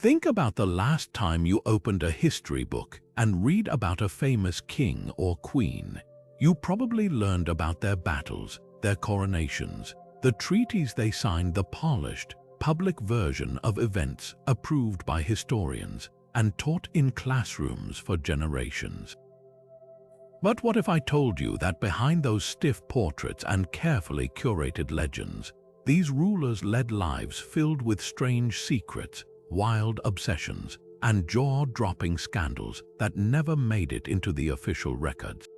Think about the last time you opened a history book and read about a famous king or queen. You probably learned about their battles, their coronations, the treaties they signed, the polished, public version of events approved by historians and taught in classrooms for generations. But what if I told you that behind those stiff portraits and carefully curated legends, these rulers led lives filled with strange secrets, wild obsessions, and jaw-dropping scandals that never made it into the official records?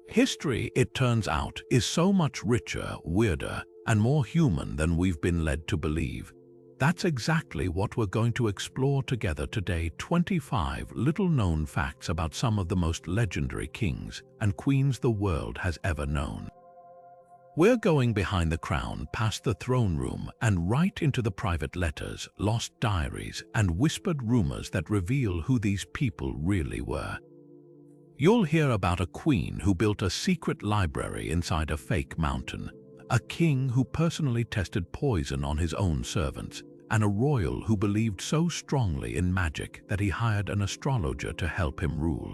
History, it turns out, is so much richer, weirder, and more human than we've been led to believe. That's exactly what we're going to explore together today. 25 little-known facts about some of the most legendary kings and queens the world has ever known. We're going behind the crown, past the throne room, and right into the private letters, lost diaries, and whispered rumors that reveal who these people really were. You'll hear about a queen who built a secret library inside a fake mountain, a king who personally tested poison on his own servants, and a royal who believed so strongly in magic that he hired an astrologer to help him rule.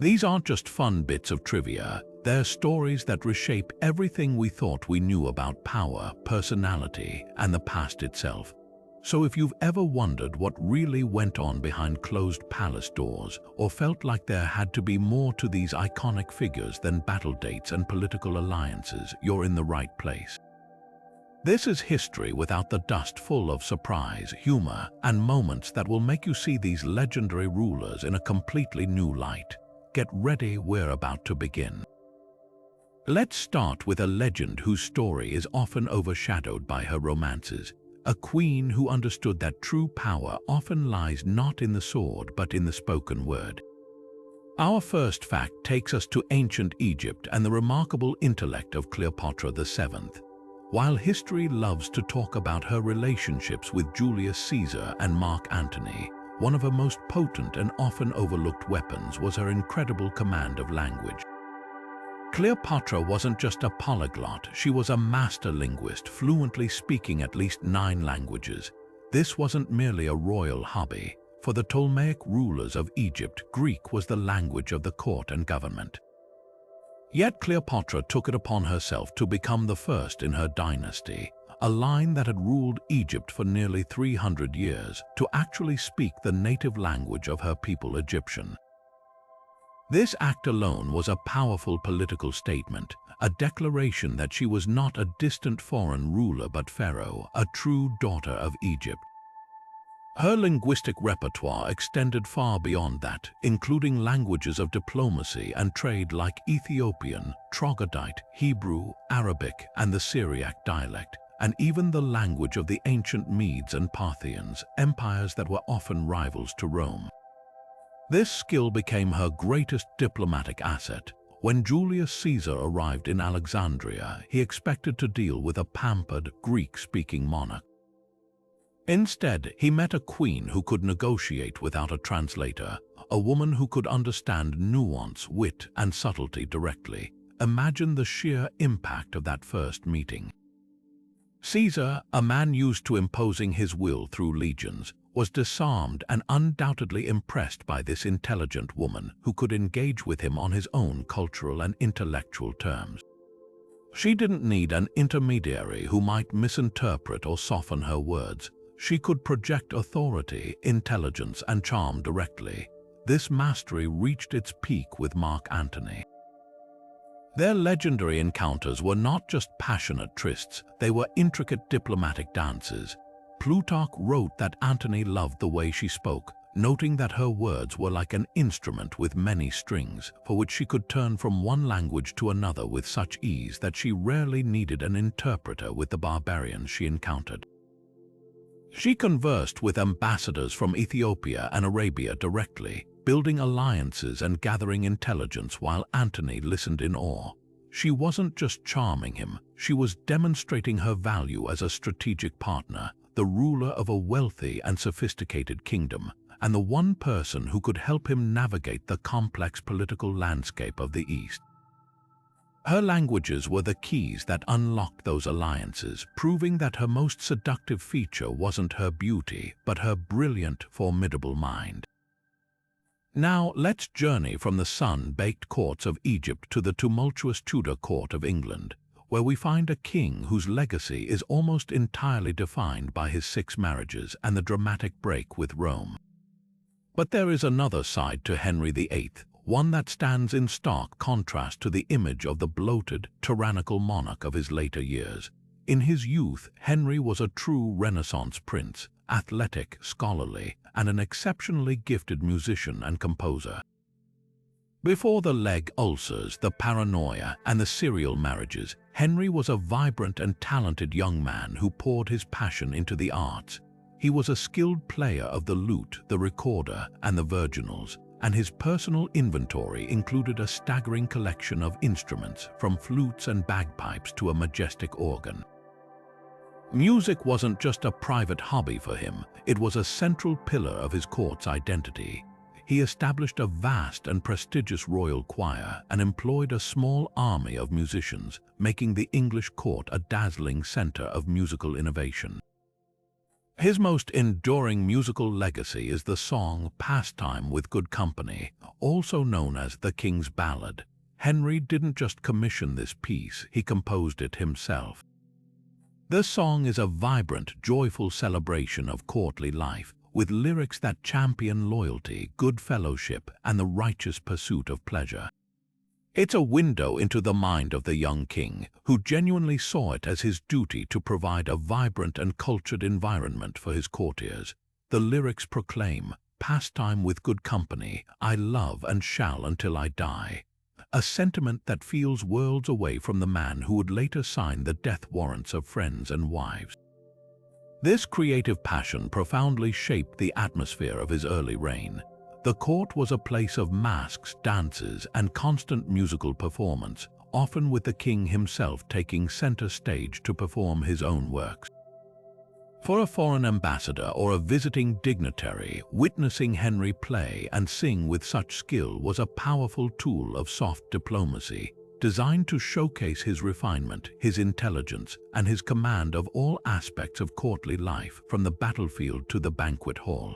These aren't just fun bits of trivia, they're stories that reshape everything we thought we knew about power, personality, and the past itself. So if you've ever wondered what really went on behind closed palace doors, or felt like there had to be more to these iconic figures than battle dates and political alliances, you're in the right place. This is history without the dust, full of surprise, humor, and moments that will make you see these legendary rulers in a completely new light. Get ready, we're about to begin. Let's start with a legend whose story is often overshadowed by her romances. A queen who understood that true power often lies not in the sword but in the spoken word. Our first fact takes us to ancient Egypt and the remarkable intellect of Cleopatra VII. While history loves to talk about her relationships with Julius Caesar and Mark Antony, one of her most potent and often overlooked weapons was her incredible command of language. Cleopatra wasn't just a polyglot, she was a master linguist, fluently speaking at least 9 languages. This wasn't merely a royal hobby. For the Ptolemaic rulers of Egypt, Greek was the language of the court and government. Yet Cleopatra took it upon herself to become the first in her dynasty, a line that had ruled Egypt for nearly 300 years, to actually speak the native language of her people, Egyptian. This act alone was a powerful political statement, a declaration that she was not a distant foreign ruler but Pharaoh, a true daughter of Egypt. Her linguistic repertoire extended far beyond that, including languages of diplomacy and trade like Ethiopian, Troglodyte, Hebrew, Arabic, and the Syriac dialect, and even the language of the ancient Medes and Parthians, empires that were often rivals to Rome. This skill became her greatest diplomatic asset. When Julius Caesar arrived in Alexandria, he expected to deal with a pampered, Greek-speaking monarch. Instead, he met a queen who could negotiate without a translator, a woman who could understand nuance, wit, and subtlety directly. Imagine the sheer impact of that first meeting. Caesar, a man used to imposing his will through legions, was disarmed and undoubtedly impressed by this intelligent woman who could engage with him on his own cultural and intellectual terms. She didn't need an intermediary who might misinterpret or soften her words. She could project authority, intelligence, and charm directly. This mastery reached its peak with Mark Antony. Their legendary encounters were not just passionate trysts, they were intricate diplomatic dances. Plutarch wrote that Antony loved the way she spoke, noting that her words were like an instrument with many strings, for which she could turn from one language to another with such ease that she rarely needed an interpreter with the barbarians she encountered. She conversed with ambassadors from Ethiopia and Arabia directly, building alliances and gathering intelligence while Antony listened in awe. She wasn't just charming him, she was demonstrating her value as a strategic partner, the ruler of a wealthy and sophisticated kingdom, and the one person who could help him navigate the complex political landscape of the East. Her languages were the keys that unlocked those alliances, proving that her most seductive feature wasn't her beauty, but her brilliant, formidable mind. Now, let's journey from the sun-baked courts of Egypt to the tumultuous Tudor court of England, where we find a king whose legacy is almost entirely defined by his 6 marriages and the dramatic break with Rome. But there is another side to Henry VIII, one that stands in stark contrast to the image of the bloated, tyrannical monarch of his later years. In his youth, Henry was a true Renaissance prince, athletic, scholarly, and an exceptionally gifted musician and composer. Before the leg ulcers, the paranoia, and the serial marriages, Henry was a vibrant and talented young man who poured his passion into the arts. He was a skilled player of the lute, the recorder, and the virginals, and his personal inventory included a staggering collection of instruments, from flutes and bagpipes to a majestic organ. Music wasn't just a private hobby for him, it was a central pillar of his court's identity. He established a vast and prestigious royal choir and employed a small army of musicians, making the English court a dazzling center of musical innovation. His most enduring musical legacy is the song "Pastime with Good Company," also known as the King's Ballad. Henry didn't just commission this piece, he composed it himself. The song is a vibrant, joyful celebration of courtly life, with lyrics that champion loyalty, good fellowship, and the righteous pursuit of pleasure. It's a window into the mind of the young king, who genuinely saw it as his duty to provide a vibrant and cultured environment for his courtiers. The lyrics proclaim, "Pastime with good company, I love and shall until I die," a sentiment that feels worlds away from the man who would later sign the death warrants of friends and wives. This creative passion profoundly shaped the atmosphere of his early reign. The court was a place of masks, dances, and constant musical performance, often with the king himself taking center stage to perform his own works. For a foreign ambassador or a visiting dignitary, witnessing Henry play and sing with such skill was a powerful tool of soft diplomacy, designed to showcase his refinement, his intelligence, and his command of all aspects of courtly life, from the battlefield to the banquet hall.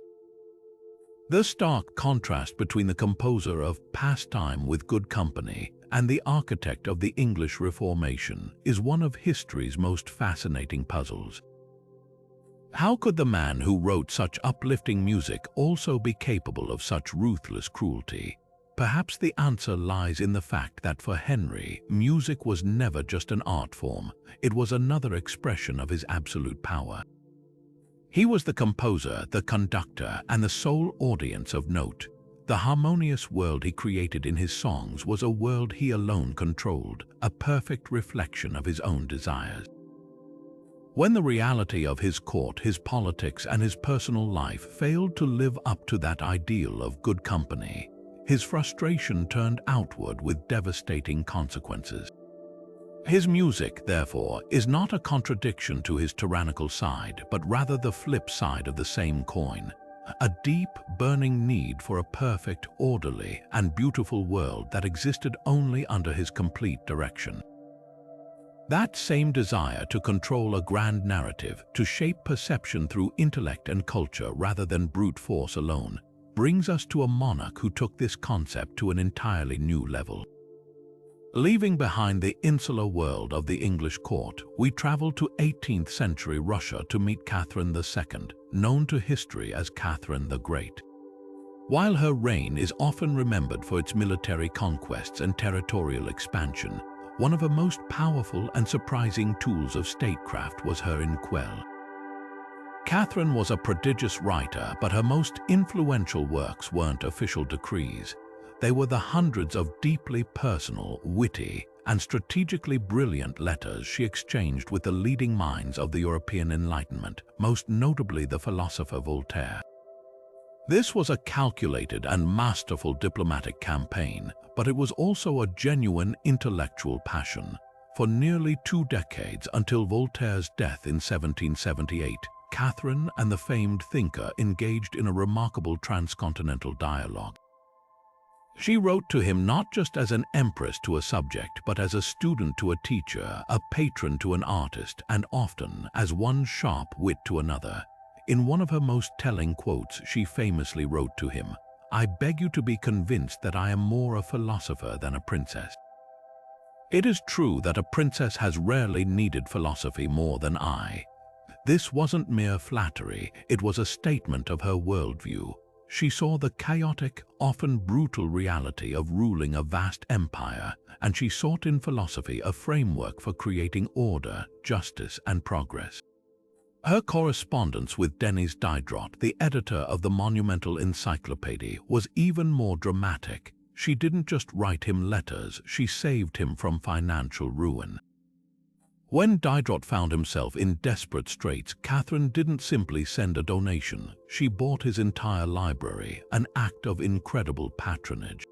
The stark contrast between the composer of "Pastime with Good Company" and the architect of the English Reformation is one of history's most fascinating puzzles. How could the man who wrote such uplifting music also be capable of such ruthless cruelty? Perhaps the answer lies in the fact that for Henry, music was never just an art form, it was another expression of his absolute power. He was the composer, the conductor, and the sole audience of note. The harmonious world he created in his songs was a world he alone controlled, a perfect reflection of his own desires. When the reality of his court, his politics, and his personal life failed to live up to that ideal of good company, his frustration turned outward with devastating consequences. His music, therefore, is not a contradiction to his tyrannical side, but rather the flip side of the same coin, a deep, burning need for a perfect, orderly, and beautiful world that existed only under his complete direction. That same desire to control a grand narrative, to shape perception through intellect and culture rather than brute force alone, brings us to a monarch who took this concept to an entirely new level. Leaving behind the insular world of the English court, we travel to 18th century Russia to meet Catherine II, known to history as Catherine the Great. While her reign is often remembered for its military conquests and territorial expansion, one of her most powerful and surprising tools of statecraft was her inkwell. Catherine was a prodigious writer, but her most influential works weren't official decrees. They were the hundreds of deeply personal, witty, and strategically brilliant letters she exchanged with the leading minds of the European Enlightenment, most notably the philosopher Voltaire. This was a calculated and masterful diplomatic campaign, but it was also a genuine intellectual passion. For nearly 2 decades, until Voltaire's death in 1778, Catherine and the famed thinker engaged in a remarkable transcontinental dialogue. She wrote to him not just as an empress to a subject, but as a student to a teacher, a patron to an artist, and often as one sharp wit to another. In one of her most telling quotes, she famously wrote to him, "I beg you to be convinced that I am more a philosopher than a princess." It is true that a princess has rarely needed philosophy more than I. This wasn't mere flattery, it was a statement of her worldview. She saw the chaotic, often brutal reality of ruling a vast empire, and she sought in philosophy a framework for creating order, justice, and progress. Her correspondence with Denis Diderot, the editor of the monumental encyclopedia, was even more dramatic. She didn't just write him letters, she saved him from financial ruin. When Diderot found himself in desperate straits, Catherine didn't simply send a donation. She bought his entire library, an act of incredible patronage.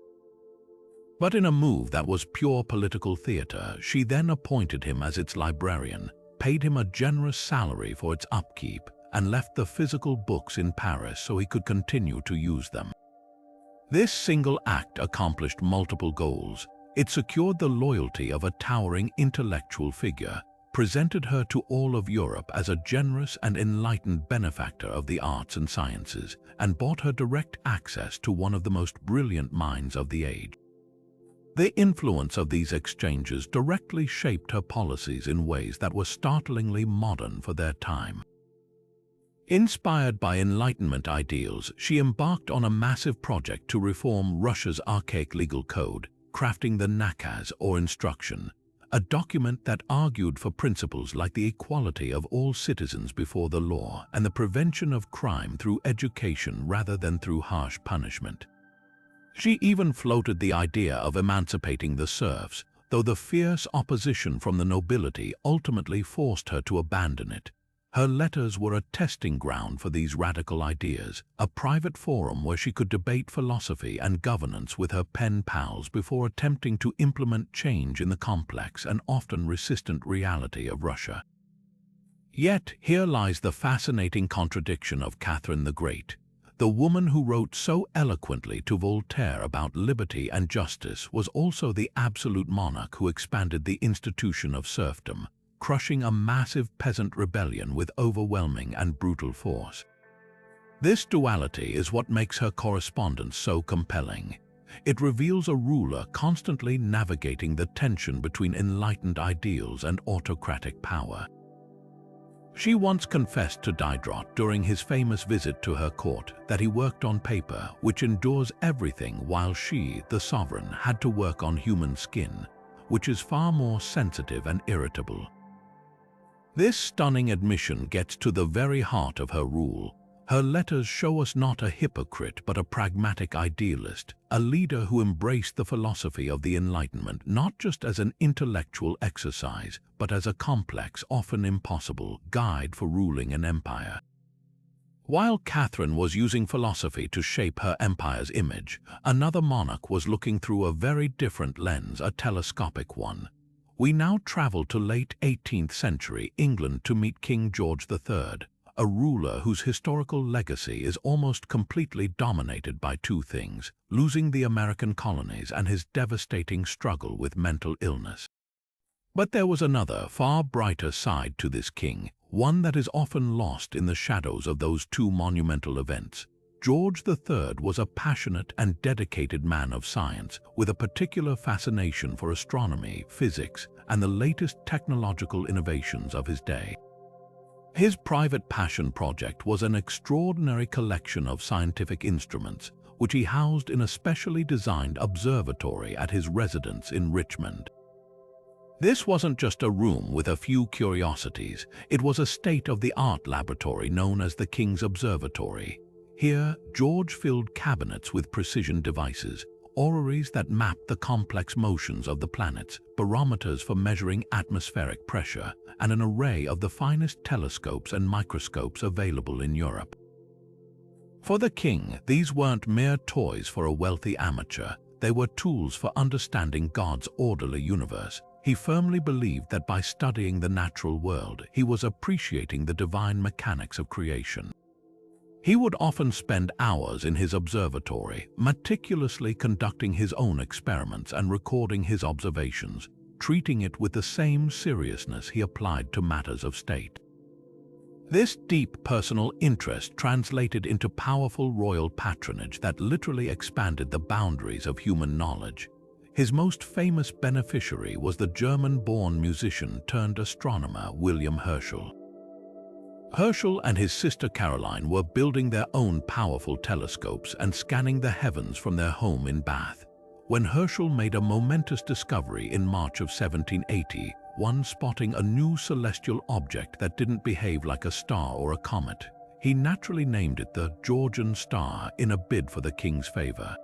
But in a move that was pure political theater, she then appointed him as its librarian, paid him a generous salary for its upkeep, and left the physical books in Paris so he could continue to use them. This single act accomplished multiple goals. It secured the loyalty of a towering intellectual figure, presented her to all of Europe as a generous and enlightened benefactor of the arts and sciences, and bought her direct access to one of the most brilliant minds of the age. The influence of these exchanges directly shaped her policies in ways that were startlingly modern for their time. Inspired by Enlightenment ideals, she embarked on a massive project to reform Russia's archaic legal code, crafting the nakaz, or instruction, a document that argued for principles like the equality of all citizens before the law and the prevention of crime through education rather than through harsh punishment. She even floated the idea of emancipating the serfs, though the fierce opposition from the nobility ultimately forced her to abandon it. Her letters were a testing ground for these radical ideas, a private forum where she could debate philosophy and governance with her pen pals before attempting to implement change in the complex and often resistant reality of Russia. Yet, here lies the fascinating contradiction of Catherine the Great. The woman who wrote so eloquently to Voltaire about liberty and justice was also the absolute monarch who expanded the institution of serfdom, crushing a massive peasant rebellion with overwhelming and brutal force. This duality is what makes her correspondence so compelling. It reveals a ruler constantly navigating the tension between enlightened ideals and autocratic power. She once confessed to Diderot during his famous visit to her court that he worked on paper, which endures everything, while she, the sovereign, had to work on human skin, which is far more sensitive and irritable. This stunning admission gets to the very heart of her rule. Her letters show us not a hypocrite but a pragmatic idealist, a leader who embraced the philosophy of the Enlightenment not just as an intellectual exercise, but as a complex, often impossible, guide for ruling an empire. While Catherine was using philosophy to shape her empire's image, another monarch was looking through a very different lens, a telescopic one. We now travel to late 18th century England to meet King George III, a ruler whose historical legacy is almost completely dominated by two things: losing the American colonies and his devastating struggle with mental illness. But there was another, far brighter side to this king, one that is often lost in the shadows of those two monumental events. George III was a passionate and dedicated man of science, with a particular fascination for astronomy, physics, and the latest technological innovations of his day. His private passion project was an extraordinary collection of scientific instruments, which he housed in a specially designed observatory at his residence in Richmond. This wasn't just a room with a few curiosities, it was a state-of-the-art laboratory known as the King's Observatory. Here, George filled cabinets with precision devices, orreries that mapped the complex motions of the planets, barometers for measuring atmospheric pressure, and an array of the finest telescopes and microscopes available in Europe. For the king, these weren't mere toys for a wealthy amateur, they were tools for understanding God's orderly universe. He firmly believed that by studying the natural world, he was appreciating the divine mechanics of creation. He would often spend hours in his observatory, meticulously conducting his own experiments and recording his observations, treating it with the same seriousness he applied to matters of state. This deep personal interest translated into powerful royal patronage that literally expanded the boundaries of human knowledge. His most famous beneficiary was the German-born musician turned astronomer William Herschel. Herschel and his sister Caroline were building their own powerful telescopes and scanning the heavens from their home in Bath, when Herschel made a momentous discovery in March of 1780, spotting a new celestial object that didn't behave like a star or a comet. He naturally named it the Georgian star in a bid for the king's favor.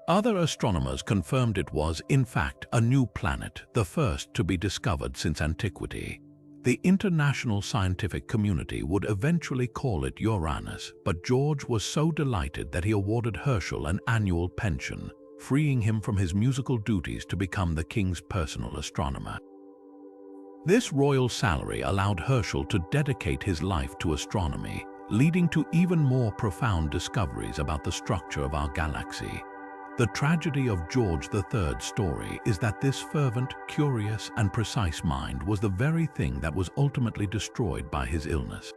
Other astronomers confirmed it was, in fact, a new planet, the first to be discovered since antiquity. The international scientific community would eventually call it Uranus, but George was so delighted that he awarded Herschel an annual pension, freeing him from his musical duties to become the king's personal astronomer. This royal salary allowed Herschel to dedicate his life to astronomy, leading to even more profound discoveries about the structure of our galaxy. The tragedy of George III's story is that this fervent, curious, and precise mind was the very thing that was ultimately destroyed by his illness.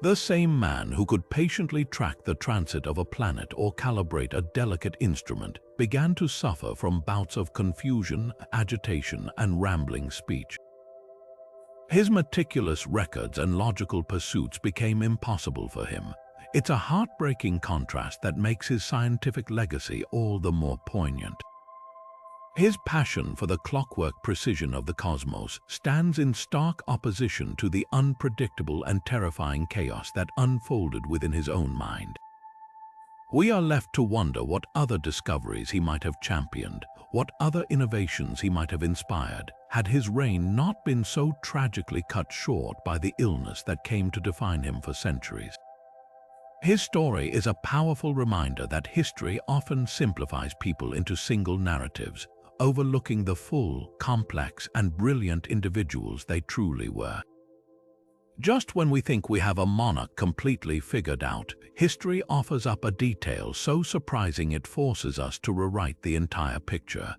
The same man who could patiently track the transit of a planet or calibrate a delicate instrument began to suffer from bouts of confusion, agitation, and rambling speech. His meticulous records and logical pursuits became impossible for him. It's a heartbreaking contrast that makes his scientific legacy all the more poignant. His passion for the clockwork precision of the cosmos stands in stark opposition to the unpredictable and terrifying chaos that unfolded within his own mind. We are left to wonder what other discoveries he might have championed, what other innovations he might have inspired, had his reign not been so tragically cut short by the illness that came to define him for centuries. His story is a powerful reminder that history often simplifies people into single narratives, overlooking the full, complex, and brilliant individuals they truly were. Just when we think we have a monarch completely figured out, history offers up a detail so surprising it forces us to rewrite the entire picture.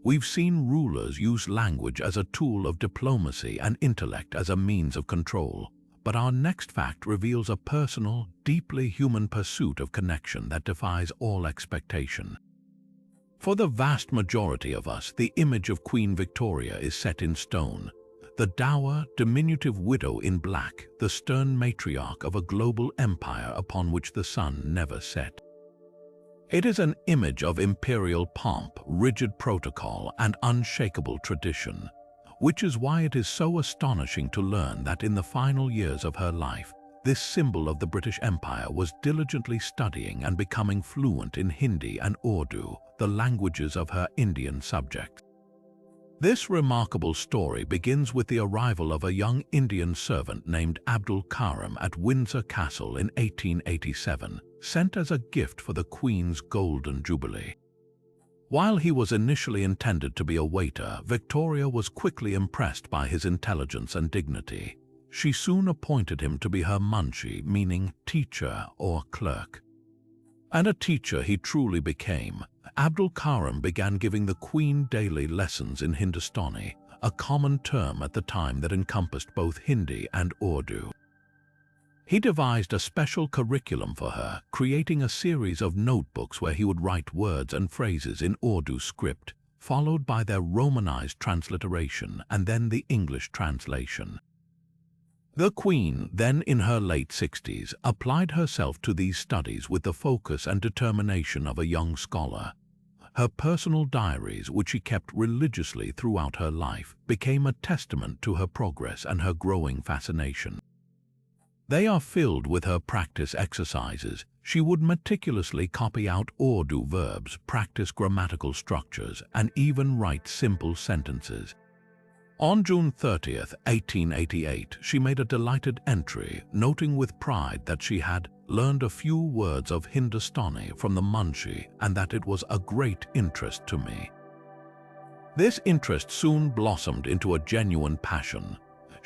We've seen rulers use language as a tool of diplomacy and intellect as a means of control. But our next fact reveals a personal, deeply human pursuit of connection that defies all expectation. For the vast majority of us, the image of Queen Victoria is set in stone. The dour, diminutive widow in black, the stern matriarch of a global empire upon which the sun never set. It is an image of imperial pomp, rigid protocol, and unshakable tradition, which is why it is so astonishing to learn that in the final years of her life, this symbol of the British Empire was diligently studying and becoming fluent in Hindi and Urdu, the languages of her Indian subjects. This remarkable story begins with the arrival of a young Indian servant named Abdul Karim at Windsor Castle in 1887, sent as a gift for the Queen's Golden Jubilee. While he was initially intended to be a waiter, Victoria was quickly impressed by his intelligence and dignity. She soon appointed him to be her munshi, meaning teacher or clerk. And a teacher he truly became. Abdul Karim began giving the Queen daily lessons in Hindustani, a common term at the time that encompassed both Hindi and Urdu. He devised a special curriculum for her, creating a series of notebooks where he would write words and phrases in Urdu script, followed by their Romanized transliteration and then the English translation. The Queen, then in her late 60s, applied herself to these studies with the focus and determination of a young scholar. Her personal diaries, which she kept religiously throughout her life, became a testament to her progress and her growing fascination. They are filled with her practice exercises. She would meticulously copy out Urdu verbs, practice grammatical structures, and even write simple sentences. On June 30, 1888, she made a delighted entry, noting with pride that she had learned a few words of Hindustani from the munshi and that it was a great interest to me. This interest soon blossomed into a genuine passion.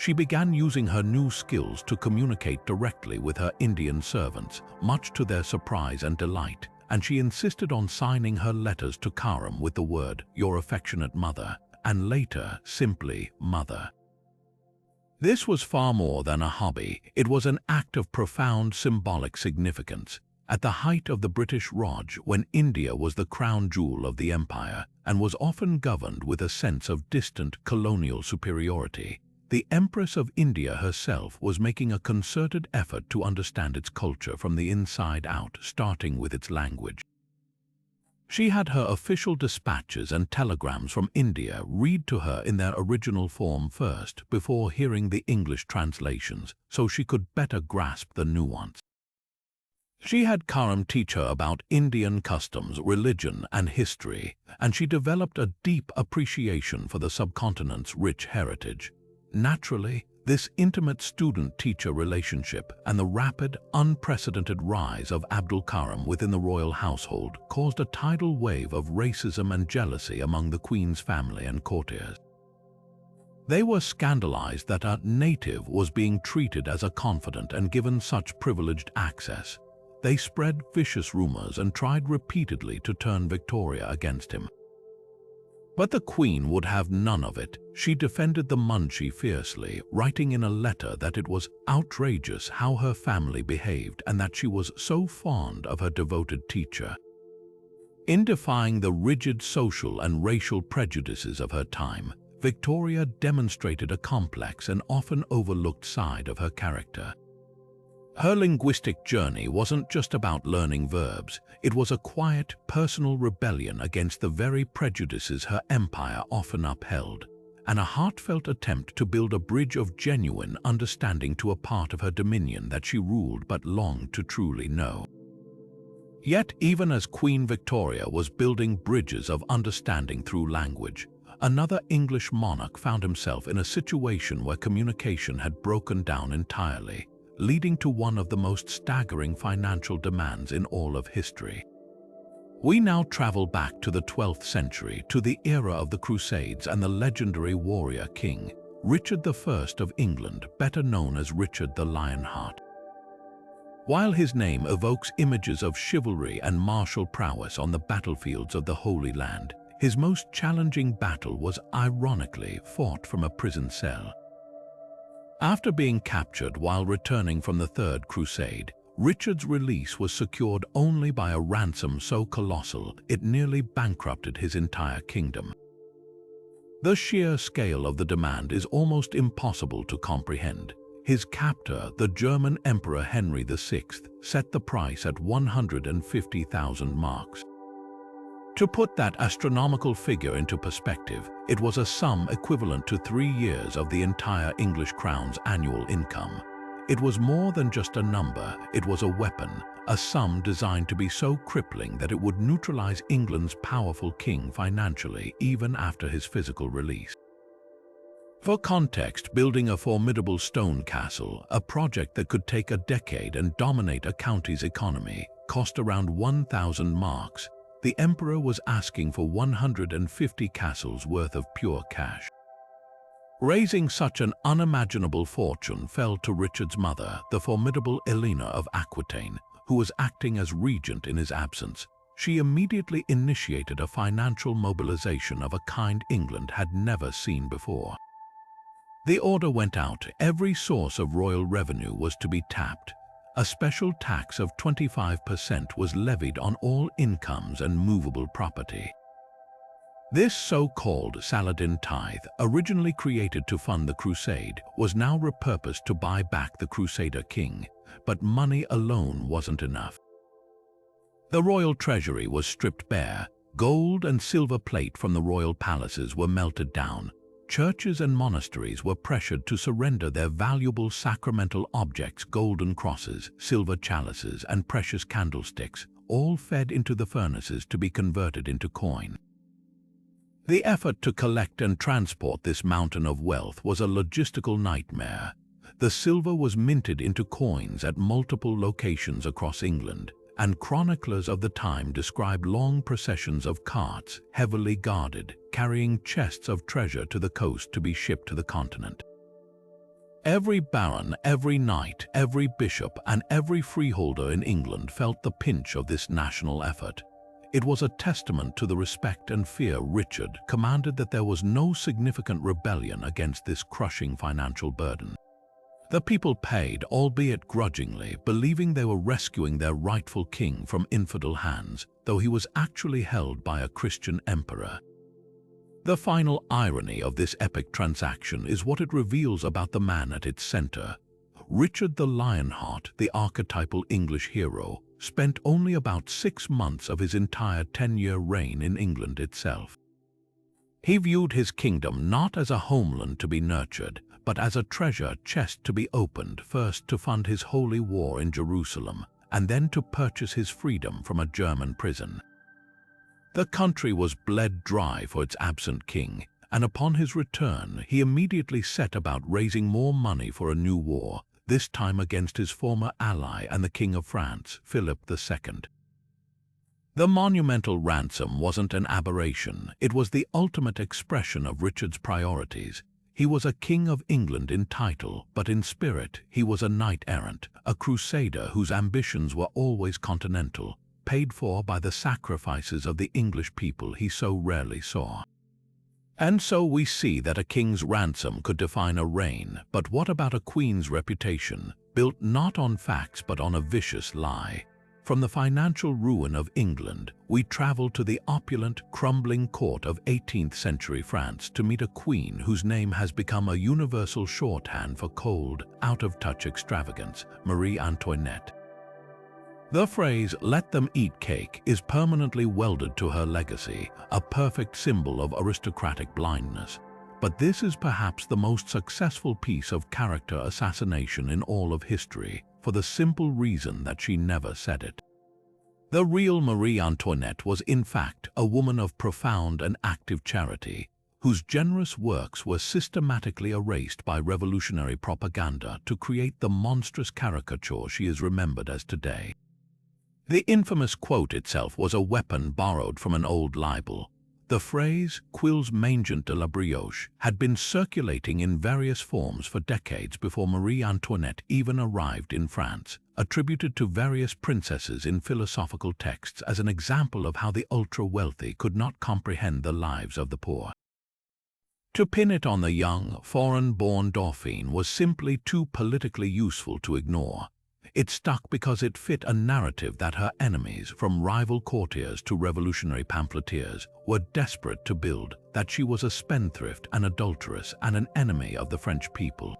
she began using her new skills to communicate directly with her Indian servants, much to their surprise and delight, and she insisted on signing her letters to Karam with the word, "Your affectionate mother," and later simply "Mother." This was far more than a hobby. It was an act of profound symbolic significance. At the height of the British Raj, when India was the crown jewel of the empire and was often governed with a sense of distant colonial superiority, the Empress of India herself was making a concerted effort to understand its culture from the inside out, starting with its language. She had her official dispatches and telegrams from India read to her in their original form first, before hearing the English translations, so she could better grasp the nuance. She had Karam teach her about Indian customs, religion, and history, and she developed a deep appreciation for the subcontinent's rich heritage. Naturally, this intimate student-teacher relationship and the rapid, unprecedented rise of Abdul Karam within the royal household caused a tidal wave of racism and jealousy among the Queen's family and courtiers. They were scandalized that a native was being treated as a confidant and given such privileged access. They spread vicious rumors and tried repeatedly to turn Victoria against him. But the Queen would have none of it. She defended the Munshi fiercely, writing in a letter that it was outrageous how her family behaved and that she was so fond of her devoted teacher. In defying the rigid social and racial prejudices of her time, Victoria demonstrated a complex and often overlooked side of her character. Her linguistic journey wasn't just about learning verbs. It was a quiet, personal rebellion against the very prejudices her empire often upheld, and a heartfelt attempt to build a bridge of genuine understanding to a part of her dominion that she ruled but longed to truly know. Yet, even as Queen Victoria was building bridges of understanding through language, another English monarch found himself in a situation where communication had broken down entirely, leading to one of the most staggering financial demands in all of history. We now travel back to the 12th century, to the era of the Crusades and the legendary warrior king, Richard I of England, better known as Richard the Lionheart. While his name evokes images of chivalry and martial prowess on the battlefields of the Holy Land, his most challenging battle was ironically fought from a prison cell. After being captured while returning from the Third Crusade, Richard's release was secured only by a ransom so colossal it nearly bankrupted his entire kingdom. The sheer scale of the demand is almost impossible to comprehend. His captor, the German Emperor Henry VI, set the price at 150,000 marks. To put that astronomical figure into perspective, it was a sum equivalent to 3 years of the entire English crown's annual income. It was more than just a number, it was a weapon, a sum designed to be so crippling that it would neutralize England's powerful king financially even after his physical release. For context, building a formidable stone castle, a project that could take a decade and dominate a county's economy, cost around 1,000 marks. The emperor was asking for 150 castles worth of pure cash. Raising such an unimaginable fortune fell to Richard's mother, the formidable Elena of Aquitaine, who was acting as regent in his absence. She immediately initiated a financial mobilization of a kind England had never seen before. The order went out. Every source of royal revenue was to be tapped. A special tax of 25% was levied on all incomes and movable property. This so-called Saladin tithe, originally created to fund the crusade, was now repurposed to buy back the Crusader king, but money alone wasn't enough. The royal treasury was stripped bare. Gold and silver plate from the royal palaces were melted down. Churches and monasteries were pressured to surrender their valuable sacramental objects, golden crosses, silver chalices, and precious candlesticks, all fed into the furnaces to be converted into coin. The effort to collect and transport this mountain of wealth was a logistical nightmare. The silver was minted into coins at multiple locations across England, and chroniclers of the time describe long processions of carts, heavily guarded, carrying chests of treasure to the coast to be shipped to the continent. Every baron, every knight, every bishop, and every freeholder in England felt the pinch of this national effort. It was a testament to the respect and fear Richard commanded that there was no significant rebellion against this crushing financial burden. The people paid, albeit grudgingly, believing they were rescuing their rightful king from infidel hands, though he was actually held by a Christian emperor. The final irony of this epic transaction is what it reveals about the man at its center. Richard the Lionheart, the archetypal English hero, spent only about 6 months of his entire 10-year reign in England itself. He viewed his kingdom not as a homeland to be nurtured, but as a treasure chest to be opened, first to fund his holy war in Jerusalem, and then to purchase his freedom from a German prison. The country was bled dry for its absent king, and upon his return he immediately set about raising more money for a new war, this time against his former ally and the King of France, Philip II. The monumental ransom wasn't an aberration, it was the ultimate expression of Richard's priorities. He was a king of England in title, but in spirit he was a knight-errant, a crusader whose ambitions were always continental, paid for by the sacrifices of the English people he so rarely saw. And so we see that a king's ransom could define a reign, but what about a queen's reputation, built not on facts but on a vicious lie? From the financial ruin of England, we travel to the opulent, crumbling court of 18th century France to meet a queen whose name has become a universal shorthand for cold, out-of-touch extravagance, Marie Antoinette. The phrase, "let them eat cake," is permanently welded to her legacy, a perfect symbol of aristocratic blindness. But this is perhaps the most successful piece of character assassination in all of history, for the simple reason that she never said it. The real Marie Antoinette was in fact a woman of profound and active charity, whose generous works were systematically erased by revolutionary propaganda to create the monstrous caricature she is remembered as today. The infamous quote itself was a weapon borrowed from an old libel. The phrase, "quils mangent de la brioche," had been circulating in various forms for decades before Marie Antoinette even arrived in France, attributed to various princesses in philosophical texts as an example of how the ultra-wealthy could not comprehend the lives of the poor. To pin it on the young, foreign-born Dauphine was simply too politically useful to ignore. It stuck because it fit a narrative that her enemies, from rival courtiers to revolutionary pamphleteers, were desperate to build, that she was a spendthrift, an adulteress, and an enemy of the French people.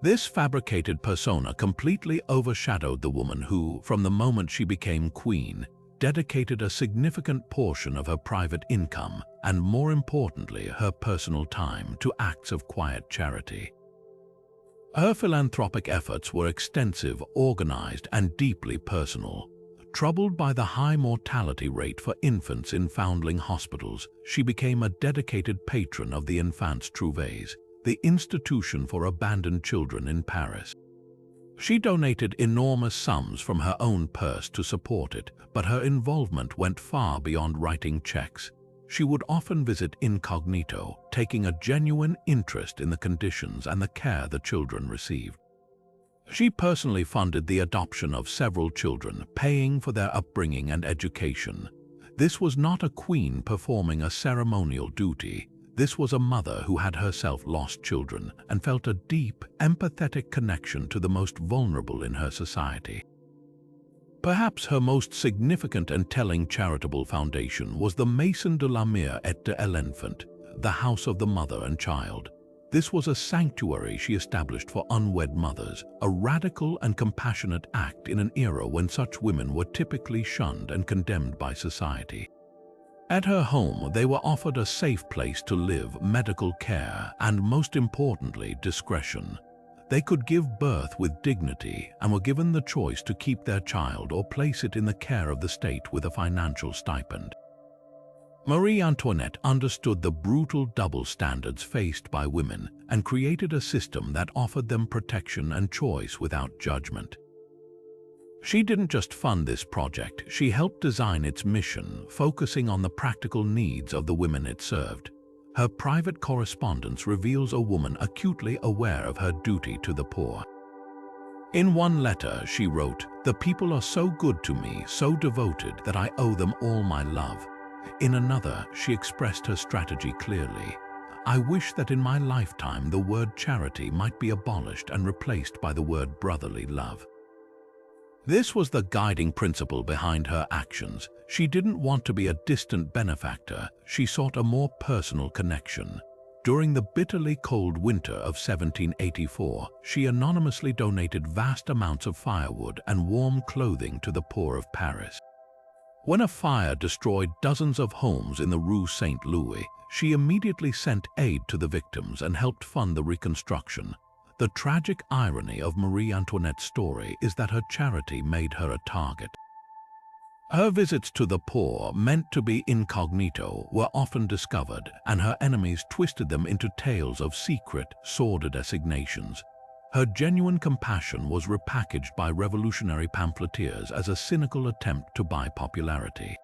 This fabricated persona completely overshadowed the woman who, from the moment she became queen, dedicated a significant portion of her private income, and more importantly, her personal time, to acts of quiet charity. Her philanthropic efforts were extensive, organized, and deeply personal. Troubled by the high mortality rate for infants in foundling hospitals, she became a dedicated patron of the Enfants Trouvés, the institution for abandoned children in Paris. She donated enormous sums from her own purse to support it, but her involvement went far beyond writing checks. She would often visit incognito, taking a genuine interest in the conditions and the care the children received. She personally funded the adoption of several children, paying for their upbringing and education. This was not a queen performing a ceremonial duty. This was a mother who had herself lost children and felt a deep, empathetic connection to the most vulnerable in her society. Perhaps her most significant and telling charitable foundation was the Maison de la Mère et de l'Enfant, the House of the Mother and Child. This was a sanctuary she established for unwed mothers, a radical and compassionate act in an era when such women were typically shunned and condemned by society. At her home, they were offered a safe place to live, medical care, and most importantly, discretion. They could give birth with dignity and were given the choice to keep their child or place it in the care of the state with a financial stipend. Marie Antoinette understood the brutal double standards faced by women and created a system that offered them protection and choice without judgment. She didn't just fund this project, she helped design its mission, focusing on the practical needs of the women it served. Her private correspondence reveals a woman acutely aware of her duty to the poor. In one letter, she wrote, "The people are so good to me, so devoted, that I owe them all my love." In another, she expressed her strategy clearly. "I wish that in my lifetime the word charity might be abolished and replaced by the word brotherly love." This was the guiding principle behind her actions. She didn't want to be a distant benefactor, she sought a more personal connection. During the bitterly cold winter of 1784, she anonymously donated vast amounts of firewood and warm clothing to the poor of Paris. When a fire destroyed dozens of homes in the Rue Saint-Louis, she immediately sent aid to the victims and helped fund the reconstruction. The tragic irony of Marie Antoinette's story is that her charity made her a target. Her visits to the poor, meant to be incognito, were often discovered, and her enemies twisted them into tales of secret, sordid assignations. Her genuine compassion was repackaged by revolutionary pamphleteers as a cynical attempt to buy popularity.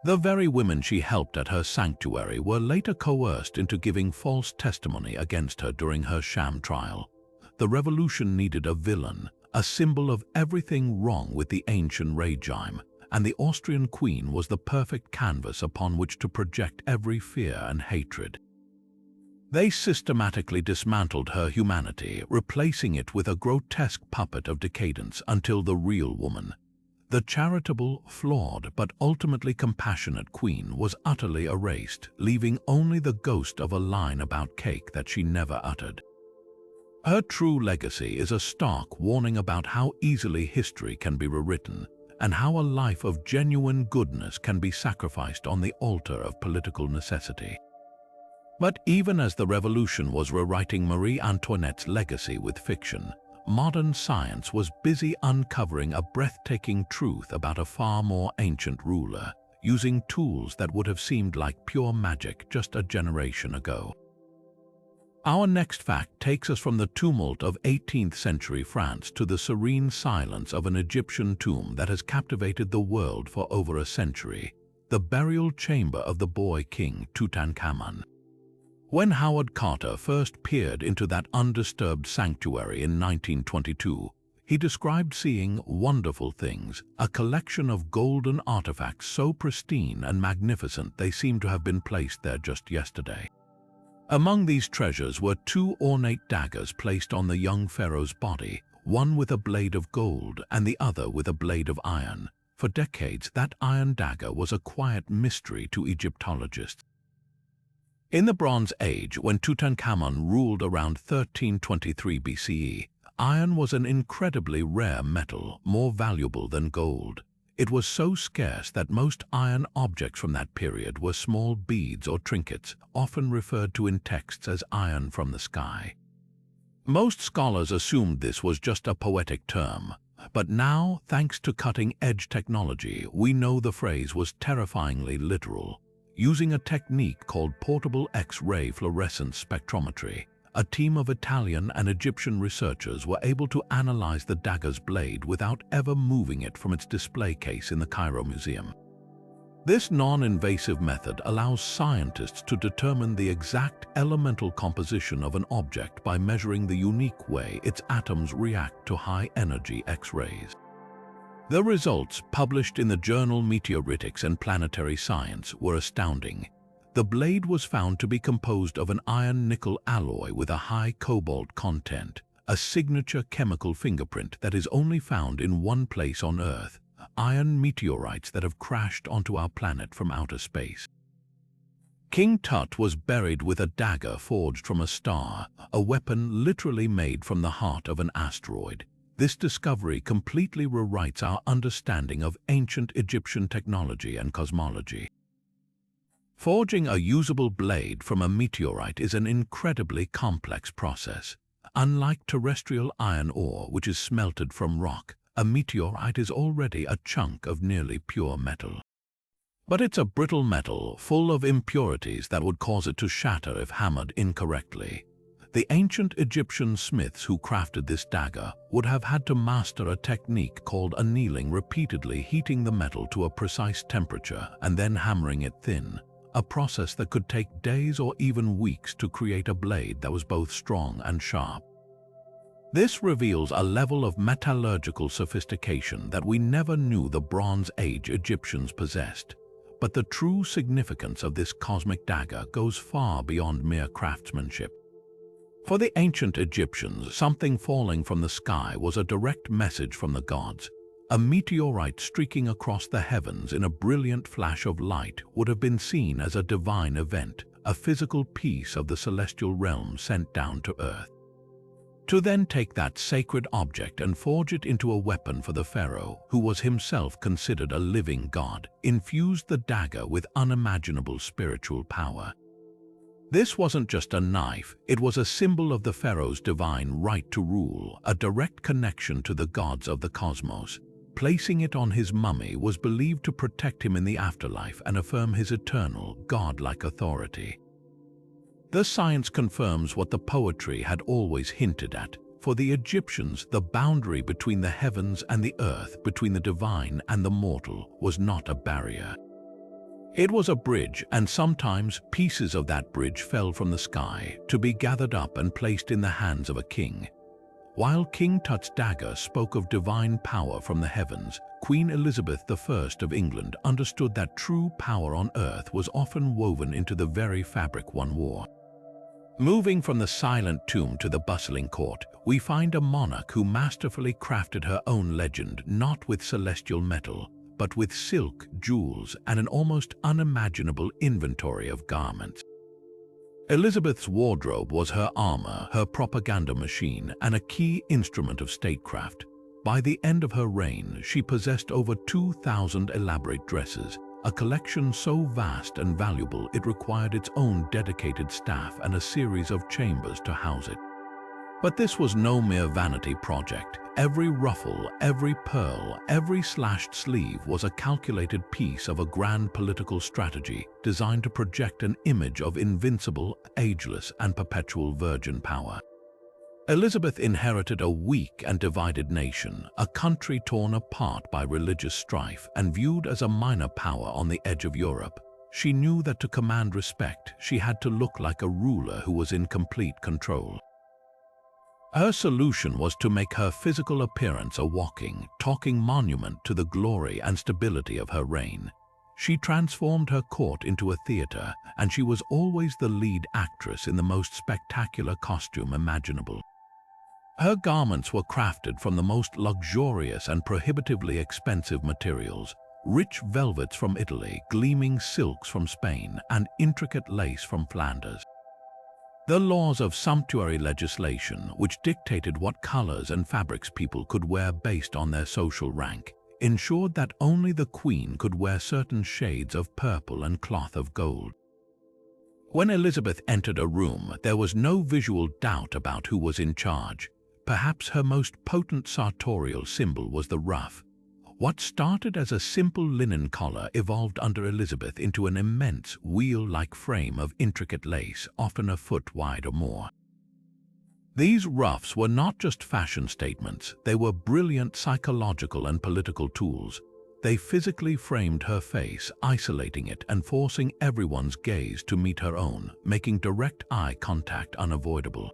The very women she helped at her sanctuary were later coerced into giving false testimony against her during her sham trial. The revolution needed a villain, a symbol of everything wrong with the ancient regime, and the Austrian queen was the perfect canvas upon which to project every fear and hatred. They systematically dismantled her humanity, replacing it with a grotesque puppet of decadence until the real woman, the charitable, flawed, but ultimately compassionate queen, was utterly erased, leaving only the ghost of a line about cake that she never uttered. Her true legacy is a stark warning about how easily history can be rewritten, and how a life of genuine goodness can be sacrificed on the altar of political necessity. But even as the revolution was rewriting Marie Antoinette's legacy with fiction, modern science was busy uncovering a breathtaking truth about a far more ancient ruler, using tools that would have seemed like pure magic just a generation ago. Our next fact takes us from the tumult of 18th century France to the serene silence of an Egyptian tomb that has captivated the world for over a century, the burial chamber of the boy king Tutankhamun. When Howard Carter first peered into that undisturbed sanctuary in 1922, he described seeing wonderful things, a collection of golden artifacts so pristine and magnificent they seemed to have been placed there just yesterday. Among these treasures were two ornate daggers placed on the young pharaoh's body, one with a blade of gold and the other with a blade of iron. For decades, that iron dagger was a quiet mystery to Egyptologists. In the Bronze Age, when Tutankhamun ruled around 1323 BCE, iron was an incredibly rare metal, more valuable than gold. It was so scarce that most iron objects from that period were small beads or trinkets, often referred to in texts as iron from the sky. Most scholars assumed this was just a poetic term, but now, thanks to cutting-edge technology, we know the phrase was terrifyingly literal. Using a technique called portable X-ray fluorescence spectrometry, a team of Italian and Egyptian researchers were able to analyze the dagger's blade without ever moving it from its display case in the Cairo Museum. This non-invasive method allows scientists to determine the exact elemental composition of an object by measuring the unique way its atoms react to high-energy X-rays. The results, published in the journal Meteoritics and Planetary Science, were astounding. The blade was found to be composed of an iron-nickel alloy with a high cobalt content, a signature chemical fingerprint that is only found in one place on Earth, iron meteorites that have crashed onto our planet from outer space. King Tut was buried with a dagger forged from a star, a weapon literally made from the heart of an asteroid. This discovery completely rewrites our understanding of ancient Egyptian technology and cosmology. Forging a usable blade from a meteorite is an incredibly complex process. Unlike terrestrial iron ore, which is smelted from rock, a meteorite is already a chunk of nearly pure metal. But it's a brittle metal, full of impurities that would cause it to shatter if hammered incorrectly. The ancient Egyptian smiths who crafted this dagger would have had to master a technique called annealing, repeatedly heating the metal to a precise temperature and then hammering it thin. a process that could take days or even weeks to create a blade that was both strong and sharp. This reveals a level of metallurgical sophistication that we never knew the Bronze Age Egyptians possessed. But the true significance of this cosmic dagger goes far beyond mere craftsmanship. For the ancient Egyptians, something falling from the sky was a direct message from the gods. A meteorite streaking across the heavens in a brilliant flash of light would have been seen as a divine event, a physical piece of the celestial realm sent down to earth. To then take that sacred object and forge it into a weapon for the pharaoh, who was himself considered a living god, infused the dagger with unimaginable spiritual power. This wasn't just a knife, it was a symbol of the pharaoh's divine right to rule, a direct connection to the gods of the cosmos. Placing it on his mummy was believed to protect him in the afterlife and affirm his eternal, godlike authority. The science confirms what the poetry had always hinted at. For the Egyptians, the boundary between the heavens and the earth, between the divine and the mortal, was not a barrier. It was a bridge, and sometimes pieces of that bridge fell from the sky to be gathered up and placed in the hands of a king. While King Tut's dagger spoke of divine power from the heavens, Queen Elizabeth I of England understood that true power on earth was often woven into the very fabric one wore. Moving from the silent tomb to the bustling court, we find a monarch who masterfully crafted her own legend, not with celestial metal, but with silk, jewels, and an almost unimaginable inventory of garments. Elizabeth's wardrobe was her armor, her propaganda machine, and a key instrument of statecraft. By the end of her reign, she possessed over 2,000 elaborate dresses, a collection so vast and valuable it required its own dedicated staff and a series of chambers to house it. But this was no mere vanity project. Every ruffle, every pearl, every slashed sleeve was a calculated piece of a grand political strategy designed to project an image of invincible, ageless, and perpetual virgin power. Elizabeth inherited a weak and divided nation, a country torn apart by religious strife and viewed as a minor power on the edge of Europe. She knew that to command respect, she had to look like a ruler who was in complete control. Her solution was to make her physical appearance a walking, talking monument to the glory and stability of her reign. She transformed her court into a theater, and she was always the lead actress in the most spectacular costume imaginable. Her garments were crafted from the most luxurious and prohibitively expensive materials, rich velvets from Italy, gleaming silks from Spain, and intricate lace from Flanders. The laws of sumptuary legislation, which dictated what colors and fabrics people could wear based on their social rank, ensured that only the queen could wear certain shades of purple and cloth of gold. When Elizabeth entered a room, there was no visual doubt about who was in charge. Perhaps her most potent sartorial symbol was the ruff. What started as a simple linen collar evolved under Elizabeth into an immense wheel-like frame of intricate lace, often a foot wide or more. These ruffs were not just fashion statements, they were brilliant psychological and political tools. They physically framed her face, isolating it and forcing everyone's gaze to meet her own, making direct eye contact unavoidable.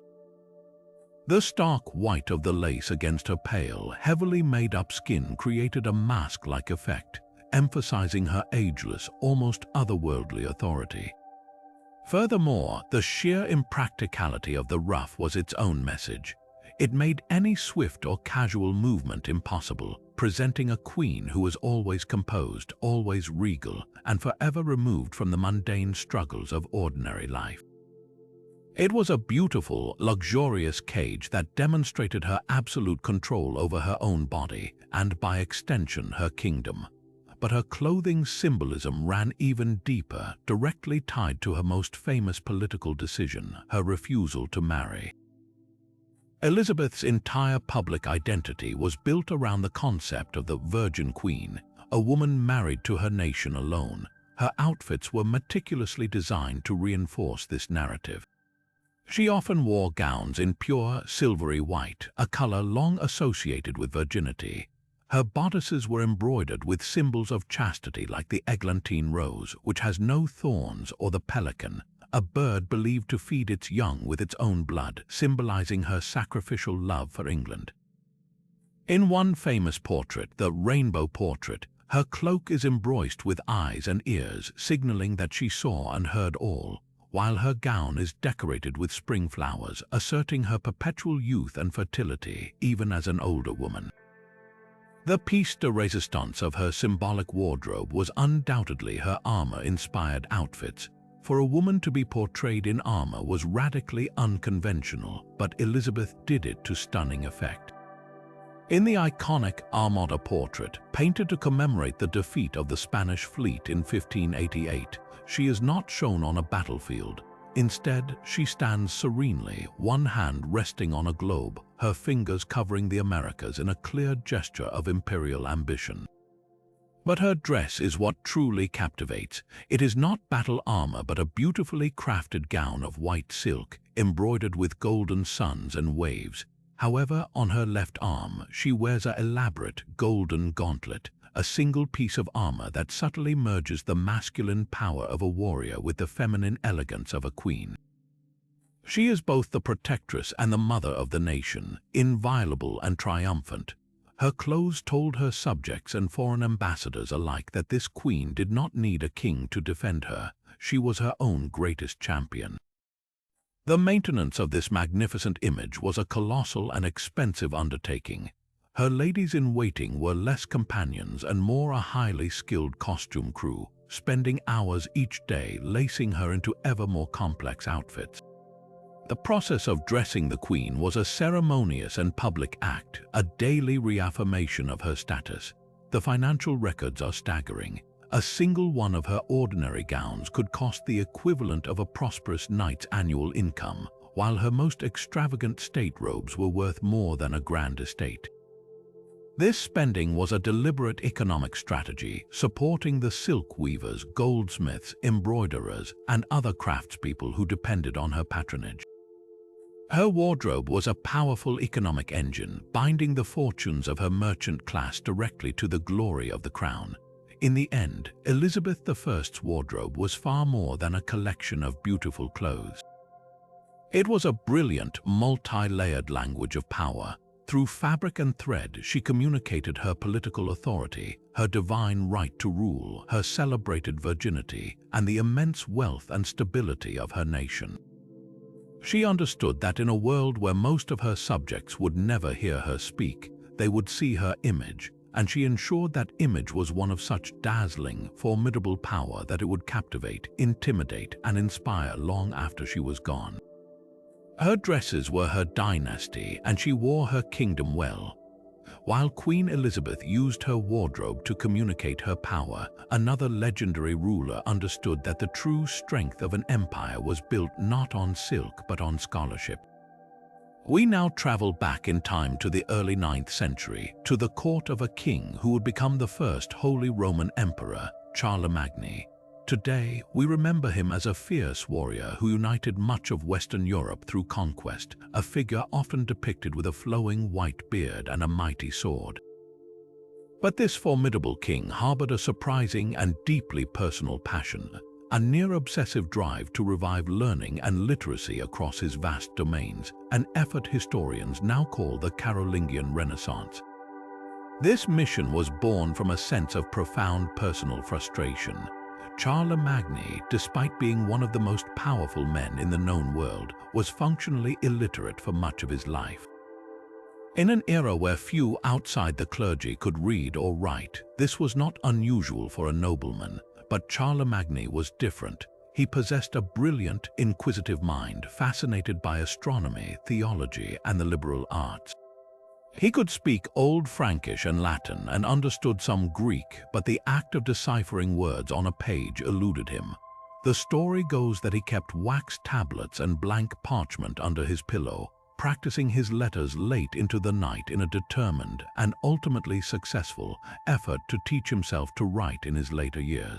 The stark white of the lace against her pale, heavily made-up skin created a mask-like effect, emphasizing her ageless, almost otherworldly authority. Furthermore, the sheer impracticality of the ruff was its own message. It made any swift or casual movement impossible, presenting a queen who was always composed, always regal, and forever removed from the mundane struggles of ordinary life. It was a beautiful, luxurious cage that demonstrated her absolute control over her own body and, by extension, her kingdom. But her clothing symbolism ran even deeper, directly tied to her most famous political decision, her refusal to marry. Elizabeth's entire public identity was built around the concept of the Virgin Queen, a woman married to her nation alone. Her outfits were meticulously designed to reinforce this narrative. She often wore gowns in pure, silvery white, a color long associated with virginity. Her bodices were embroidered with symbols of chastity like the eglantine rose, which has no thorns, or the pelican, a bird believed to feed its young with its own blood, symbolizing her sacrificial love for England. In one famous portrait, the Rainbow Portrait, her cloak is embroidered with eyes and ears, signaling that she saw and heard all, while her gown is decorated with spring flowers, asserting her perpetual youth and fertility, even as an older woman. The piece de resistance of her symbolic wardrobe was undoubtedly her armor-inspired outfits. For a woman to be portrayed in armor was radically unconventional, but Elizabeth did it to stunning effect. In the iconic Armada portrait, painted to commemorate the defeat of the Spanish fleet in 1588, she is not shown on a battlefield. Instead, she stands serenely, one hand resting on a globe, her fingers covering the Americas in a clear gesture of imperial ambition. But her dress is what truly captivates. It is not battle armor but a beautifully crafted gown of white silk, embroidered with golden suns and waves. However, on her left arm, she wears an elaborate golden gauntlet, a single piece of armor that subtly merges the masculine power of a warrior with the feminine elegance of a queen. She is both the protectress and the mother of the nation, inviolable and triumphant. Her clothes told her subjects and foreign ambassadors alike that this queen did not need a king to defend her. She was her own greatest champion. The maintenance of this magnificent image was a colossal and expensive undertaking. Her ladies-in-waiting were less companions and more a highly skilled costume crew, spending hours each day lacing her into ever more complex outfits. The process of dressing the queen was a ceremonious and public act, a daily reaffirmation of her status. The financial records are staggering. A single one of her ordinary gowns could cost the equivalent of a prosperous knight's annual income, while her most extravagant state robes were worth more than a grand estate. This spending was a deliberate economic strategy, supporting the silk weavers, goldsmiths, embroiderers, and other craftspeople who depended on her patronage. Her wardrobe was a powerful economic engine, binding the fortunes of her merchant class directly to the glory of the crown. In the end, Elizabeth I's wardrobe was far more than a collection of beautiful clothes. It was a brilliant, multi-layered language of power. Through fabric and thread, she communicated her political authority, her divine right to rule, her celebrated virginity, and the immense wealth and stability of her nation. She understood that in a world where most of her subjects would never hear her speak, they would see her image, and she ensured that image was one of such dazzling, formidable power that it would captivate, intimidate, and inspire long after she was gone. Her dresses were her dynasty, and she wore her kingdom well. While Queen Elizabeth used her wardrobe to communicate her power, another legendary ruler understood that the true strength of an empire was built not on silk but on scholarship. We now travel back in time to the early 9th century, to the court of a king who would become the first Holy Roman Emperor, Charlemagne. Today, we remember him as a fierce warrior who united much of Western Europe through conquest, a figure often depicted with a flowing white beard and a mighty sword. But this formidable king harbored a surprising and deeply personal passion, a near-obsessive drive to revive learning and literacy across his vast domains, an effort historians now call the Carolingian Renaissance. This mission was born from a sense of profound personal frustration. Charlemagne, despite being one of the most powerful men in the known world, was functionally illiterate for much of his life. In an era where few outside the clergy could read or write, this was not unusual for a nobleman, but Charlemagne was different. He possessed a brilliant, inquisitive mind, fascinated by astronomy, theology, and the liberal arts. He could speak Old Frankish and Latin and understood some Greek, but the act of deciphering words on a page eluded him. The story goes that he kept wax tablets and blank parchment under his pillow, practicing his letters late into the night in a determined and ultimately successful effort to teach himself to write in his later years.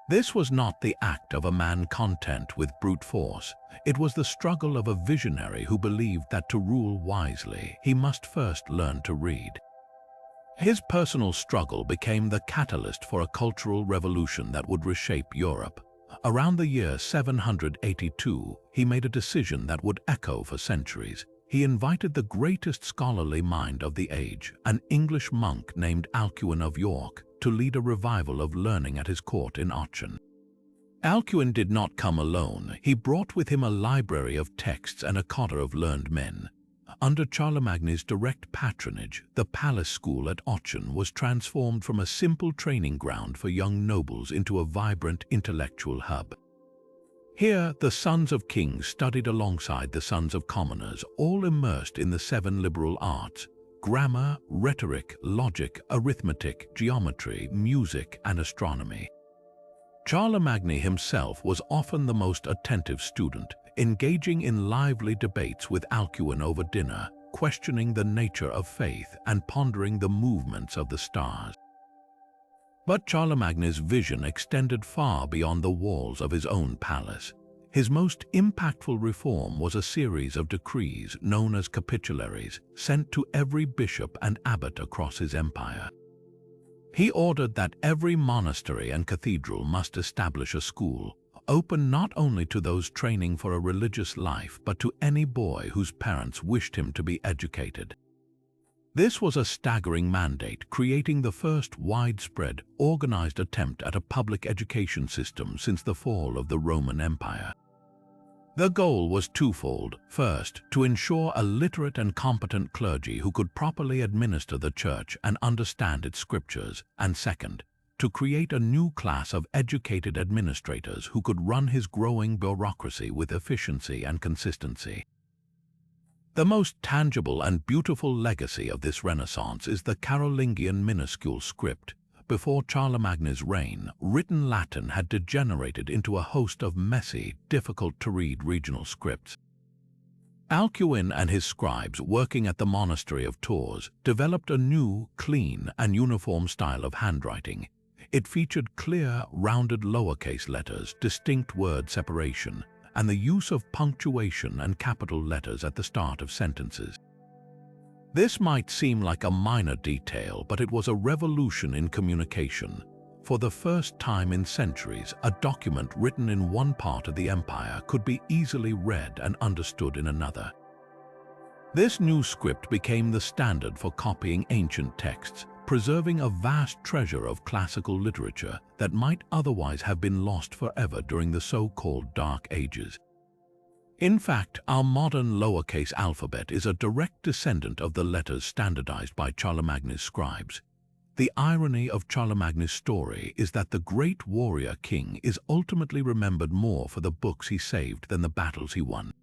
This was not the act of a man content with brute force. It was the struggle of a visionary who believed that to rule wisely, he must first learn to read. His personal struggle became the catalyst for a cultural revolution that would reshape Europe. Around the year 782, he made a decision that would echo for centuries. He invited the greatest scholarly mind of the age, an English monk named Alcuin of York, to lead a revival of learning at his court in Aachen. Alcuin did not come alone. He brought with him a library of texts and a cotter of learned men. Under Charlemagne's direct patronage, the palace school at Aachen was transformed from a simple training ground for young nobles into a vibrant intellectual hub. Here, the sons of kings studied alongside the sons of commoners, all immersed in the 7 liberal arts: grammar, rhetoric, logic, arithmetic, geometry, music, and astronomy. Charlemagne himself was often the most attentive student, engaging in lively debates with Alcuin over dinner, questioning the nature of faith and pondering the movements of the stars. But Charlemagne's vision extended far beyond the walls of his own palace. His most impactful reform was a series of decrees known as capitularies, sent to every bishop and abbot across his empire. He ordered that every monastery and cathedral must establish a school, open not only to those training for a religious life but to any boy whose parents wished him to be educated. This was a staggering mandate, creating the first widespread, organized attempt at a public education system since the fall of the Roman Empire. The goal was twofold. First, to ensure a literate and competent clergy who could properly administer the church and understand its scriptures, and second, to create a new class of educated administrators who could run his growing bureaucracy with efficiency and consistency. The most tangible and beautiful legacy of this Renaissance is the Carolingian minuscule script. Before Charlemagne's reign, written Latin had degenerated into a host of messy, difficult-to-read regional scripts. Alcuin and his scribes, working at the monastery of Tours, developed a new, clean, and uniform style of handwriting. It featured clear, rounded lowercase letters, distinct word separation, and the use of punctuation and capital letters at the start of sentences. This might seem like a minor detail, but it was a revolution in communication. For the first time in centuries, a document written in one part of the empire could be easily read and understood in another. This new script became the standard for copying ancient texts, preserving a vast treasure of classical literature that might otherwise have been lost forever during the so-called Dark Ages. In fact, our modern lowercase alphabet is a direct descendant of the letters standardized by Charlemagne's scribes. The irony of Charlemagne's story is that the great warrior king is ultimately remembered more for the books he saved than the battles he won.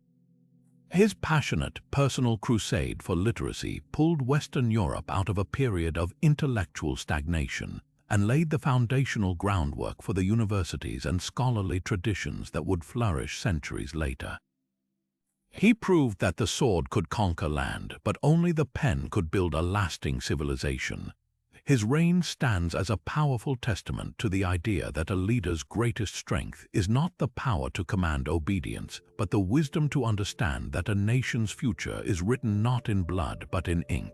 His passionate, personal crusade for literacy pulled Western Europe out of a period of intellectual stagnation and laid the foundational groundwork for the universities and scholarly traditions that would flourish centuries later. He proved that the sword could conquer land, but only the pen could build a lasting civilization. His reign stands as a powerful testament to the idea that a leader's greatest strength is not the power to command obedience, but the wisdom to understand that a nation's future is written not in blood but in ink.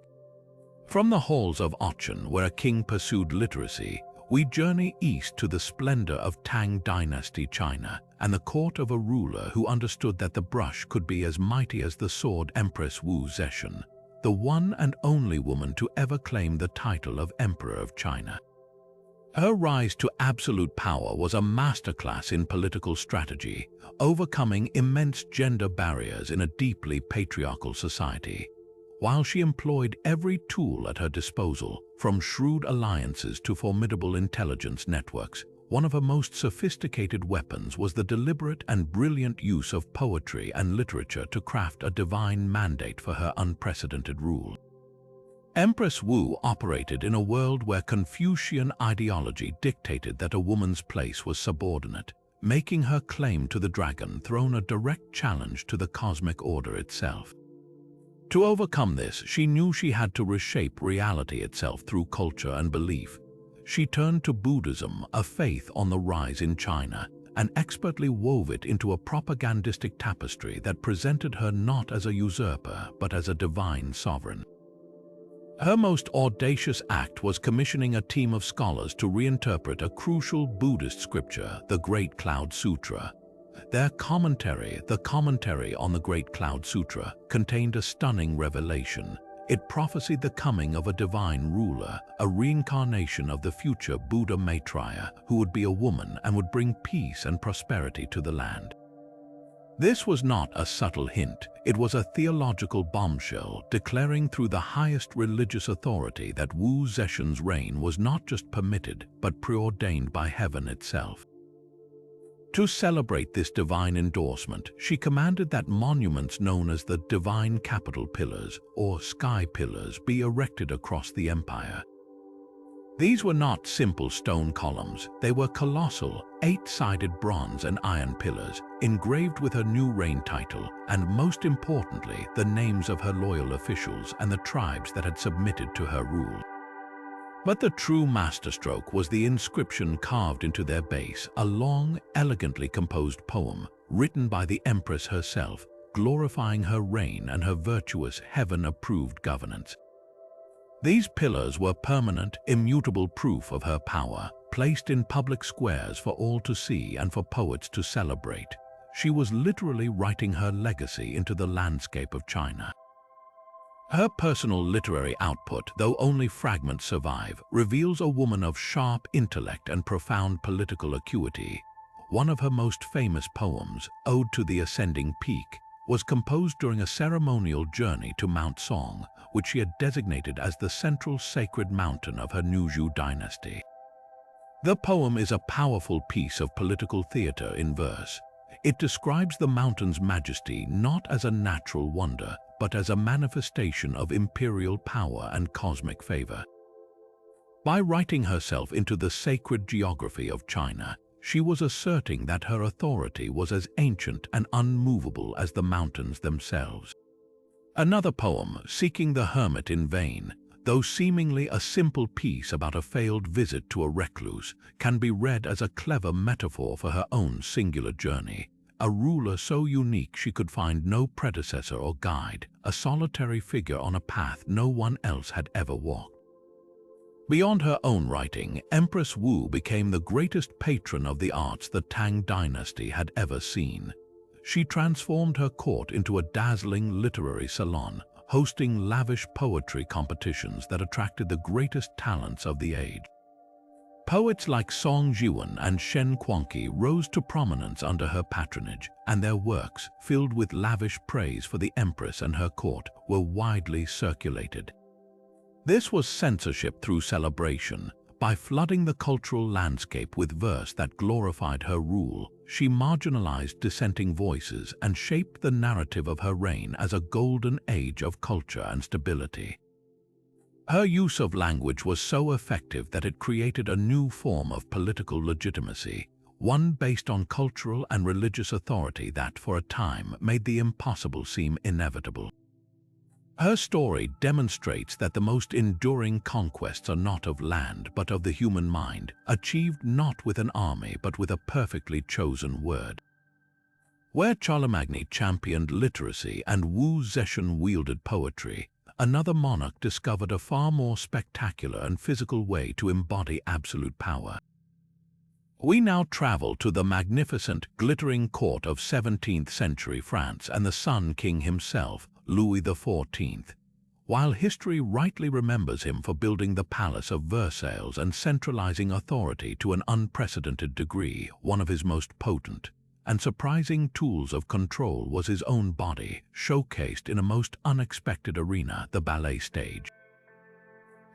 From the halls of Aachen, where a king pursued literacy, we journey east to the splendor of Tang Dynasty China and the court of a ruler who understood that the brush could be as mighty as the sword, Empress Wu Zetian, the one and only woman to ever claim the title of Emperor of China. Her rise to absolute power was a masterclass in political strategy, overcoming immense gender barriers in a deeply patriarchal society. While she employed every tool at her disposal, from shrewd alliances to formidable intelligence networks, one of her most sophisticated weapons was the deliberate and brilliant use of poetry and literature to craft a divine mandate for her unprecedented rule. Empress Wu operated in a world where Confucian ideology dictated that a woman's place was subordinate, making her claim to the dragon throne a direct challenge to the cosmic order itself. To overcome this, she knew she had to reshape reality itself through culture and belief. She turned to Buddhism, a faith on the rise in China, and expertly wove it into a propagandistic tapestry that presented her not as a usurper but as a divine sovereign. Her most audacious act was commissioning a team of scholars to reinterpret a crucial Buddhist scripture, the Great Cloud Sutra. Their commentary, the Commentary on the Great Cloud Sutra, contained a stunning revelation. It prophesied the coming of a divine ruler, a reincarnation of the future Buddha Maitreya, who would be a woman and would bring peace and prosperity to the land. This was not a subtle hint, it was a theological bombshell declaring through the highest religious authority that Wu Zetian's reign was not just permitted but preordained by heaven itself. To celebrate this divine endorsement, she commanded that monuments known as the Divine Capital Pillars, or Sky Pillars, be erected across the empire. These were not simple stone columns, they were colossal, 8-sided bronze and iron pillars, engraved with her new reign title, and most importantly, the names of her loyal officials and the tribes that had submitted to her rule. But the true masterstroke was the inscription carved into their base, a long, elegantly composed poem, written by the Empress herself, glorifying her reign and her virtuous, heaven-approved governance. These pillars were permanent, immutable proof of her power, placed in public squares for all to see and for poets to celebrate. She was literally writing her legacy into the landscape of China. Her personal literary output, though only fragments survive, reveals a woman of sharp intellect and profound political acuity. One of her most famous poems, Ode to the Ascending Peak, was composed during a ceremonial journey to Mount Song, which she had designated as the central sacred mountain of her Nuzhu dynasty. The poem is a powerful piece of political theater in verse. It describes the mountain's majesty not as a natural wonder, but as a manifestation of imperial power and cosmic favor. By writing herself into the sacred geography of China, she was asserting that her authority was as ancient and unmovable as the mountains themselves. Another poem, Seeking the Hermit in Vain, though seemingly a simple piece about a failed visit to a recluse, can be read as a clever metaphor for her own singular journey. A ruler so unique she could find no predecessor or guide, a solitary figure on a path no one else had ever walked. Beyond her own writing, Empress Wu became the greatest patron of the arts the Tang dynasty had ever seen. She transformed her court into a dazzling literary salon, hosting lavish poetry competitions that attracted the greatest talents of the age. Poets like Song Jiwen and Shen Kuangqi rose to prominence under her patronage, and their works, filled with lavish praise for the empress and her court, were widely circulated. This was censorship through celebration. By flooding the cultural landscape with verse that glorified her rule, she marginalized dissenting voices and shaped the narrative of her reign as a golden age of culture and stability. Her use of language was so effective that it created a new form of political legitimacy, one based on cultural and religious authority that, for a time, made the impossible seem inevitable. Her story demonstrates that the most enduring conquests are not of land but of the human mind, achieved not with an army but with a perfectly chosen word. Where Charlemagne championed literacy and Wu Zetian wielded poetry, another monarch discovered a far more spectacular and physical way to embody absolute power. We now travel to the magnificent, glittering court of 17th century France and the Sun King himself, Louis XIV. While history rightly remembers him for building the Palace of Versailles and centralizing authority to an unprecedented degree, one of his most potent and surprising tools of control was his own body, showcased in a most unexpected arena, the ballet stage.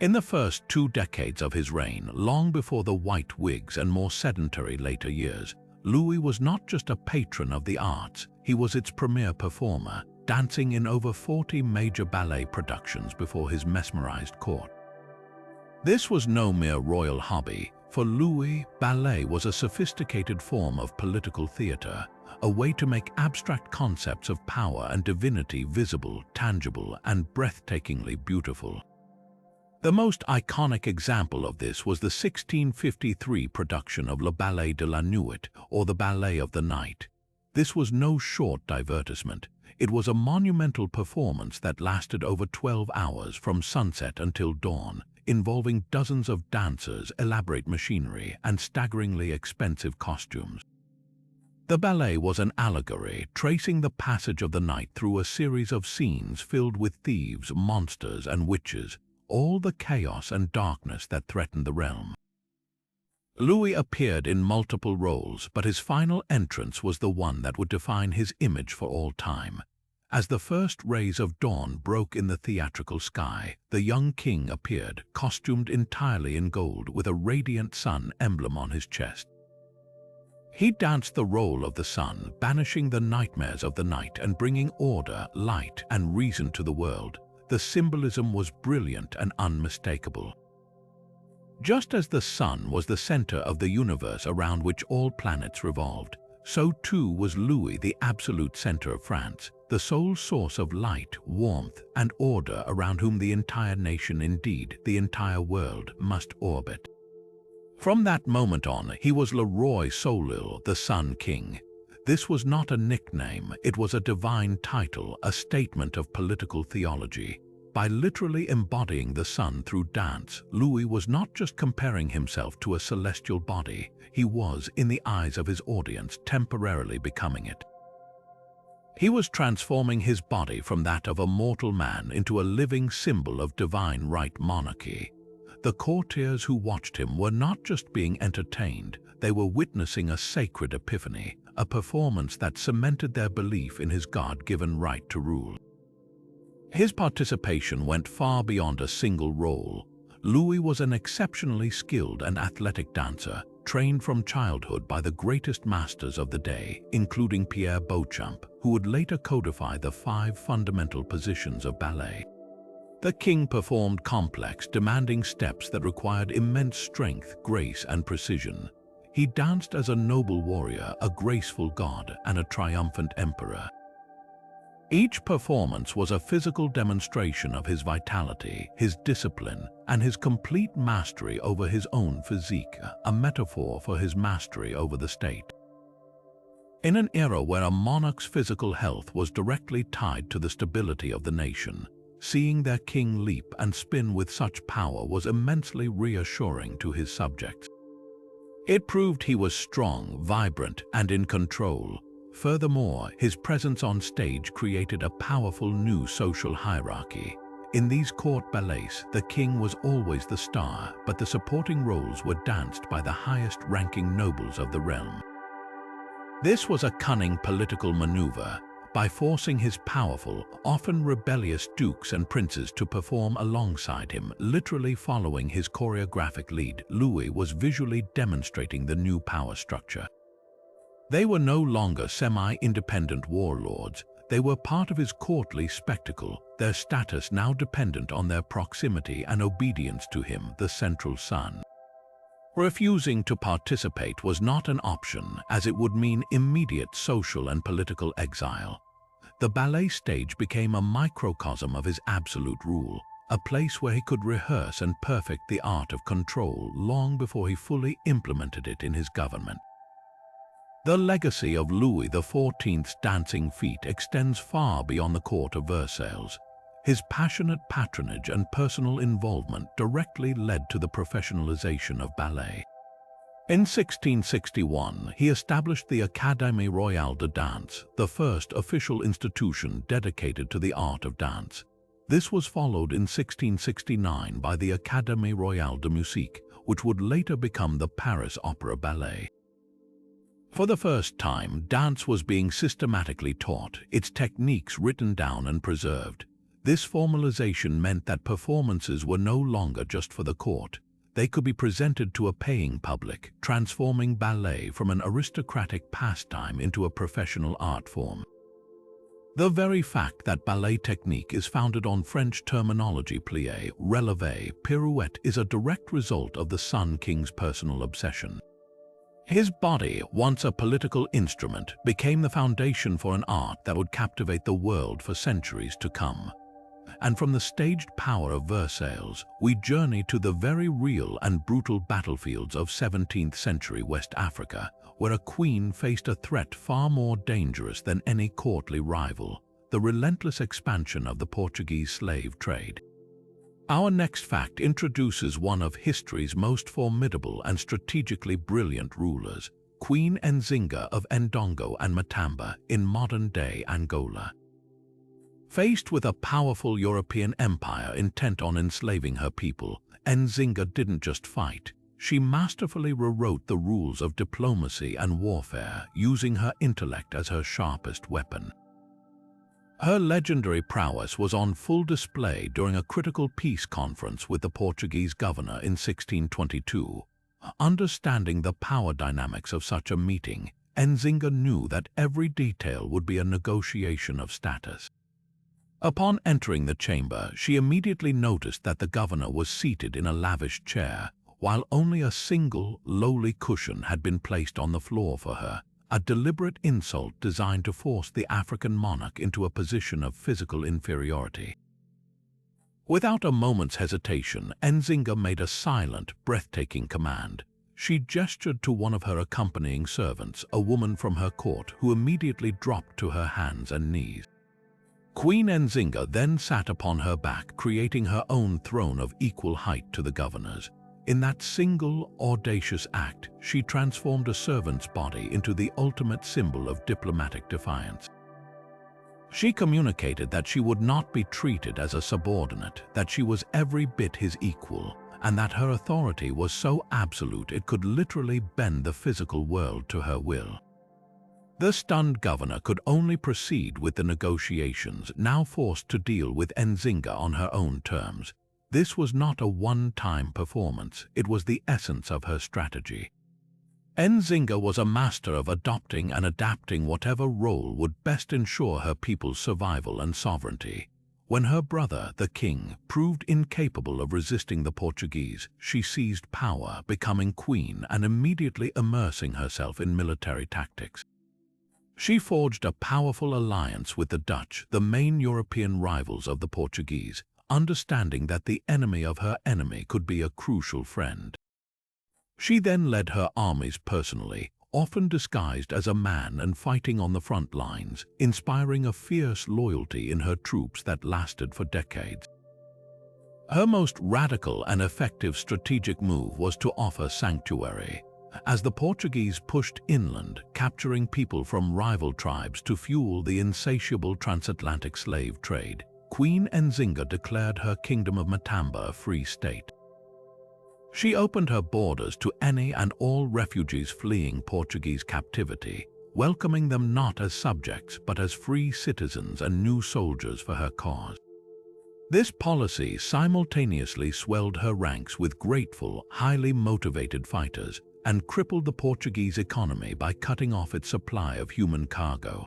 In the first 2 decades of his reign, long before the white wigs and more sedentary later years, Louis was not just a patron of the arts, he was its premier performer, dancing in over 40 major ballet productions before his mesmerized court. This was no mere royal hobby. For Louis, ballet was a sophisticated form of political theater, a way to make abstract concepts of power and divinity visible, tangible, and breathtakingly beautiful. The most iconic example of this was the 1653 production of Le Ballet de la Nuit, or the Ballet of the Night. This was no short divertissement. It was a monumental performance that lasted over 12 hours from sunset until dawn, involving dozens of dancers, elaborate machinery, and staggeringly expensive costumes. The ballet was an allegory, tracing the passage of the night through a series of scenes filled with thieves, monsters, and witches, all the chaos and darkness that threatened the realm. Louis appeared in multiple roles, but his final entrance was the one that would define his image for all time. As the first rays of dawn broke in the theatrical sky, the young king appeared, costumed entirely in gold with a radiant sun emblem on his chest. He danced the role of the sun, banishing the nightmares of the night and bringing order, light, and reason to the world. The symbolism was brilliant and unmistakable. Just as the sun was the center of the universe around which all planets revolved, so too was Louis the absolute center of France, the sole source of light, warmth, and order around whom the entire nation, indeed the entire world, must orbit. From that moment on, he was Le Roi Soleil, the Sun King. This was not a nickname, it was a divine title, a statement of political theology. By literally embodying the sun through dance, Louis was not just comparing himself to a celestial body, he was, in the eyes of his audience, temporarily becoming it. He was transforming his body from that of a mortal man into a living symbol of divine right monarchy. The courtiers who watched him were not just being entertained, they were witnessing a sacred epiphany, a performance that cemented their belief in his God-given right to rule. His participation went far beyond a single role. Louis was an exceptionally skilled and athletic dancer, trained from childhood by the greatest masters of the day, including Pierre Beauchamp, who would later codify the 5 fundamental positions of ballet. The king performed complex, demanding steps that required immense strength, grace, and precision. He danced as a noble warrior, a graceful god, and a triumphant emperor. Each performance was a physical demonstration of his vitality, his discipline, and his complete mastery over his own physique, a metaphor for his mastery over the state. In an era where a monarch's physical health was directly tied to the stability of the nation, seeing their king leap and spin with such power was immensely reassuring to his subjects. It proved he was strong, vibrant, and in control. Furthermore, his presence on stage created a powerful new social hierarchy. In these court ballets, the king was always the star, but the supporting roles were danced by the highest-ranking nobles of the realm. This was a cunning political maneuver. By forcing his powerful, often rebellious dukes and princes to perform alongside him, literally following his choreographic lead, Louis was visually demonstrating the new power structure. They were no longer semi-independent warlords, they were part of his courtly spectacle, their status now dependent on their proximity and obedience to him, the central sun. Refusing to participate was not an option, as it would mean immediate social and political exile. The ballet stage became a microcosm of his absolute rule, a place where he could rehearse and perfect the art of control long before he fully implemented it in his government. The legacy of Louis XIV's dancing feat extends far beyond the court of Versailles. His passionate patronage and personal involvement directly led to the professionalization of ballet. In 1661, he established the Académie Royale de Danse, the first official institution dedicated to the art of dance. This was followed in 1669 by the Académie Royale de Musique, which would later become the Paris Opera Ballet. For the first time, dance was being systematically taught, its techniques written down and preserved. This formalization meant that performances were no longer just for the court. They could be presented to a paying public, transforming ballet from an aristocratic pastime into a professional art form. The very fact that ballet technique is founded on French terminology plié, relevé, pirouette is a direct result of the Sun King's personal obsession. His body, once a political instrument, became the foundation for an art that would captivate the world for centuries to come. And from the staged power of Versailles, we journey to the very real and brutal battlefields of 17th century West Africa, where a queen faced a threat far more dangerous than any courtly rival, the relentless expansion of the Portuguese slave trade. Our next fact introduces one of history's most formidable and strategically brilliant rulers, Queen Nzinga of Ndongo and Matamba in modern-day Angola. Faced with a powerful European empire intent on enslaving her people, Nzinga didn't just fight. She masterfully rewrote the rules of diplomacy and warfare, using her intellect as her sharpest weapon. Her legendary prowess was on full display during a critical peace conference with the Portuguese governor in 1622. Understanding the power dynamics of such a meeting, Nzinga knew that every detail would be a negotiation of status. Upon entering the chamber, she immediately noticed that the governor was seated in a lavish chair, while only a single, lowly cushion had been placed on the floor for her, a deliberate insult designed to force the African monarch into a position of physical inferiority. Without a moment's hesitation, Nzinga made a silent, breathtaking command. She gestured to one of her accompanying servants, a woman from her court, who immediately dropped to her hands and knees. Queen Nzinga then sat upon her back, creating her own throne of equal height to the governor's. In that single, audacious act, she transformed a servant's body into the ultimate symbol of diplomatic defiance. She communicated that she would not be treated as a subordinate, that she was every bit his equal, and that her authority was so absolute it could literally bend the physical world to her will. The stunned governor could only proceed with the negotiations, now forced to deal with Nzinga on her own terms. This was not a one-time performance, it was the essence of her strategy. Nzinga was a master of adopting and adapting whatever role would best ensure her people's survival and sovereignty. When her brother, the king, proved incapable of resisting the Portuguese, she seized power, becoming queen and immediately immersing herself in military tactics. She forged a powerful alliance with the Dutch, the main European rivals of the Portuguese, understanding that the enemy of her enemy could be a crucial friend. She then led her armies personally, often disguised as a man and fighting on the front lines, inspiring a fierce loyalty in her troops that lasted for decades. Her most radical and effective strategic move was to offer sanctuary. As the Portuguese pushed inland, capturing people from rival tribes to fuel the insatiable transatlantic slave trade, Queen Nzinga declared her kingdom of Matamba a free state. She opened her borders to any and all refugees fleeing Portuguese captivity, welcoming them not as subjects but as free citizens and new soldiers for her cause. This policy simultaneously swelled her ranks with grateful, highly motivated fighters and crippled the Portuguese economy by cutting off its supply of human cargo.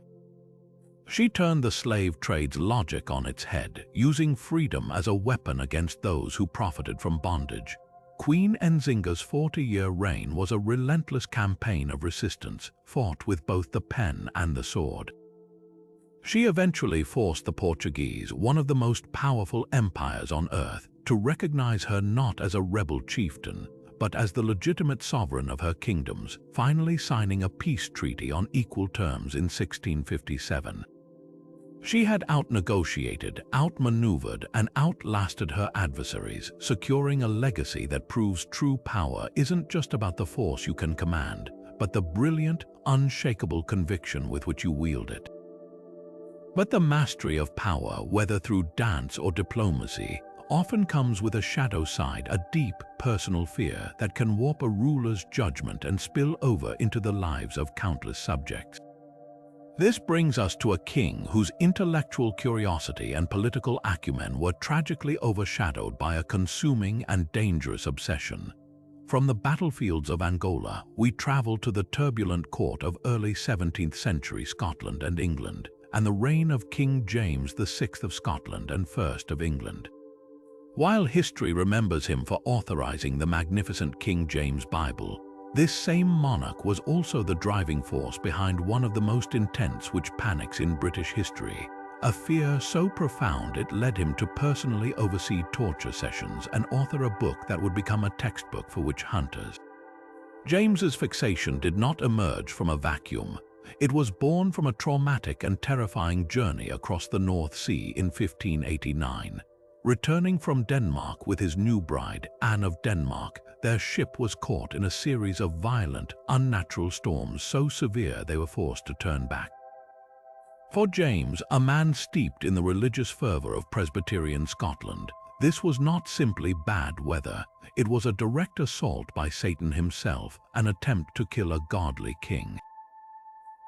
She turned the slave trade's logic on its head, using freedom as a weapon against those who profited from bondage. Queen Nzinga's 40-year reign was a relentless campaign of resistance, fought with both the pen and the sword. She eventually forced the Portuguese, one of the most powerful empires on earth, to recognize her not as a rebel chieftain, but as the legitimate sovereign of her kingdoms, finally signing a peace treaty on equal terms in 1657. She had outnegotiated, outmaneuvered, and outlasted her adversaries, securing a legacy that proves true power isn't just about the force you can command, but the brilliant, unshakable conviction with which you wield it. But the mastery of power, whether through dance or diplomacy, often comes with a shadow side, a deep, personal fear that can warp a ruler's judgment and spill over into the lives of countless subjects. This brings us to a king whose intellectual curiosity and political acumen were tragically overshadowed by a consuming and dangerous obsession. From the battlefields of Angola, we travel to the turbulent court of early 17th century Scotland and England, and the reign of King James VI of Scotland and I of England. While history remembers him for authorizing the magnificent King James Bible, this same monarch was also the driving force behind one of the most intense witch panics in British history, a fear so profound it led him to personally oversee torture sessions and author a book that would become a textbook for witch hunters. James's fixation did not emerge from a vacuum. It was born from a traumatic and terrifying journey across the North Sea in 1589. Returning from Denmark with his new bride, Anne of Denmark, their ship was caught in a series of violent, unnatural storms so severe they were forced to turn back. For James, a man steeped in the religious fervor of Presbyterian Scotland, this was not simply bad weather. It was a direct assault by Satan himself, an attempt to kill a godly king.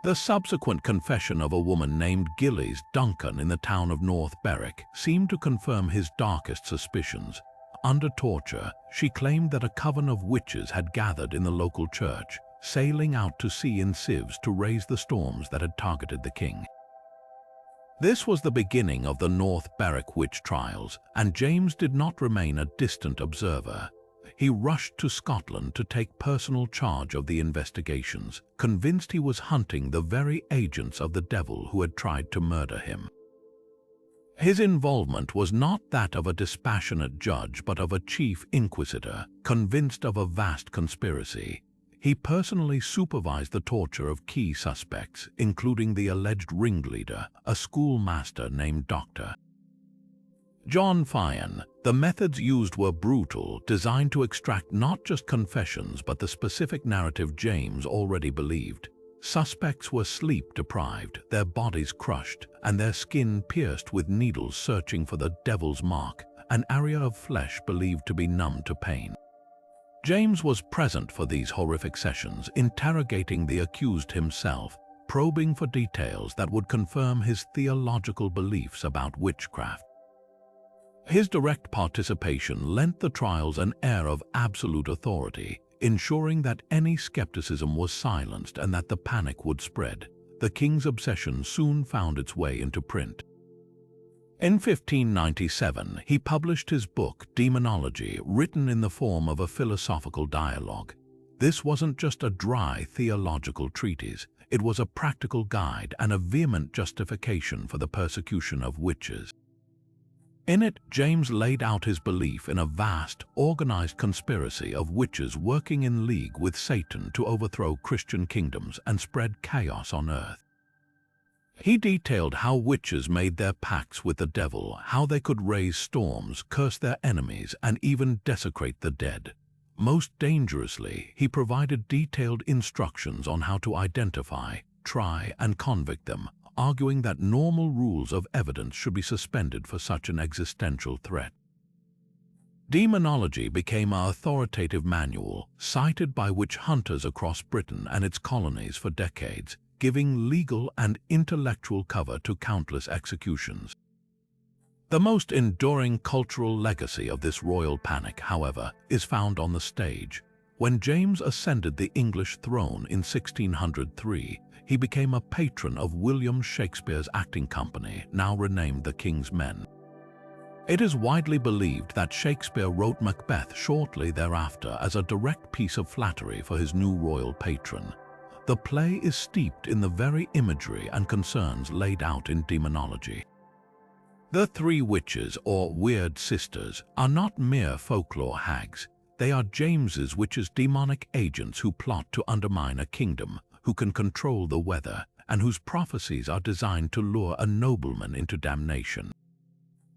The subsequent confession of a woman named Gillies Duncan in the town of North Berwick seemed to confirm his darkest suspicions. Under torture, she claimed that a coven of witches had gathered in the local church, sailing out to sea in sieves to raise the storms that had targeted the king. This was the beginning of the North Berwick witch trials, and James did not remain a distant observer. He rushed to Scotland to take personal charge of the investigations, convinced he was hunting the very agents of the devil who had tried to murder him. His involvement was not that of a dispassionate judge but of a chief inquisitor, convinced of a vast conspiracy. He personally supervised the torture of key suspects, including the alleged ringleader, a schoolmaster named Dr. John Fian. The methods used were brutal, designed to extract not just confessions but the specific narrative James already believed. Suspects were sleep-deprived, their bodies crushed, and their skin pierced with needles searching for the devil's mark, an area of flesh believed to be numb to pain. James was present for these horrific sessions, interrogating the accused himself, probing for details that would confirm his theological beliefs about witchcraft. His direct participation lent the trials an air of absolute authority, ensuring that any skepticism was silenced and that the panic would spread. The king's obsession soon found its way into print. In 1597, he published his book, Demonology, written in the form of a philosophical dialogue. This wasn't just a dry theological treatise, it was a practical guide and a vehement justification for the persecution of witches. In it, James laid out his belief in a vast, organized conspiracy of witches working in league with Satan to overthrow Christian kingdoms and spread chaos on earth. He detailed how witches made their pacts with the devil, how they could raise storms, curse their enemies, and even desecrate the dead. Most dangerously, he provided detailed instructions on how to identify, try, and convict them, arguing that normal rules of evidence should be suspended for such an existential threat. Demonology became an authoritative manual, cited by witch hunters across Britain and its colonies for decades, giving legal and intellectual cover to countless executions. The most enduring cultural legacy of this royal panic, however, is found on the stage. When James ascended the English throne in 1603, he became a patron of William Shakespeare's acting company, now renamed the King's Men. It is widely believed that Shakespeare wrote Macbeth shortly thereafter as a direct piece of flattery for his new royal patron. The play is steeped in the very imagery and concerns laid out in demonology. The three witches, or weird sisters, are not mere folklore hags. They are James's witches' demonic agents who plot to undermine a kingdom, who can control the weather, and whose prophecies are designed to lure a nobleman into damnation.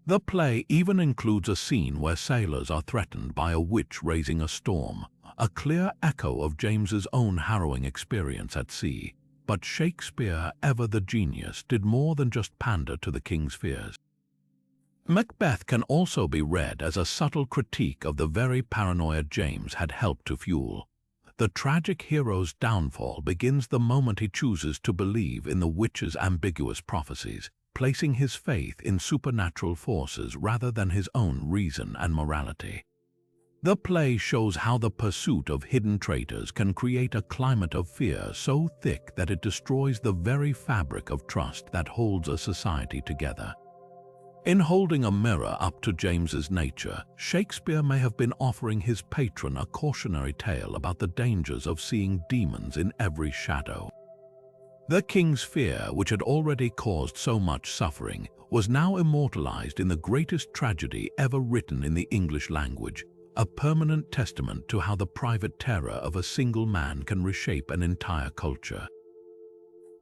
The play even includes a scene where sailors are threatened by a witch raising a storm, a clear echo of James's own harrowing experience at sea. But Shakespeare, ever the genius, did more than just pander to the king's fears. Macbeth can also be read as a subtle critique of the very paranoia James had helped to fuel. The tragic hero's downfall begins the moment he chooses to believe in the witch's ambiguous prophecies, placing his faith in supernatural forces rather than his own reason and morality. The play shows how the pursuit of hidden traitors can create a climate of fear so thick that it destroys the very fabric of trust that holds a society together. In holding a mirror up to James's nature, Shakespeare may have been offering his patron a cautionary tale about the dangers of seeing demons in every shadow. The king's fear, which had already caused so much suffering, was now immortalized in the greatest tragedy ever written in the English language, a permanent testament to how the private terror of a single man can reshape an entire culture.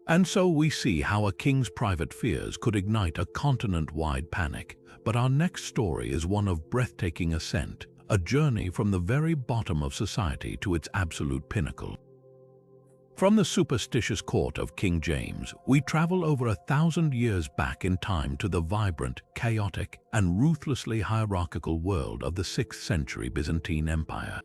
And so we see how a king's private fears could ignite a continent-wide panic. But our next story is one of breathtaking ascent, a journey from the very bottom of society to its absolute pinnacle. From the superstitious court of King James, we travel over 1,000 years back in time to the vibrant, chaotic, and ruthlessly hierarchical world of the 6th century Byzantine Empire.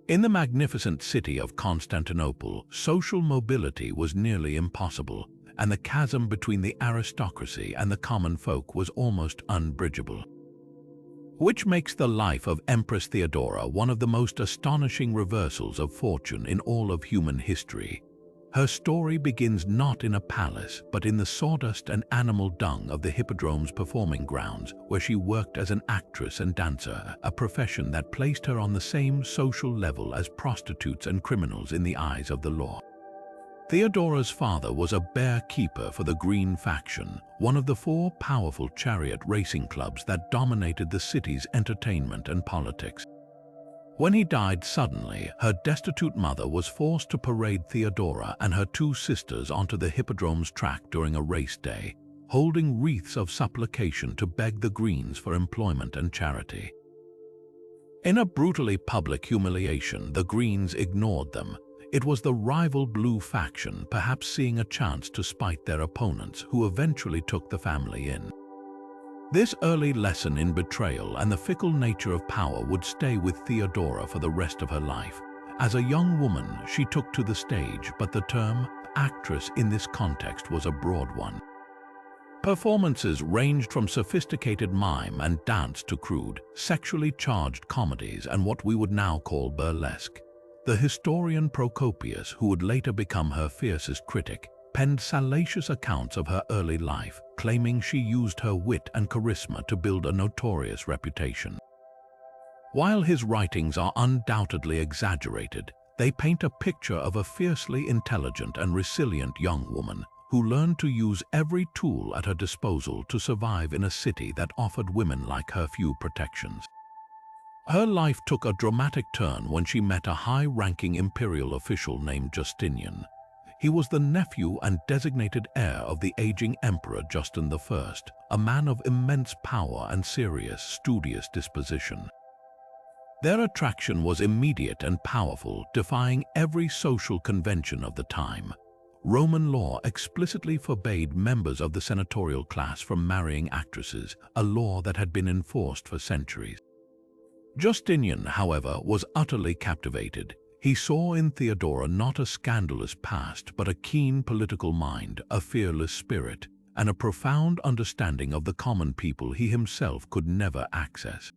In the magnificent city of Constantinople, social mobility was nearly impossible, and the chasm between the aristocracy and the common folk was almost unbridgeable. Which makes the life of Empress Theodora one of the most astonishing reversals of fortune in all of human history. Her story begins not in a palace, but in the sawdust and animal dung of the Hippodrome's performing grounds, where she worked as an actress and dancer, a profession that placed her on the same social level as prostitutes and criminals in the eyes of the law. Theodora's father was a bear keeper for the Green faction, one of the 4 powerful chariot racing clubs that dominated the city's entertainment and politics. When he died suddenly, her destitute mother was forced to parade Theodora and her 2 sisters onto the Hippodrome's track during a race day, holding wreaths of supplication to beg the Greens for employment and charity. In a brutally public humiliation, the Greens ignored them. It was the rival Blue faction, perhaps seeing a chance to spite their opponents, who eventually took the family in. This early lesson in betrayal and the fickle nature of power would stay with Theodora for the rest of her life. As a young woman, she took to the stage, but the term actress in this context was a broad one. Performances ranged from sophisticated mime and dance to crude, sexually charged comedies and what we would now call burlesque. The historian Procopius, who would later become her fiercest critic, penned salacious accounts of her early life, claiming she used her wit and charisma to build a notorious reputation. While his writings are undoubtedly exaggerated, they paint a picture of a fiercely intelligent and resilient young woman who learned to use every tool at her disposal to survive in a city that offered women like her few protections. Her life took a dramatic turn when she met a high-ranking imperial official named Justinian. He was the nephew and designated heir of the aging Emperor Justin I, a man of immense power and serious, studious disposition. Their attraction was immediate and powerful, defying every social convention of the time. Roman law explicitly forbade members of the senatorial class from marrying actresses, a law that had been enforced for centuries. Justinian, however, was utterly captivated. He saw in Theodora not a scandalous past, but a keen political mind, a fearless spirit, and a profound understanding of the common people he himself could never access.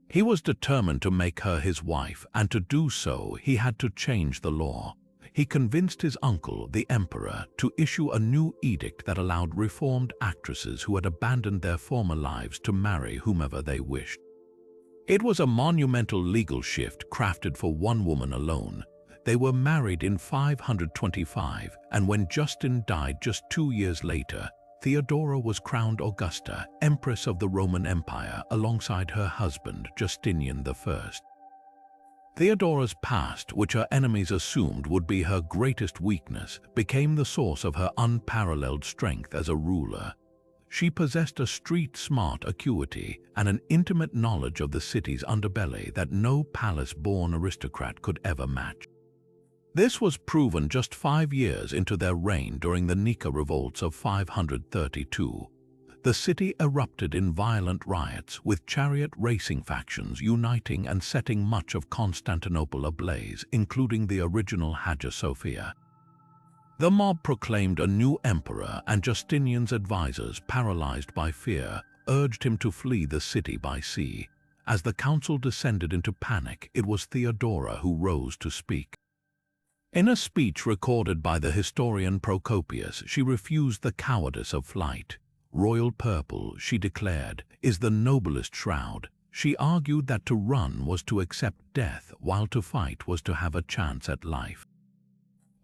He was determined to make her his wife, and to do so he had to change the law. He convinced his uncle, the emperor, to issue a new edict that allowed reformed actresses who had abandoned their former lives to marry whomever they wished. It was a monumental legal shift crafted for one woman alone. They were married in 525, and when Justin died just 2 years later, Theodora was crowned Augusta, Empress of the Roman Empire, alongside her husband, Justinian I. Theodora's past, which her enemies assumed would be her greatest weakness, became the source of her unparalleled strength as a ruler. She possessed a street-smart acuity and an intimate knowledge of the city's underbelly that no palace-born aristocrat could ever match. This was proven just 5 years into their reign during the Nika revolts of 532. The city erupted in violent riots, with chariot racing factions uniting and setting much of Constantinople ablaze, including the original Hagia Sophia. The mob proclaimed a new emperor, and Justinian's advisors, paralyzed by fear, urged him to flee the city by sea. As the council descended into panic, it was Theodora who rose to speak. In a speech recorded by the historian Procopius, she refused the cowardice of flight. Royal purple, she declared, is the noblest shroud. She argued that to run was to accept death, while to fight was to have a chance at life.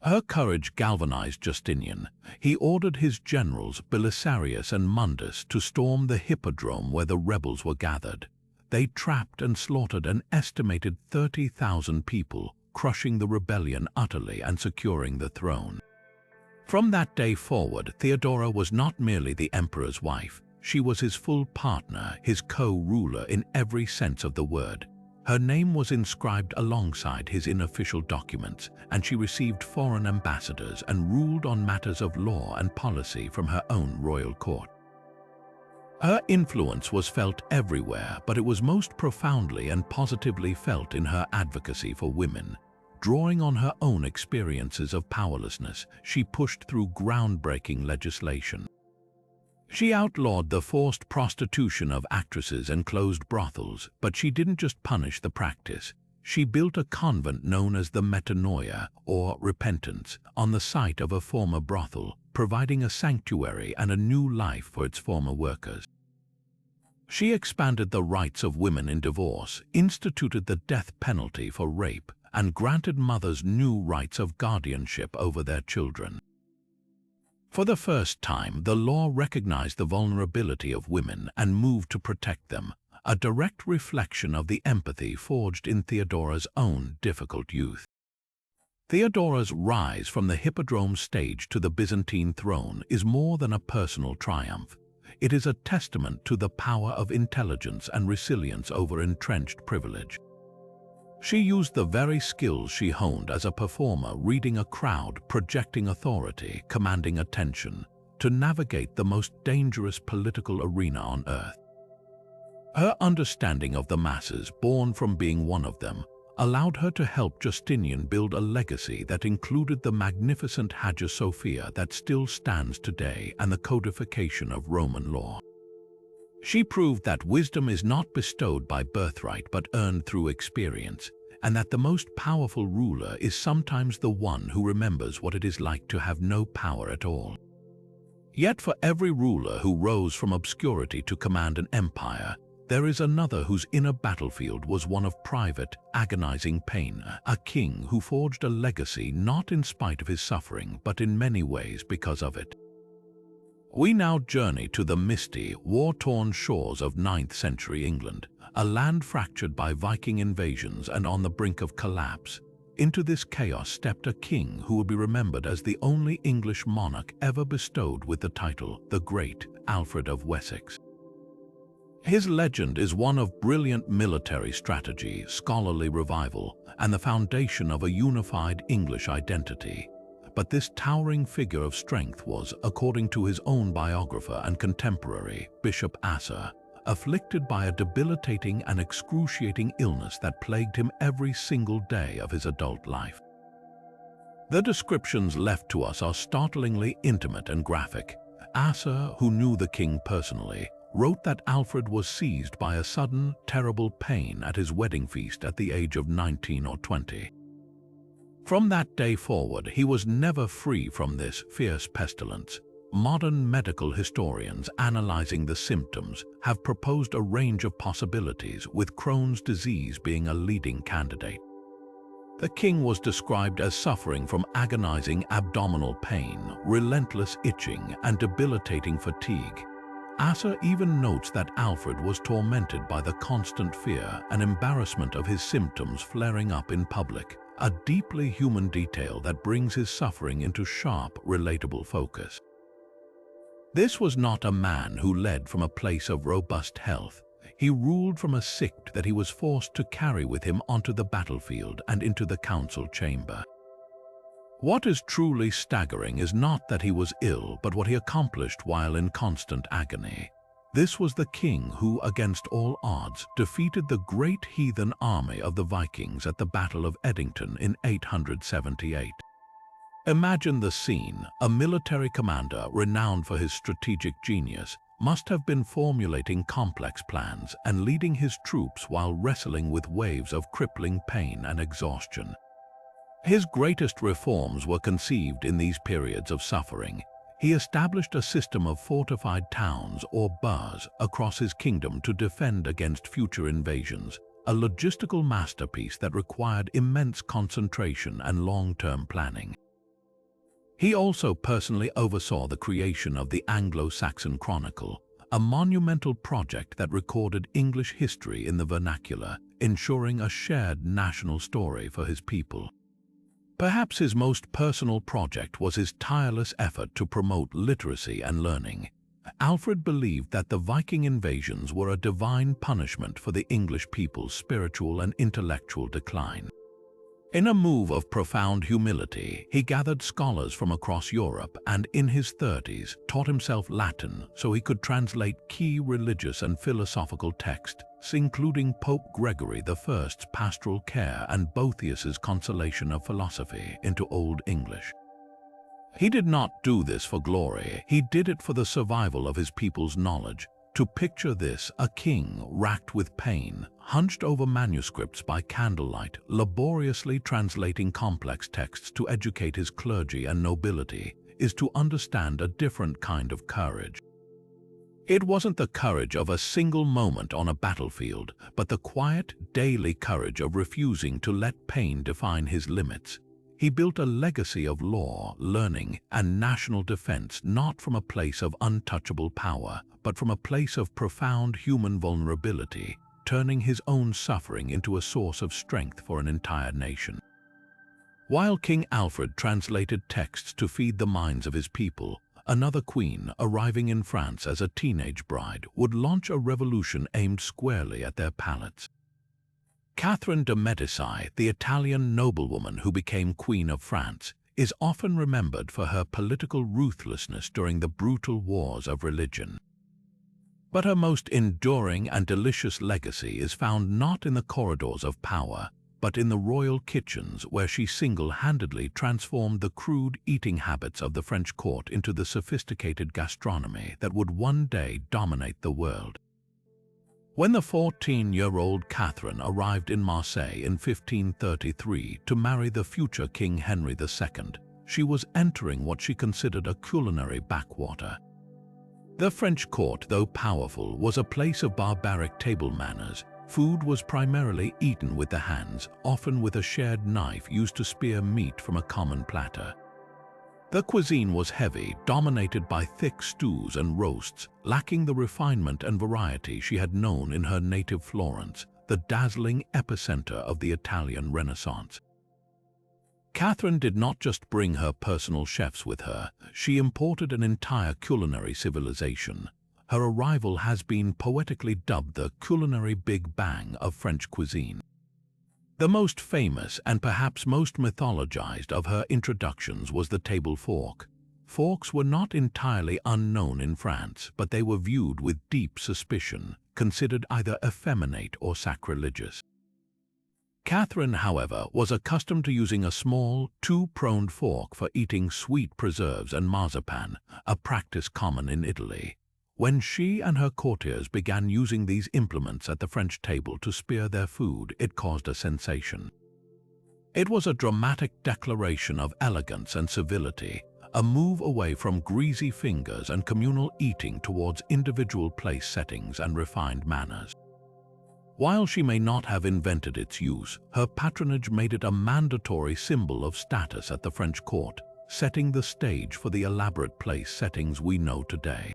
Her courage galvanized Justinian. He ordered his generals, Belisarius and Mundus, to storm the Hippodrome where the rebels were gathered. They trapped and slaughtered an estimated 30,000 people, crushing the rebellion utterly and securing the throne. From that day forward, Theodora was not merely the emperor's wife, she was his full partner, his co-ruler in every sense of the word. Her name was inscribed alongside his in official documents, and she received foreign ambassadors and ruled on matters of law and policy from her own royal court. Her influence was felt everywhere, but it was most profoundly and positively felt in her advocacy for women. Drawing on her own experiences of powerlessness, she pushed through groundbreaking legislation. She outlawed the forced prostitution of actresses and closed brothels, but she didn't just punish the practice. She built a convent known as the Metanoia, or Repentance, on the site of a former brothel, providing a sanctuary and a new life for its former workers. She expanded the rights of women in divorce, instituted the death penalty for rape, and granted mothers new rights of guardianship over their children. For the first time, the law recognized the vulnerability of women and moved to protect them, a direct reflection of the empathy forged in Theodora's own difficult youth. Theodora's rise from the Hippodrome stage to the Byzantine throne is more than a personal triumph. It is a testament to the power of intelligence and resilience over entrenched privilege. She used the very skills she honed as a performer, reading a crowd, projecting authority, commanding attention, to navigate the most dangerous political arena on earth. Her understanding of the masses, born from being one of them, allowed her to help Justinian build a legacy that included the magnificent Hagia Sophia that still stands today and the codification of Roman law. She proved that wisdom is not bestowed by birthright but earned through experience, and that the most powerful ruler is sometimes the one who remembers what it is like to have no power at all. Yet for every ruler who rose from obscurity to command an empire, there is another whose inner battlefield was one of private, agonizing pain, a king who forged a legacy not in spite of his suffering, but in many ways because of it. We now journey to the misty, war-torn shores of 9th century England, a land fractured by Viking invasions and on the brink of collapse. Into this chaos stepped a king who will be remembered as the only English monarch ever bestowed with the title, the Great Alfred of Wessex. His legend is one of brilliant military strategy, scholarly revival, and the foundation of a unified English identity. But this towering figure of strength was, according to his own biographer and contemporary, Bishop Asser, afflicted by a debilitating and excruciating illness that plagued him every single day of his adult life. The descriptions left to us are startlingly intimate and graphic. Asser, who knew the king personally, wrote that Alfred was seized by a sudden, terrible pain at his wedding feast at the age of 19 or 20. From that day forward, he was never free from this fierce pestilence. Modern medical historians analyzing the symptoms have proposed a range of possibilities, with Crohn's disease being a leading candidate. The king was described as suffering from agonizing abdominal pain, relentless itching, and debilitating fatigue. Asser even notes that Alfred was tormented by the constant fear and embarrassment of his symptoms flaring up in public, a deeply human detail that brings his suffering into sharp, relatable focus. This was not a man who led from a place of robust health. He ruled from a sick that he was forced to carry with him onto the battlefield and into the council chamber. What is truly staggering is not that he was ill, but what he accomplished while in constant agony. This was the king who, against all odds, defeated the great heathen army of the Vikings at the Battle of Edington in 878. Imagine the scene. A military commander renowned for his strategic genius must have been formulating complex plans and leading his troops while wrestling with waves of crippling pain and exhaustion. His greatest reforms were conceived in these periods of suffering. He established a system of fortified towns or burhs across his kingdom to defend against future invasions, a logistical masterpiece that required immense concentration and long-term planning. He also personally oversaw the creation of the Anglo-Saxon Chronicle, a monumental project that recorded English history in the vernacular, ensuring a shared national story for his people. Perhaps his most personal project was his tireless effort to promote literacy and learning. Alfred believed that the Viking invasions were a divine punishment for the English people's spiritual and intellectual decline. In a move of profound humility, he gathered scholars from across Europe and, in his 30s, taught himself Latin so he could translate key religious and philosophical texts, including Pope Gregory I's Pastoral Care and Boethius's Consolation of Philosophy, into Old English. He did not do this for glory, he did it for the survival of his people's knowledge. To picture this, a king, racked with pain, hunched over manuscripts by candlelight, laboriously translating complex texts to educate his clergy and nobility, is to understand a different kind of courage. It wasn't the courage of a single moment on a battlefield, but the quiet, daily courage of refusing to let pain define his limits. He built a legacy of law, learning, and national defense not from a place of untouchable power, but from a place of profound human vulnerability, turning his own suffering into a source of strength for an entire nation. While King Alfred translated texts to feed the minds of his people, another queen, arriving in France as a teenage bride, would launch a revolution aimed squarely at their palates. Catherine de' Medici, the Italian noblewoman who became Queen of France, is often remembered for her political ruthlessness during the brutal wars of religion. But her most enduring and delicious legacy is found not in the corridors of power, but in the royal kitchens where she single-handedly transformed the crude eating habits of the French court into the sophisticated gastronomy that would one day dominate the world. When the 14-year-old Catherine arrived in Marseille in 1533 to marry the future King Henry II, she was entering what she considered a culinary backwater. The French court, though powerful, was a place of barbaric table manners. Food was primarily eaten with the hands, often with a shared knife used to spear meat from a common platter. The cuisine was heavy, dominated by thick stews and roasts, lacking the refinement and variety she had known in her native Florence, the dazzling epicenter of the Italian Renaissance. Catherine did not just bring her personal chefs with her, she imported an entire culinary civilization. Her arrival has been poetically dubbed the culinary Big Bang of French cuisine. The most famous and perhaps most mythologized of her introductions was the table fork. Forks were not entirely unknown in France, but they were viewed with deep suspicion, considered either effeminate or sacrilegious. Catherine, however, was accustomed to using a small, two-pronged fork for eating sweet preserves and marzipan, a practice common in Italy. When she and her courtiers began using these implements at the French table to spear their food, it caused a sensation. It was a dramatic declaration of elegance and civility, a move away from greasy fingers and communal eating towards individual place settings and refined manners. While she may not have invented its use, her patronage made it a mandatory symbol of status at the French court, setting the stage for the elaborate place settings we know today.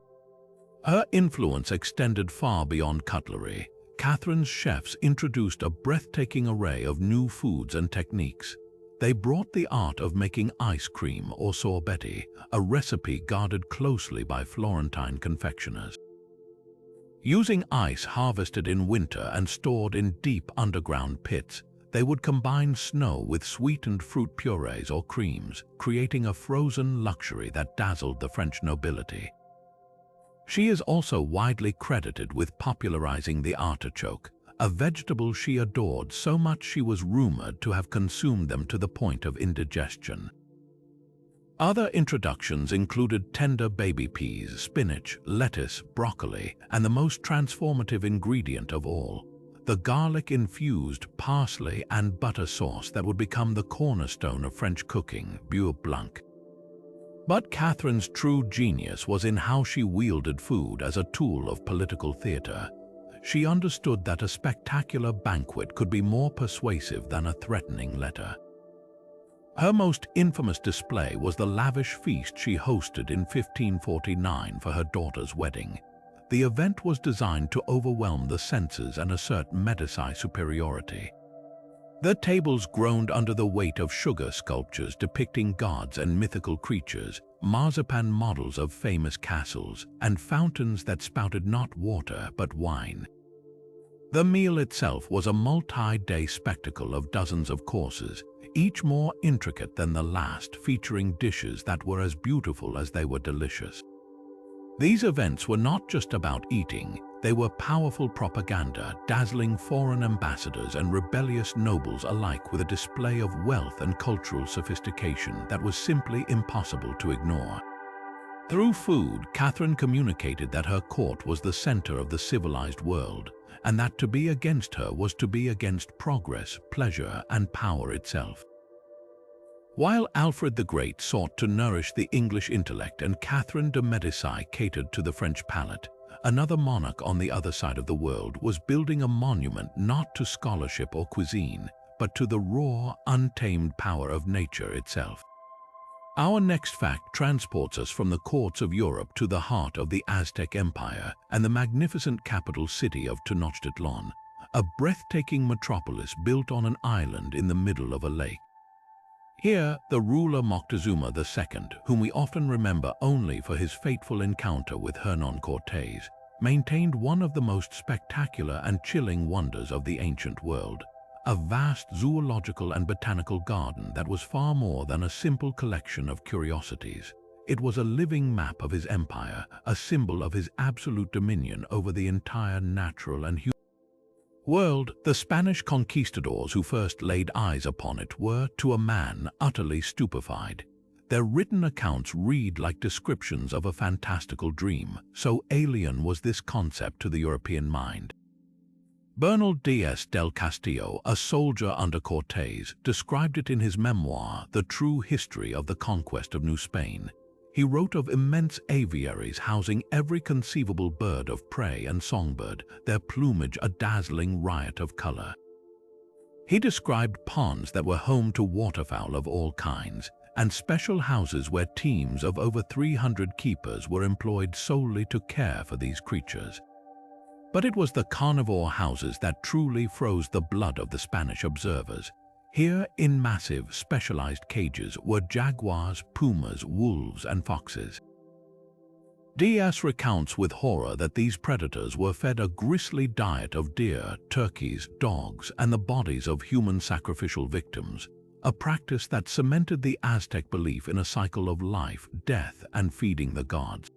Her influence extended far beyond cutlery. Catherine's chefs introduced a breathtaking array of new foods and techniques. They brought the art of making ice cream or sorbet, a recipe guarded closely by Florentine confectioners. Using ice harvested in winter and stored in deep underground pits, they would combine snow with sweetened fruit purees or creams, creating a frozen luxury that dazzled the French nobility. She is also widely credited with popularizing the artichoke, a vegetable she adored so much she was rumored to have consumed them to the point of indigestion. Other introductions included tender baby peas, spinach, lettuce, broccoli, and the most transformative ingredient of all, the garlic-infused parsley and butter sauce that would become the cornerstone of French cooking, beurre blanc. But Catherine's true genius was in how she wielded food as a tool of political theater. She understood that a spectacular banquet could be more persuasive than a threatening letter. Her most infamous display was the lavish feast she hosted in 1549 for her daughter's wedding. The event was designed to overwhelm the senses and assert Medici superiority. The tables groaned under the weight of sugar sculptures depicting gods and mythical creatures, marzipan models of famous castles, and fountains that spouted not water but wine. The meal itself was a multi-day spectacle of dozens of courses, each more intricate than the last, featuring dishes that were as beautiful as they were delicious. These events were not just about eating, they were powerful propaganda, dazzling foreign ambassadors and rebellious nobles alike with a display of wealth and cultural sophistication that was simply impossible to ignore. Through food, Catherine communicated that her court was the center of the civilized world, and that to be against her was to be against progress, pleasure, and power itself. While Alfred the Great sought to nourish the English intellect and Catherine de' Medici catered to the French palate, another monarch on the other side of the world was building a monument not to scholarship or cuisine, but to the raw, untamed power of nature itself. Our next fact transports us from the courts of Europe to the heart of the Aztec Empire and the magnificent capital city of Tenochtitlan, a breathtaking metropolis built on an island in the middle of a lake. Here, the ruler Moctezuma II, whom we often remember only for his fateful encounter with Hernan Cortés, maintained one of the most spectacular and chilling wonders of the ancient world, a vast zoological and botanical garden that was far more than a simple collection of curiosities. It was a living map of his empire, a symbol of his absolute dominion over the entire natural and human world. The Spanish conquistadors who first laid eyes upon it were, to a man, utterly stupefied. Their written accounts read like descriptions of a fantastical dream, so alien was this concept to the European mind. Bernal Diaz del Castillo, a soldier under Cortés, described it in his memoir, The True History of the Conquest of New Spain. He wrote of immense aviaries housing every conceivable bird of prey and songbird, their plumage a dazzling riot of color. He described ponds that were home to waterfowl of all kinds, and special houses where teams of over 300 keepers were employed solely to care for these creatures. But it was the carnivore houses that truly froze the blood of the Spanish observers. Here, in massive, specialized cages, were jaguars, pumas, wolves, and foxes. Diaz recounts with horror that these predators were fed a grisly diet of deer, turkeys, dogs, and the bodies of human sacrificial victims, a practice that cemented the Aztec belief in a cycle of life, death, and feeding the gods.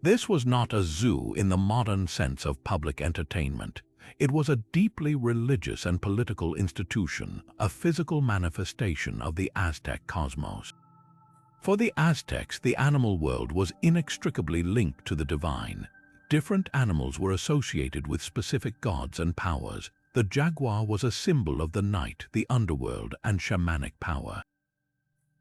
This was not a zoo in the modern sense of public entertainment. It was a deeply religious and political institution, a physical manifestation of the Aztec cosmos. For the Aztecs, the animal world was inextricably linked to the divine. Different animals were associated with specific gods and powers. The jaguar was a symbol of the night, the underworld, and shamanic power.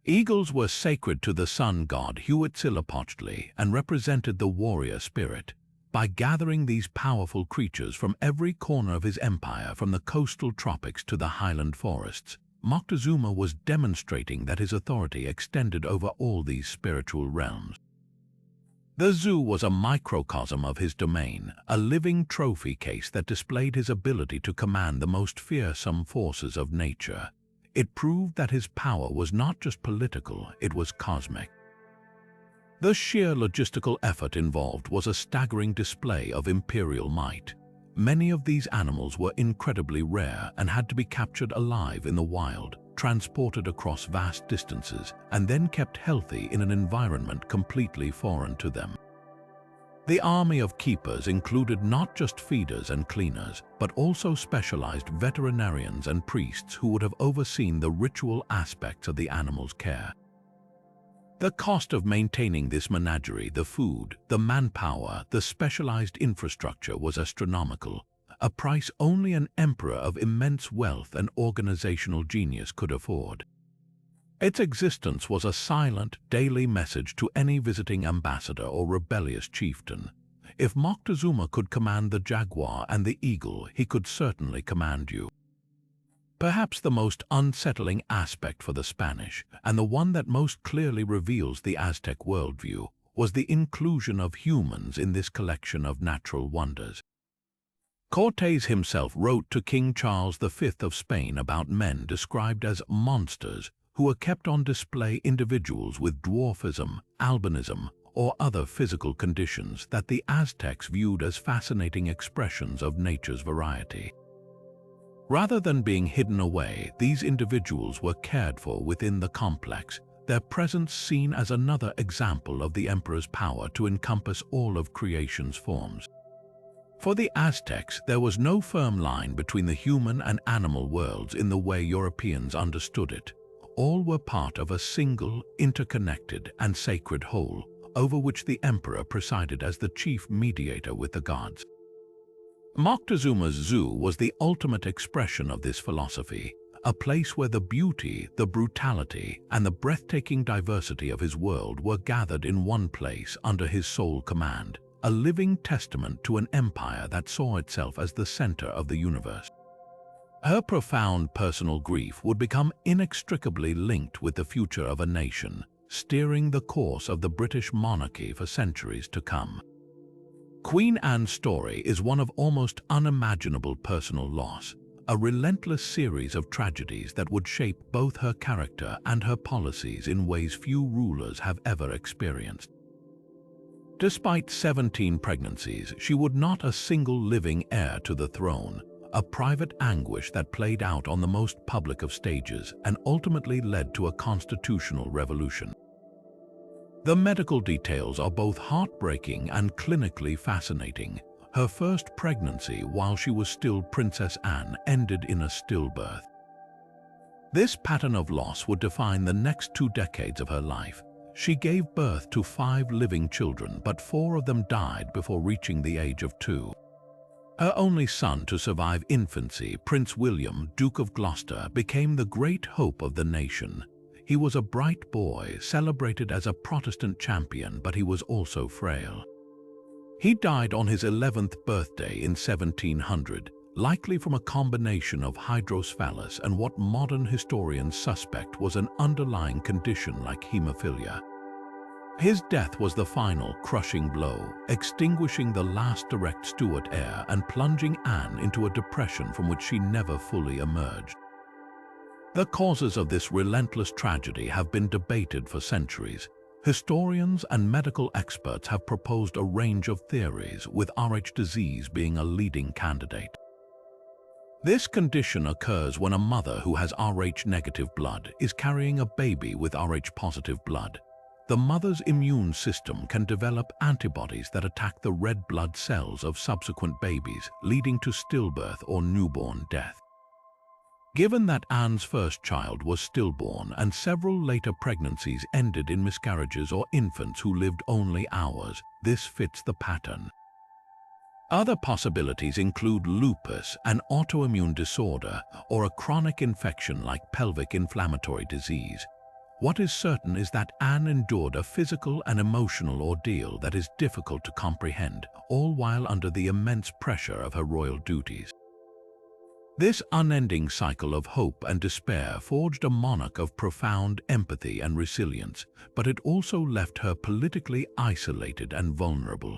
Eagles were sacred to the sun god Huitzilopochtli and represented the warrior spirit. By gathering these powerful creatures from every corner of his empire, from the coastal tropics to the highland forests, Moctezuma was demonstrating that his authority extended over all these spiritual realms. The zoo was a microcosm of his domain, a living trophy case that displayed his ability to command the most fearsome forces of nature. It proved that his power was not just political, it was cosmic. The sheer logistical effort involved was a staggering display of imperial might. Many of these animals were incredibly rare and had to be captured alive in the wild, transported across vast distances, and then kept healthy in an environment completely foreign to them. The army of keepers included not just feeders and cleaners, but also specialized veterinarians and priests who would have overseen the ritual aspects of the animal's care. The cost of maintaining this menagerie, the food, the manpower, the specialized infrastructure was astronomical, a price only an emperor of immense wealth and organizational genius could afford. Its existence was a silent, daily message to any visiting ambassador or rebellious chieftain. If Moctezuma could command the jaguar and the eagle, he could certainly command you. Perhaps the most unsettling aspect for the Spanish, and the one that most clearly reveals the Aztec worldview, was the inclusion of humans in this collection of natural wonders. Cortes himself wrote to King Charles V of Spain about men described as monsters who were kept on display, individuals with dwarfism, albinism, or other physical conditions that the Aztecs viewed as fascinating expressions of nature's variety. Rather than being hidden away, these individuals were cared for within the complex, their presence seen as another example of the emperor's power to encompass all of creation's forms. For the Aztecs, there was no firm line between the human and animal worlds in the way Europeans understood it. All were part of a single, interconnected, and sacred whole, over which the emperor presided as the chief mediator with the gods. Moctezuma's zoo was the ultimate expression of this philosophy, a place where the beauty, the brutality, and the breathtaking diversity of his world were gathered in one place under his sole command, a living testament to an empire that saw itself as the center of the universe. Her profound personal grief would become inextricably linked with the future of a nation, steering the course of the British monarchy for centuries to come. Queen Anne's story is one of almost unimaginable personal loss, a relentless series of tragedies that would shape both her character and her policies in ways few rulers have ever experienced. Despite 17 pregnancies, she would not a single living heir to the throne, a private anguish that played out on the most public of stages and ultimately led to a constitutional revolution. The medical details are both heartbreaking and clinically fascinating. Her first pregnancy while she was still Princess Anne ended in a stillbirth. This pattern of loss would define the next 2 decades of her life. She gave birth to 5 living children, but 4 of them died before reaching the age of 2. Her only son to survive infancy, Prince William, Duke of Gloucester, became the great hope of the nation. He was a bright boy, celebrated as a Protestant champion, but he was also frail. He died on his 11th birthday in 1700, likely from a combination of hydrocephalus and what modern historians suspect was an underlying condition like hemophilia. His death was the final crushing blow, extinguishing the last direct Stuart heir and plunging Anne into a depression from which she never fully emerged. The causes of this relentless tragedy have been debated for centuries. Historians and medical experts have proposed a range of theories, with Rh disease being a leading candidate. This condition occurs when a mother who has Rh-negative blood is carrying a baby with Rh-positive blood. The mother's immune system can develop antibodies that attack the red blood cells of subsequent babies, leading to stillbirth or newborn death. Given that Anne's first child was stillborn and several later pregnancies ended in miscarriages or infants who lived only hours, this fits the pattern. Other possibilities include lupus, an autoimmune disorder, or a chronic infection like pelvic inflammatory disease. What is certain is that Anne endured a physical and emotional ordeal that is difficult to comprehend, all while under the immense pressure of her royal duties. This unending cycle of hope and despair forged a monarch of profound empathy and resilience, but it also left her politically isolated and vulnerable.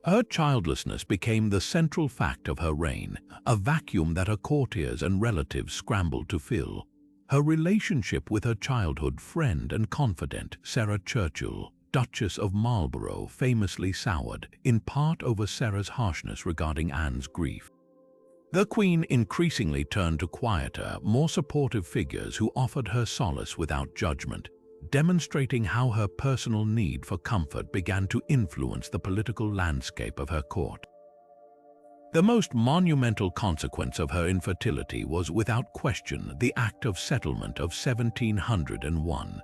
Her childlessness became the central fact of her reign, a vacuum that her courtiers and relatives scrambled to fill. Her relationship with her childhood friend and confidant, Sarah Churchill, Duchess of Marlborough, famously soured, in part over Sarah's harshness regarding Anne's grief. The Queen increasingly turned to quieter, more supportive figures who offered her solace without judgment, demonstrating how her personal need for comfort began to influence the political landscape of her court. The most monumental consequence of her infertility was, without question, the Act of Settlement of 1701,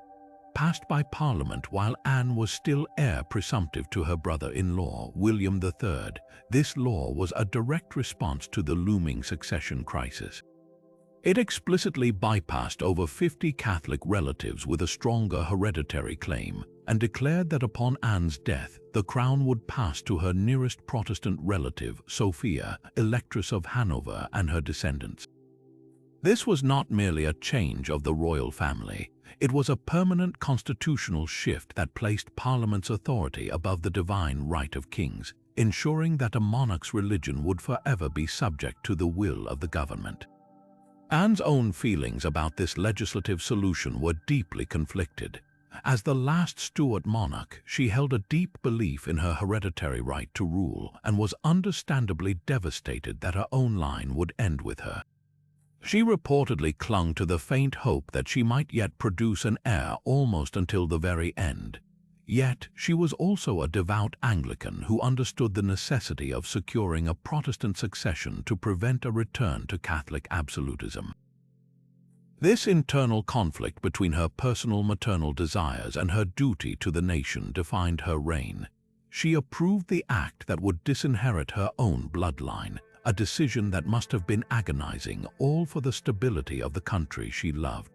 passed by Parliament while Anne was still heir presumptive to her brother-in-law, William III. This law was a direct response to the looming succession crisis. It explicitly bypassed over 50 Catholic relatives with a stronger hereditary claim and declared that upon Anne's death, the crown would pass to her nearest Protestant relative, Sophia, Electress of Hanover, and her descendants. This was not merely a change of the royal family. It was a permanent constitutional shift that placed Parliament's authority above the divine right of kings, ensuring that a monarch's religion would forever be subject to the will of the government. Anne's own feelings about this legislative solution were deeply conflicted. As the last Stuart monarch, she held a deep belief in her hereditary right to rule and was understandably devastated that her own line would end with her. She reportedly clung to the faint hope that she might yet produce an heir almost until the very end. Yet, she was also a devout Anglican who understood the necessity of securing a Protestant succession to prevent a return to Catholic absolutism. This internal conflict between her personal maternal desires and her duty to the nation defined her reign. She approved the act that would disinherit her own bloodline, a decision that must have been agonizing, all for the stability of the country she loved.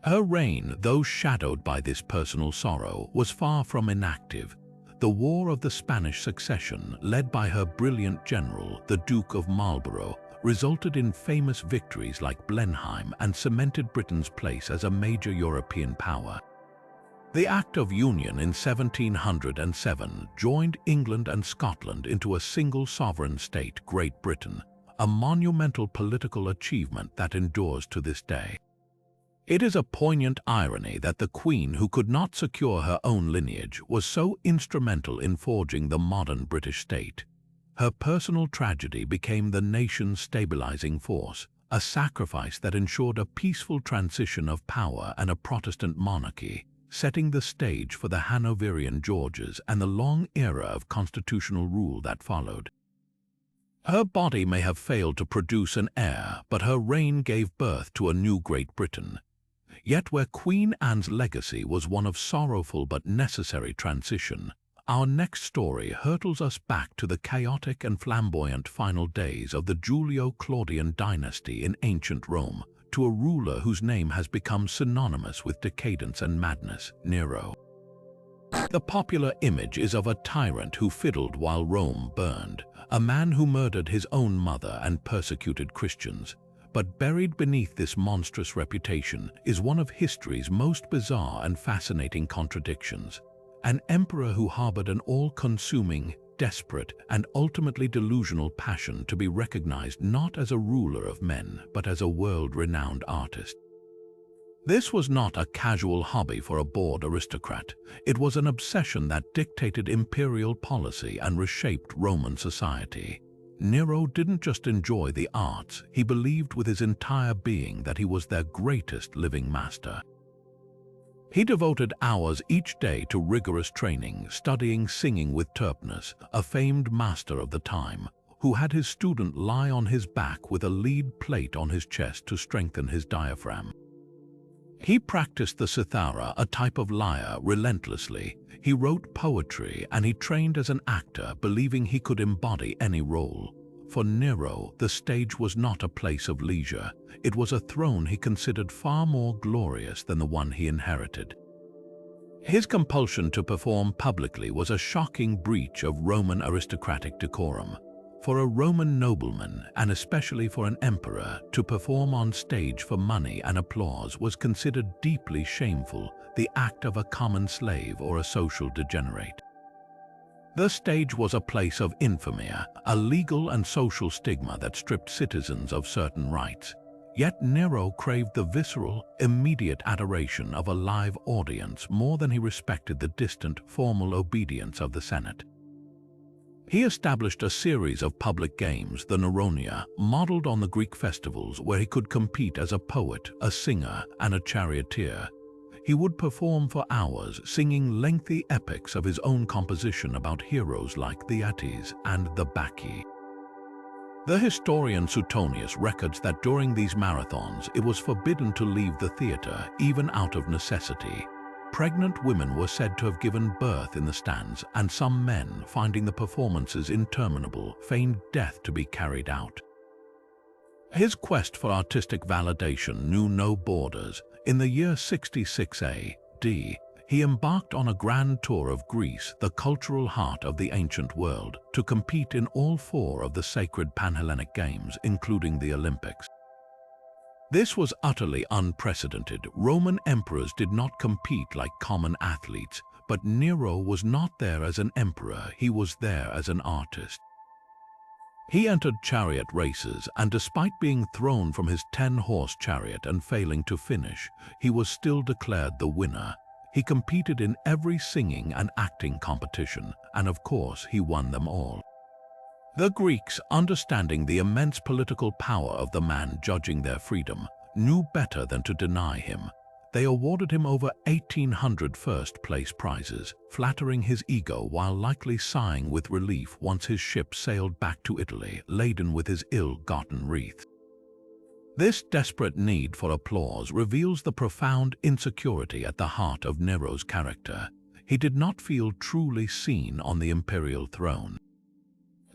Her reign, though shadowed by this personal sorrow, was far from inactive. The War of the Spanish Succession, led by her brilliant general, the Duke of Marlborough, resulted in famous victories like Blenheim and cemented Britain's place as a major European power. The Act of Union in 1707 joined England and Scotland into a single sovereign state, Great Britain, a monumental political achievement that endures to this day. It is a poignant irony that the Queen, who could not secure her own lineage, was so instrumental in forging the modern British state. Her personal tragedy became the nation's stabilizing force, a sacrifice that ensured a peaceful transition of power and a Protestant monarchy, setting the stage for the Hanoverian Georges and the long era of constitutional rule that followed. Her body may have failed to produce an heir, but her reign gave birth to a new Great Britain. Yet where Queen Anne's legacy was one of sorrowful but necessary transition, our next story hurtles us back to the chaotic and flamboyant final days of the Julio-Claudian dynasty in ancient Rome, to a ruler whose name has become synonymous with decadence and madness, Nero. The popular image is of a tyrant who fiddled while Rome burned, a man who murdered his own mother and persecuted Christians. But buried beneath this monstrous reputation is one of history's most bizarre and fascinating contradictions. An emperor who harbored an all-consuming, desperate, and ultimately delusional passion to be recognized not as a ruler of men, but as a world-renowned artist. This was not a casual hobby for a bored aristocrat. It was an obsession that dictated imperial policy and reshaped Roman society. Nero didn't just enjoy the arts, he believed with his entire being that he was their greatest living master. He devoted hours each day to rigorous training, studying singing with Terpnus, a famed master of the time, who had his student lie on his back with a lead plate on his chest to strengthen his diaphragm. He practiced the cithara, a type of lyre, relentlessly. He wrote poetry and he trained as an actor, believing he could embody any role. For Nero, the stage was not a place of leisure. It was a throne he considered far more glorious than the one he inherited. His compulsion to perform publicly was a shocking breach of Roman aristocratic decorum. For a Roman nobleman, and especially for an emperor, to perform on stage for money and applause was considered deeply shameful, the act of a common slave or a social degenerate. The stage was a place of infamy, a legal and social stigma that stripped citizens of certain rights. Yet Nero craved the visceral, immediate adoration of a live audience more than he respected the distant, formal obedience of the Senate. He established a series of public games, the Neronia, modeled on the Greek festivals, where he could compete as a poet, a singer, and a charioteer. He would perform for hours, singing lengthy epics of his own composition about heroes like Theaetetus and the Bacchae. The historian Suetonius records that during these marathons, it was forbidden to leave the theater, even out of necessity. Pregnant women were said to have given birth in the stands, and some men, finding the performances interminable, feigned death to be carried out. His quest for artistic validation knew no borders. In the year 66 A.D., he embarked on a grand tour of Greece, the cultural heart of the ancient world, to compete in all four of the sacred Panhellenic Games, including the Olympics. This was utterly unprecedented. Roman emperors did not compete like common athletes, But Nero was not there as an emperor, he was there as an artist. He entered chariot races, and despite being thrown from his 10-horse chariot and failing to finish, he was still declared the winner. He competed in every singing and acting competition, and of course he won them all. The Greeks, understanding the immense political power of the man judging their freedom, knew better than to deny him. They awarded him over 1,800 first-place prizes, flattering his ego while likely sighing with relief once his ship sailed back to Italy, laden with his ill-gotten wreaths. This desperate need for applause reveals the profound insecurity at the heart of Nero's character. He did not feel truly seen on the imperial throne.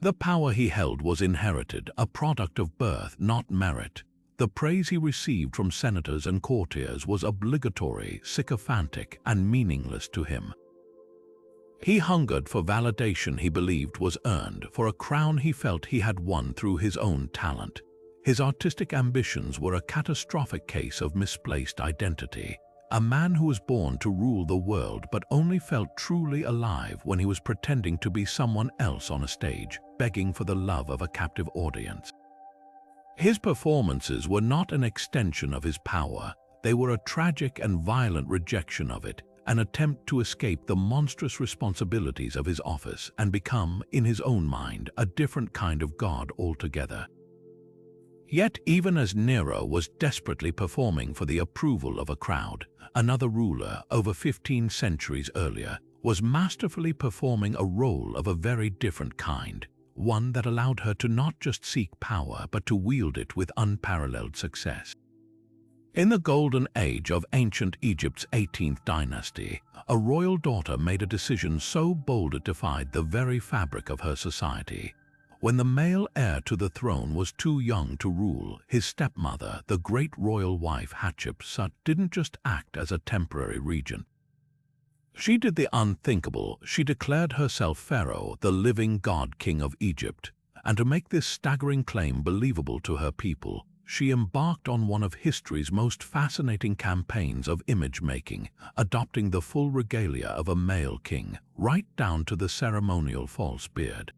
The power he held was inherited, a product of birth, not merit. The praise he received from senators and courtiers was obligatory, sycophantic, and meaningless to him. He hungered for validation he believed was earned, for a crown he felt he had won through his own talent. His artistic ambitions were a catastrophic case of misplaced identity. A man who was born to rule the world but only felt truly alive when he was pretending to be someone else on a stage, begging for the love of a captive audience. His performances were not an extension of his power, they were a tragic and violent rejection of it, an attempt to escape the monstrous responsibilities of his office and become, in his own mind, a different kind of god altogether. Yet even as Nero was desperately performing for the approval of a crowd, another ruler, over 15 centuries earlier, was masterfully performing a role of a very different kind, one that allowed her to not just seek power but to wield it with unparalleled success. In the golden age of ancient Egypt's 18th dynasty, a royal daughter made a decision so bold it defied the very fabric of her society. When the male heir to the throne was too young to rule, his stepmother, the great royal wife Hatshepsut, didn't just act as a temporary regent. She did the unthinkable. She declared herself Pharaoh, the living god-king of Egypt, and to make this staggering claim believable to her people, she embarked on one of history's most fascinating campaigns of image-making, adopting the full regalia of a male king, right down to the ceremonial false beard.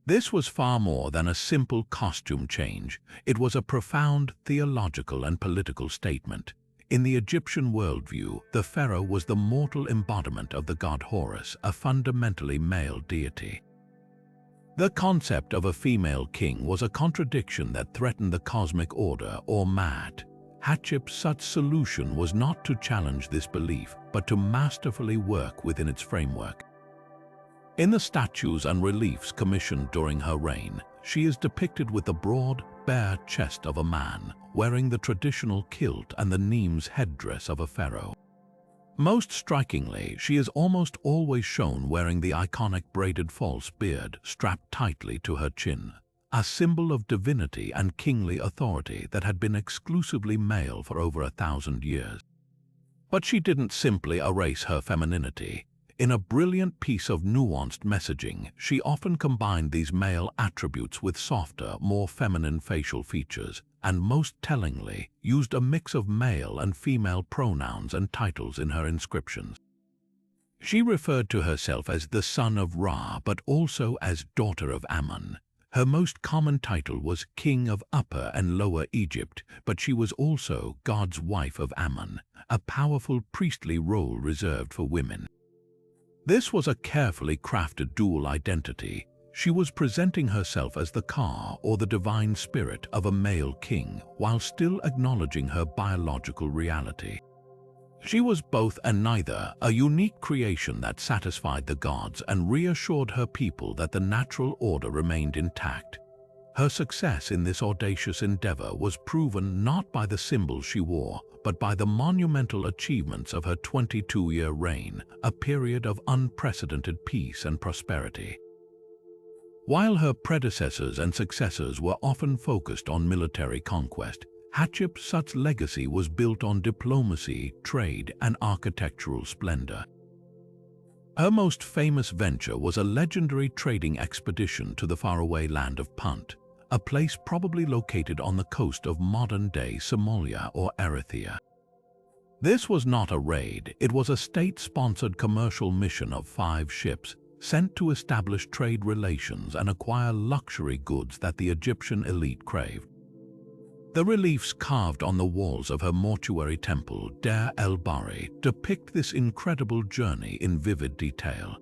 This was far more than a simple costume change. It was a profound theological and political statement. In the Egyptian worldview, the pharaoh was the mortal embodiment of the god Horus, a fundamentally male deity. The concept of a female king was a contradiction that threatened the cosmic order, or Maat. Hatshepsut's solution was not to challenge this belief, but to masterfully work within its framework. In the statues and reliefs commissioned during her reign, she is depicted with the broad, bare chest of a man, wearing the traditional kilt and the Nemes headdress of a pharaoh. Most strikingly, she is almost always shown wearing the iconic braided false beard strapped tightly to her chin, a symbol of divinity and kingly authority that had been exclusively male for over 1,000 years. But she didn't simply erase her femininity. In a brilliant piece of nuanced messaging, she often combined these male attributes with softer, more feminine facial features, and most tellingly, used a mix of male and female pronouns and titles in her inscriptions. She referred to herself as the son of Ra, but also as daughter of Ammon. Her most common title was King of Upper and Lower Egypt, but she was also God's wife of Ammon, a powerful priestly role reserved for women. This was a carefully crafted dual identity. She was presenting herself as the Ka, or the divine spirit, of a male king, while still acknowledging her biological reality. She was both and neither, a unique creation that satisfied the gods and reassured her people that the natural order remained intact. Her success in this audacious endeavor was proven not by the symbols she wore, but by the monumental achievements of her 22-year reign, a period of unprecedented peace and prosperity. While her predecessors and successors were often focused on military conquest, Hatshepsut's legacy was built on diplomacy, trade, and architectural splendor. Her most famous venture was a legendary trading expedition to the faraway land of Punt, a place probably located on the coast of modern-day Somalia or Eritrea. This was not a raid, it was a state-sponsored commercial mission of 5 ships sent to establish trade relations and acquire luxury goods that the Egyptian elite craved. The reliefs carved on the walls of her mortuary temple, Deir el-Bahari, depict this incredible journey in vivid detail.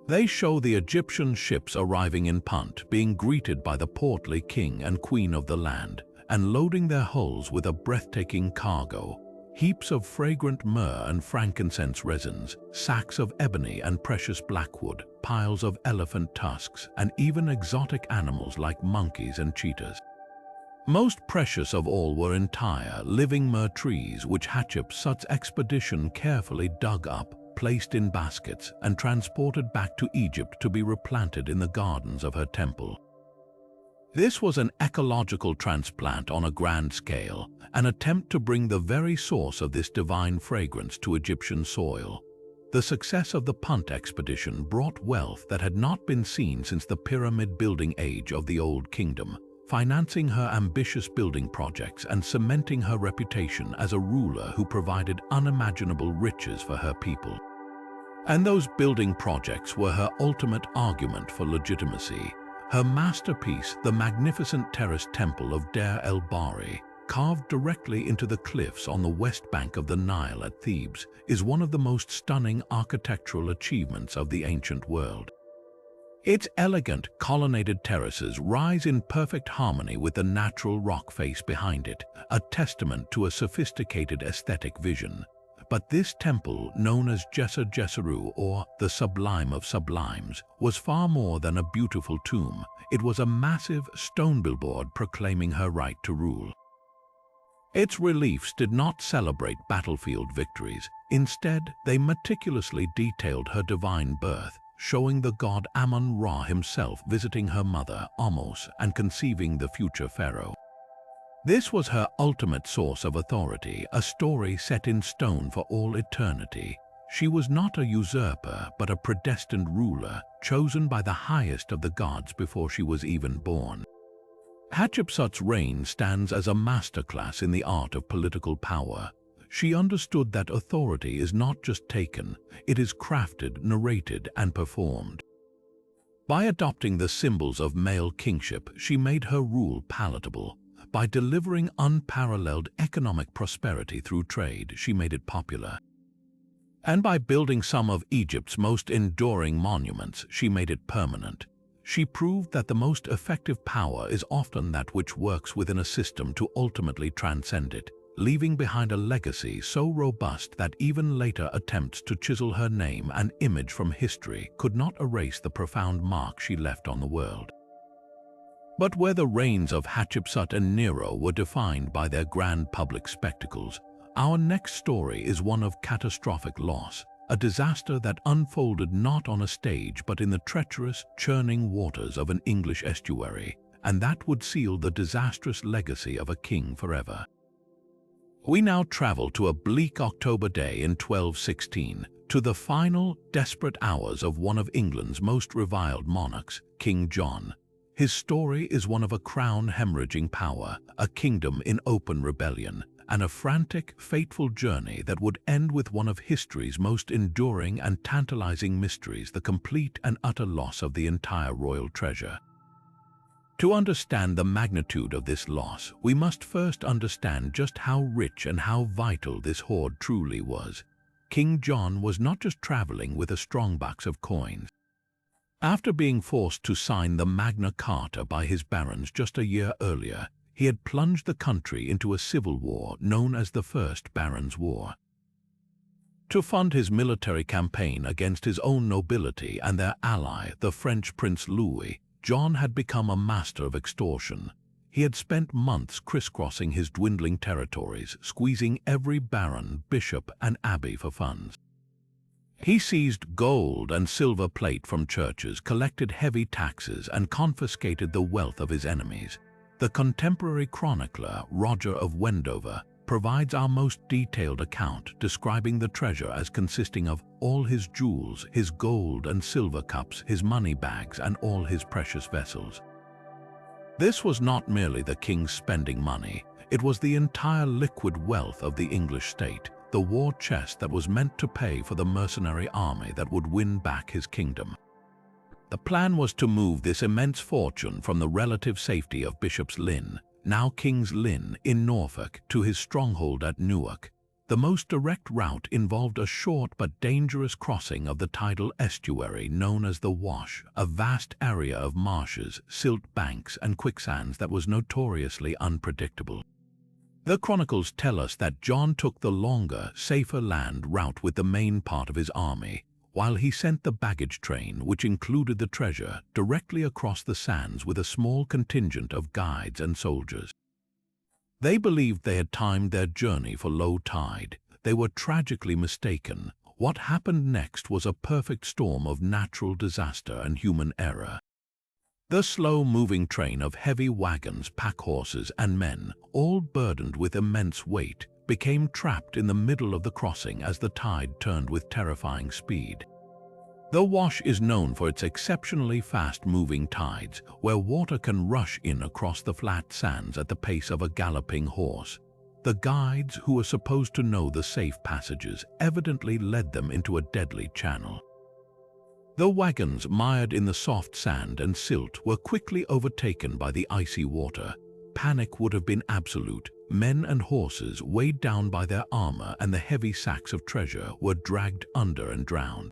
They show the Egyptian ships arriving in Punt, being greeted by the portly king and queen of the land, and loading their hulls with a breathtaking cargo: heaps of fragrant myrrh and frankincense resins, sacks of ebony and precious blackwood, piles of elephant tusks, and even exotic animals like monkeys and cheetahs. Most precious of all were entire, living myrrh trees which Hatshepsut's expedition carefully dug up, placed in baskets, and transported back to Egypt to be replanted in the gardens of her temple. This was an ecological transplant on a grand scale, an attempt to bring the very source of this divine fragrance to Egyptian soil. The success of the Punt expedition brought wealth that had not been seen since the pyramid-building age of the Old Kingdom, financing her ambitious building projects and cementing her reputation as a ruler who provided unimaginable riches for her people. And those building projects were her ultimate argument for legitimacy. Her masterpiece, the magnificent terraced temple of Deir el-Bahari, carved directly into the cliffs on the west bank of the Nile at Thebes, is one of the most stunning architectural achievements of the ancient world. Its elegant, colonnaded terraces rise in perfect harmony with the natural rock face behind it, a testament to a sophisticated aesthetic vision. But this temple, known as Djeser Djeseru, or the Sublime of Sublimes, was far more than a beautiful tomb. It was a massive stone billboard proclaiming her right to rule. Its reliefs did not celebrate battlefield victories. Instead, they meticulously detailed her divine birth, showing the god Amun-Ra himself visiting her mother, Ahmose, and conceiving the future pharaoh. This was her ultimate source of authority, a story set in stone for all eternity. She was not a usurper, but a predestined ruler, chosen by the highest of the gods before she was even born. Hatshepsut's reign stands as a masterclass in the art of political power. She understood that authority is not just taken, it is crafted, narrated, and performed. By adopting the symbols of male kingship, she made her rule palatable. By delivering unparalleled economic prosperity through trade, she made it popular. And by building some of Egypt's most enduring monuments, she made it permanent. She proved that the most effective power is often that which works within a system to ultimately transcend it, leaving behind a legacy so robust that even later attempts to chisel her name and image from history could not erase the profound mark she left on the world. But where the reigns of Hatshepsut and Nero were defined by their grand public spectacles, our next story is one of catastrophic loss, a disaster that unfolded not on a stage but in the treacherous, churning waters of an English estuary, and that would seal the disastrous legacy of a king forever. We now travel to a bleak October day in 1216, to the final, desperate hours of one of England's most reviled monarchs, King John. His story is one of a crown hemorrhaging power, a kingdom in open rebellion, and a frantic, fateful journey that would end with one of history's most enduring and tantalizing mysteries, the complete and utter loss of the entire royal treasure. To understand the magnitude of this loss, we must first understand just how rich and how vital this hoard truly was. King John was not just traveling with a strongbox of coins. After being forced to sign the Magna Carta by his barons just a year earlier, he had plunged the country into a civil war known as the First Barons' War. To fund his military campaign against his own nobility and their ally, the French Prince Louis, John had become a master of extortion. He had spent months crisscrossing his dwindling territories, squeezing every baron, bishop, and abbey for funds. He seized gold and silver plate from churches, collected heavy taxes, and confiscated the wealth of his enemies. The contemporary chronicler, Roger of Wendover, provides our most detailed account, describing the treasure as consisting of all his jewels, his gold and silver cups, his money bags, and all his precious vessels. This was not merely the king's spending money, It was the entire liquid wealth of the English state, the war chest that was meant to pay for the mercenary army that would win back his kingdom. The plan was to move this immense fortune from the relative safety of Bishop's Lynn, now King's Lynn, in Norfolk, to his stronghold at Newark. The most direct route involved a short but dangerous crossing of the tidal estuary known as the Wash, a vast area of marshes, silt banks, and quicksands that was notoriously unpredictable. The chronicles tell us that John took the longer, safer land route with the main part of his army, while he sent the baggage train, which included the treasure, directly across the sands with a small contingent of guides and soldiers. They believed they had timed their journey for low tide. They were tragically mistaken. What happened next was a perfect storm of natural disaster and human error. The slow-moving train of heavy wagons, pack horses, and men, all burdened with immense weight, became trapped in the middle of the crossing as the tide turned with terrifying speed. The Wash is known for its exceptionally fast-moving tides, where water can rush in across the flat sands at the pace of a galloping horse. The guides, who were supposed to know the safe passages, evidently led them into a deadly channel. The wagons, mired in the soft sand and silt, were quickly overtaken by the icy water. Panic would have been absolute. Men and horses, weighed down by their armor and the heavy sacks of treasure, were dragged under and drowned.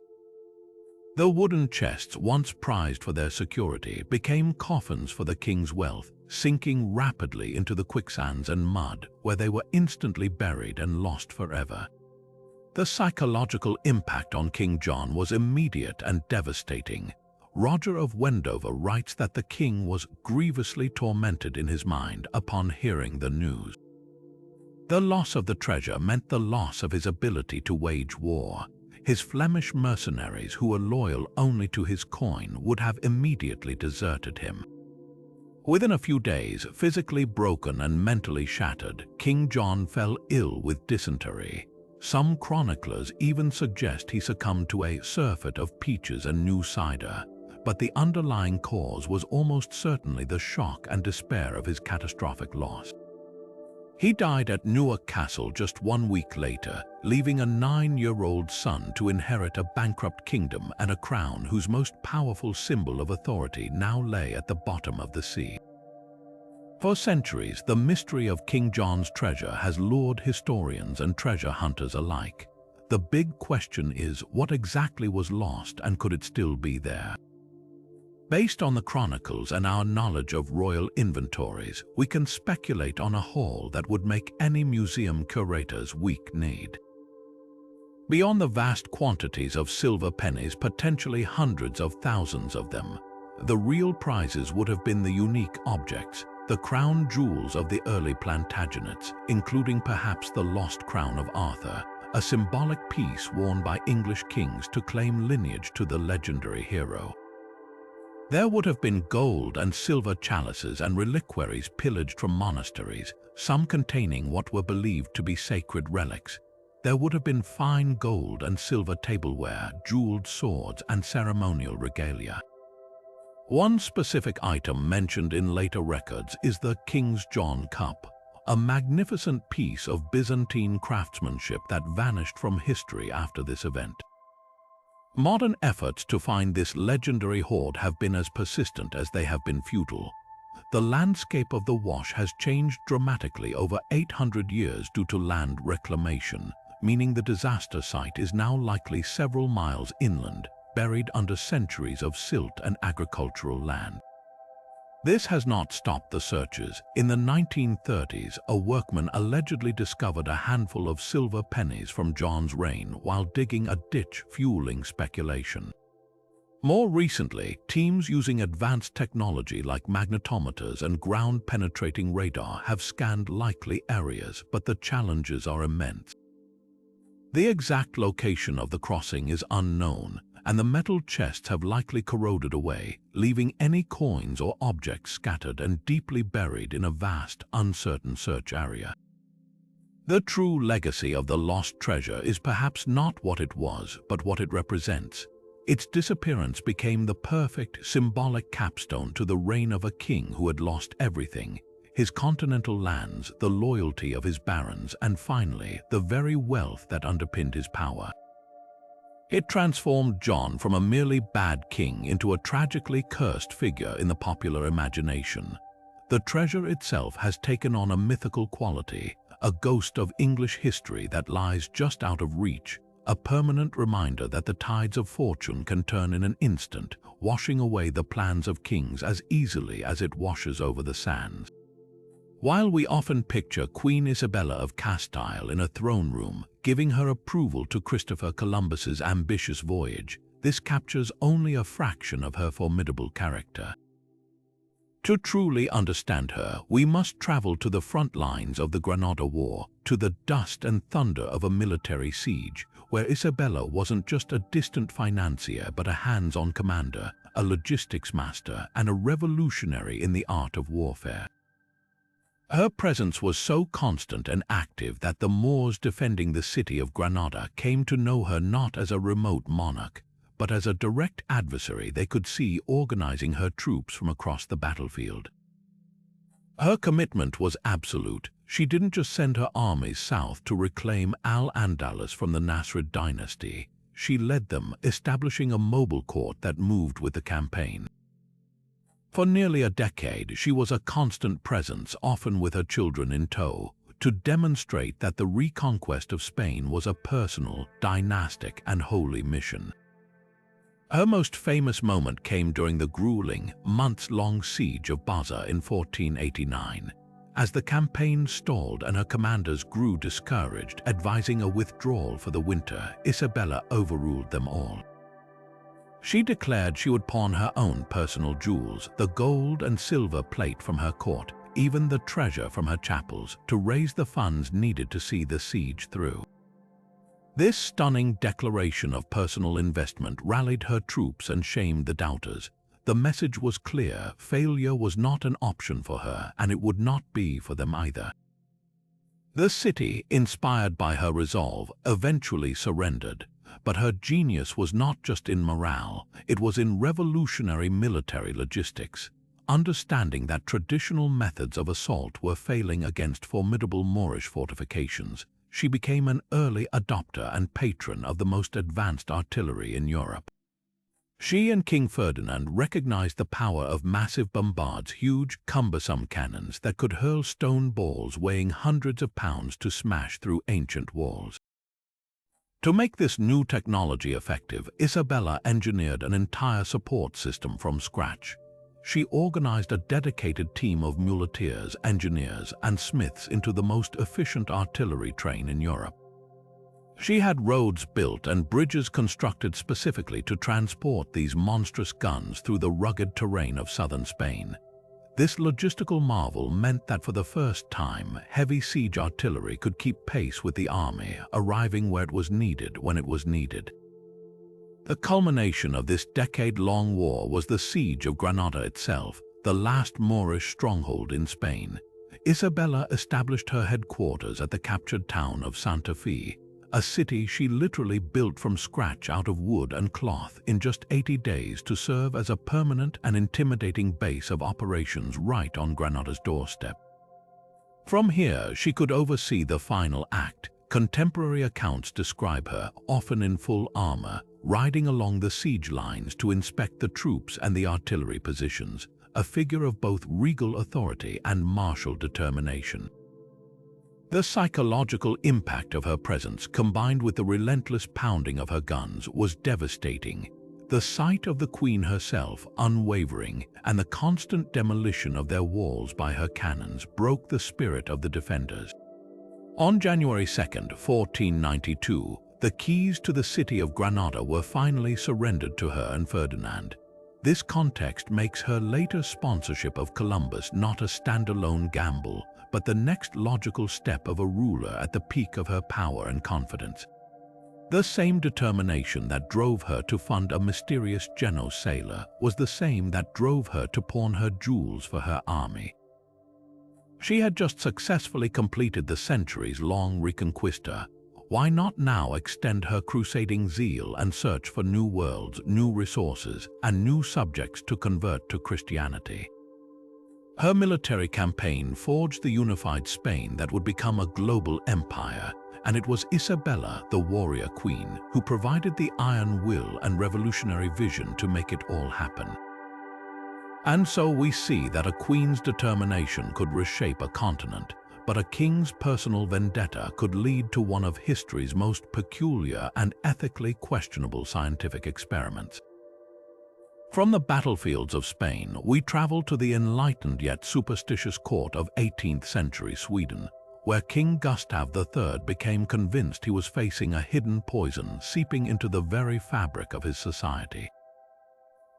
The wooden chests, once prized for their security, became coffins for the king's wealth, sinking rapidly into the quicksands and mud, where they were instantly buried and lost forever. The psychological impact on King John was immediate and devastating. Roger of Wendover writes that the king was grievously tormented in his mind upon hearing the news. The loss of the treasure meant the loss of his ability to wage war. His Flemish mercenaries, who were loyal only to his coin, would have immediately deserted him. Within a few days, physically broken and mentally shattered, King John fell ill with dysentery. Some chroniclers even suggest he succumbed to a surfeit of peaches and new cider, but the underlying cause was almost certainly the shock and despair of his catastrophic loss. He died at Newark Castle just 1 week later, leaving a 9-year-old son to inherit a bankrupt kingdom and a crown whose most powerful symbol of authority now lay at the bottom of the sea. For centuries, the mystery of King John's treasure has lured historians and treasure hunters alike. The big question is, what exactly was lost, and could it still be there? Based on the chronicles and our knowledge of royal inventories, we can speculate on a haul that would make any museum curator's weak-kneed. Beyond the vast quantities of silver pennies, potentially hundreds of thousands of them, the real prizes would have been the unique objects, the crown jewels of the early Plantagenets, including perhaps the lost crown of Arthur, a symbolic piece worn by English kings to claim lineage to the legendary hero. There would have been gold and silver chalices and reliquaries pillaged from monasteries, some containing what were believed to be sacred relics. There would have been fine gold and silver tableware, jeweled swords, and ceremonial regalia. One specific item mentioned in later records is the King's John Cup, a magnificent piece of Byzantine craftsmanship that vanished from history after this event. Modern efforts to find this legendary hoard have been as persistent as they have been futile. The landscape of the Wash has changed dramatically over 800 years due to land reclamation, meaning the disaster site is now likely several miles inland, buried under centuries of silt and agricultural land. This has not stopped the searches. In the 1930s, a workman allegedly discovered a handful of silver pennies from John's reign while digging a ditch, fueling speculation. More recently, teams using advanced technology like magnetometers and ground-penetrating radar have scanned likely areas, but the challenges are immense. The exact location of the crossing is unknown, and the metal chests have likely corroded away, leaving any coins or objects scattered and deeply buried in a vast, uncertain search area. The true legacy of the lost treasure is perhaps not what it was, but what it represents. Its disappearance became the perfect, symbolic capstone to the reign of a king who had lost everything. his continental lands, the loyalty of his barons, and finally, the very wealth that underpinned his power. It transformed John from a merely bad king into a tragically cursed figure in the popular imagination. The treasure itself has taken on a mythical quality, a ghost of English history that lies just out of reach, a permanent reminder that the tides of fortune can turn in an instant, washing away the plans of kings as easily as it washes over the sands. While we often picture Queen Isabella of Castile in a throne room, giving her approval to Christopher Columbus's ambitious voyage, this captures only a fraction of her formidable character. To truly understand her, we must travel to the front lines of the Granada War, to the dust and thunder of a military siege, where Isabella wasn't just a distant financier but a hands-on commander, a logistics master, and a revolutionary in the art of warfare. Her presence was so constant and active that the Moors defending the city of Granada came to know her not as a remote monarch, but as a direct adversary they could see organizing her troops from across the battlefield. Her commitment was absolute. She didn't just send her armies south to reclaim Al-Andalus from the Nasrid dynasty. She led them, establishing a mobile court that moved with the campaign. For nearly a decade, she was a constant presence, often with her children in tow, to demonstrate that the reconquest of Spain was a personal, dynastic, and holy mission. Her most famous moment came during the grueling, months-long siege of Baza in 1489. As the campaign stalled and her commanders grew discouraged, advising a withdrawal for the winter, Isabella overruled them all. She declared she would pawn her own personal jewels, the gold and silver plate from her court, even the treasure from her chapels, to raise the funds needed to see the siege through. This stunning declaration of personal investment rallied her troops and shamed the doubters. The message was clear: failure was not an option for her, and it would not be for them either. The city, inspired by her resolve, eventually surrendered. But her genius was not just in morale, it was in revolutionary military logistics. Understanding that traditional methods of assault were failing against formidable Moorish fortifications, she became an early adopter and patron of the most advanced artillery in Europe. She and King Ferdinand recognized the power of massive bombards, huge, cumbersome cannons that could hurl stone balls weighing hundreds of pounds to smash through ancient walls. To make this new technology effective, Isabella engineered an entire support system from scratch. She organized a dedicated team of muleteers, engineers, and smiths into the most efficient artillery train in Europe. She had roads built and bridges constructed specifically to transport these monstrous guns through the rugged terrain of southern Spain. This logistical marvel meant that for the first time, heavy siege artillery could keep pace with the army, arriving where it was needed when it was needed. The culmination of this decade-long war was the siege of Granada itself, the last Moorish stronghold in Spain. Isabella established her headquarters at the captured town of Santa Fe, a city she literally built from scratch out of wood and cloth in just 80 days to serve as a permanent and intimidating base of operations right on Granada's doorstep. From here, she could oversee the final act. Contemporary accounts describe her, often in full armor, riding along the siege lines to inspect the troops and the artillery positions, a figure of both regal authority and martial determination. The psychological impact of her presence, combined with the relentless pounding of her guns, was devastating. The sight of the Queen herself, unwavering, and the constant demolition of their walls by her cannons broke the spirit of the defenders. On January 2, 1492, the keys to the city of Granada were finally surrendered to her and Ferdinand. This context makes her later sponsorship of Columbus not a standalone gamble, but the next logical step of a ruler at the peak of her power and confidence. The same determination that drove her to fund a mysterious Genoese sailor was the same that drove her to pawn her jewels for her army. She had just successfully completed the centuries-long Reconquista. Why not now extend her crusading zeal and search for new worlds, new resources, and new subjects to convert to Christianity? Her military campaign forged the unified Spain that would become a global empire, and it was Isabella, the warrior queen, who provided the iron will and revolutionary vision to make it all happen. And so we see that a queen's determination could reshape a continent, but a king's personal vendetta could lead to one of history's most peculiar and ethically questionable scientific experiments. From the battlefields of Spain, we travel to the enlightened yet superstitious court of 18th century Sweden, where King Gustav III became convinced he was facing a hidden poison seeping into the very fabric of his society.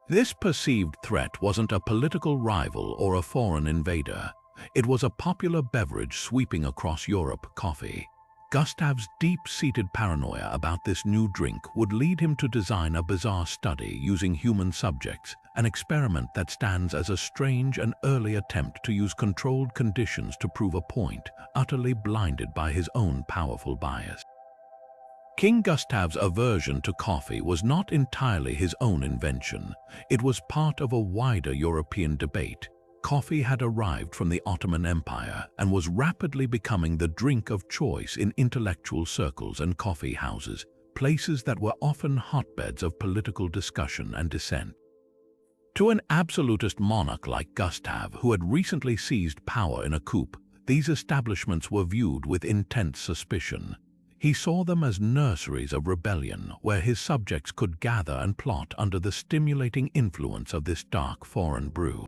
This perceived threat wasn't a political rival or a foreign invader. It was a popular beverage sweeping across Europe, coffee. Gustav's deep-seated paranoia about this new drink would lead him to design a bizarre study using human subjects, an experiment that stands as a strange and early attempt to use controlled conditions to prove a point, utterly blinded by his own powerful bias. King Gustav's aversion to coffee was not entirely his own invention. It was part of a wider European debate. Coffee had arrived from the Ottoman Empire and was rapidly becoming the drink of choice in intellectual circles and coffee houses, places that were often hotbeds of political discussion and dissent. To an absolutist monarch like Gustav, who had recently seized power in a coup, these establishments were viewed with intense suspicion. He saw them as nurseries of rebellion where his subjects could gather and plot under the stimulating influence of this dark foreign brew.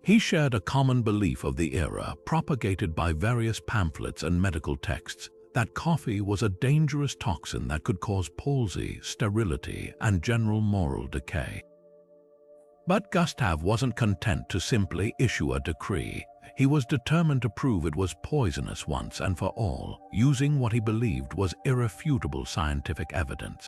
He shared a common belief of the era, propagated by various pamphlets and medical texts, that coffee was a dangerous toxin that could cause palsy, sterility, and general moral decay. But Gustav wasn't content to simply issue a decree. He was determined to prove it was poisonous once and for all, using what he believed was irrefutable scientific evidence.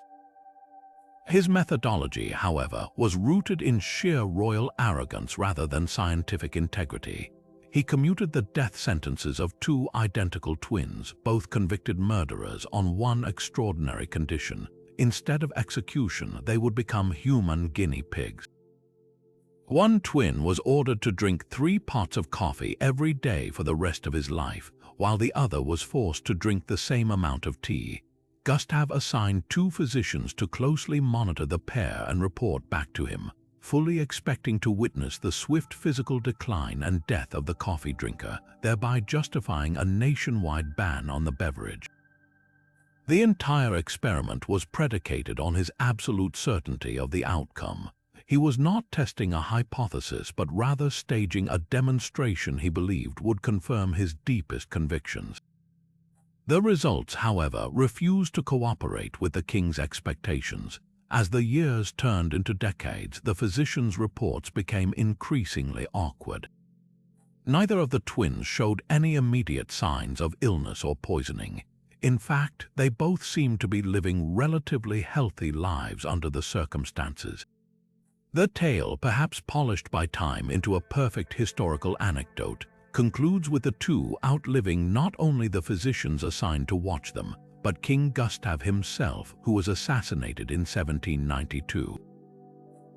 His methodology, however, was rooted in sheer royal arrogance rather than scientific integrity. He commuted the death sentences of two identical twins, both convicted murderers, on one extraordinary condition. Instead of execution, they would become human guinea pigs. One twin was ordered to drink 3 pots of coffee every day for the rest of his life, while the other was forced to drink the same amount of tea. Gustav assigned 2 physicians to closely monitor the pair and report back to him, fully expecting to witness the swift physical decline and death of the coffee drinker, thereby justifying a nationwide ban on the beverage. The entire experiment was predicated on his absolute certainty of the outcome. He was not testing a hypothesis, but rather staging a demonstration he believed would confirm his deepest convictions. The results, however, refused to cooperate with the king's expectations. As the years turned into decades, the physicians' reports became increasingly awkward. Neither of the twins showed any immediate signs of illness or poisoning. In fact, they both seemed to be living relatively healthy lives under the circumstances. The tale, perhaps polished by time into a perfect historical anecdote, concludes with the two outliving not only the physicians assigned to watch them, but King Gustav himself, who was assassinated in 1792.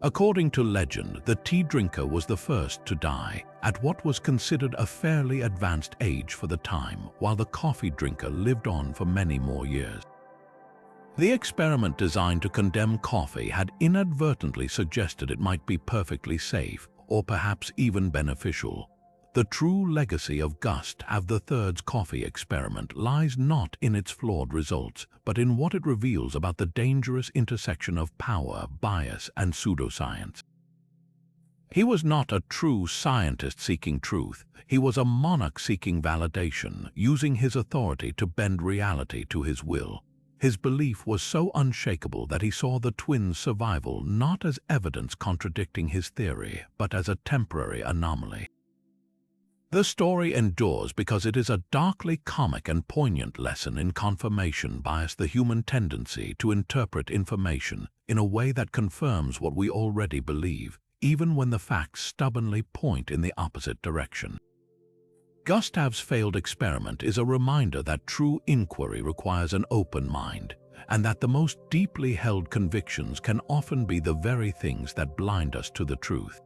According to legend, the tea drinker was the first to die, at what was considered a fairly advanced age for the time, while the coffee drinker lived on for many more years. The experiment designed to condemn coffee had inadvertently suggested it might be perfectly safe, or perhaps even beneficial. The true legacy of Gustav III's coffee experiment lies not in its flawed results, but in what it reveals about the dangerous intersection of power, bias, and pseudoscience. He was not a true scientist seeking truth. He was a monarch seeking validation, using his authority to bend reality to his will. His belief was so unshakable that he saw the twins' survival not as evidence contradicting his theory, but as a temporary anomaly. The story endures because it is a darkly comic and poignant lesson in confirmation bias, the human tendency to interpret information in a way that confirms what we already believe, even when the facts stubbornly point in the opposite direction. Gustav's failed experiment is a reminder that true inquiry requires an open mind, and that the most deeply held convictions can often be the very things that blind us to the truth.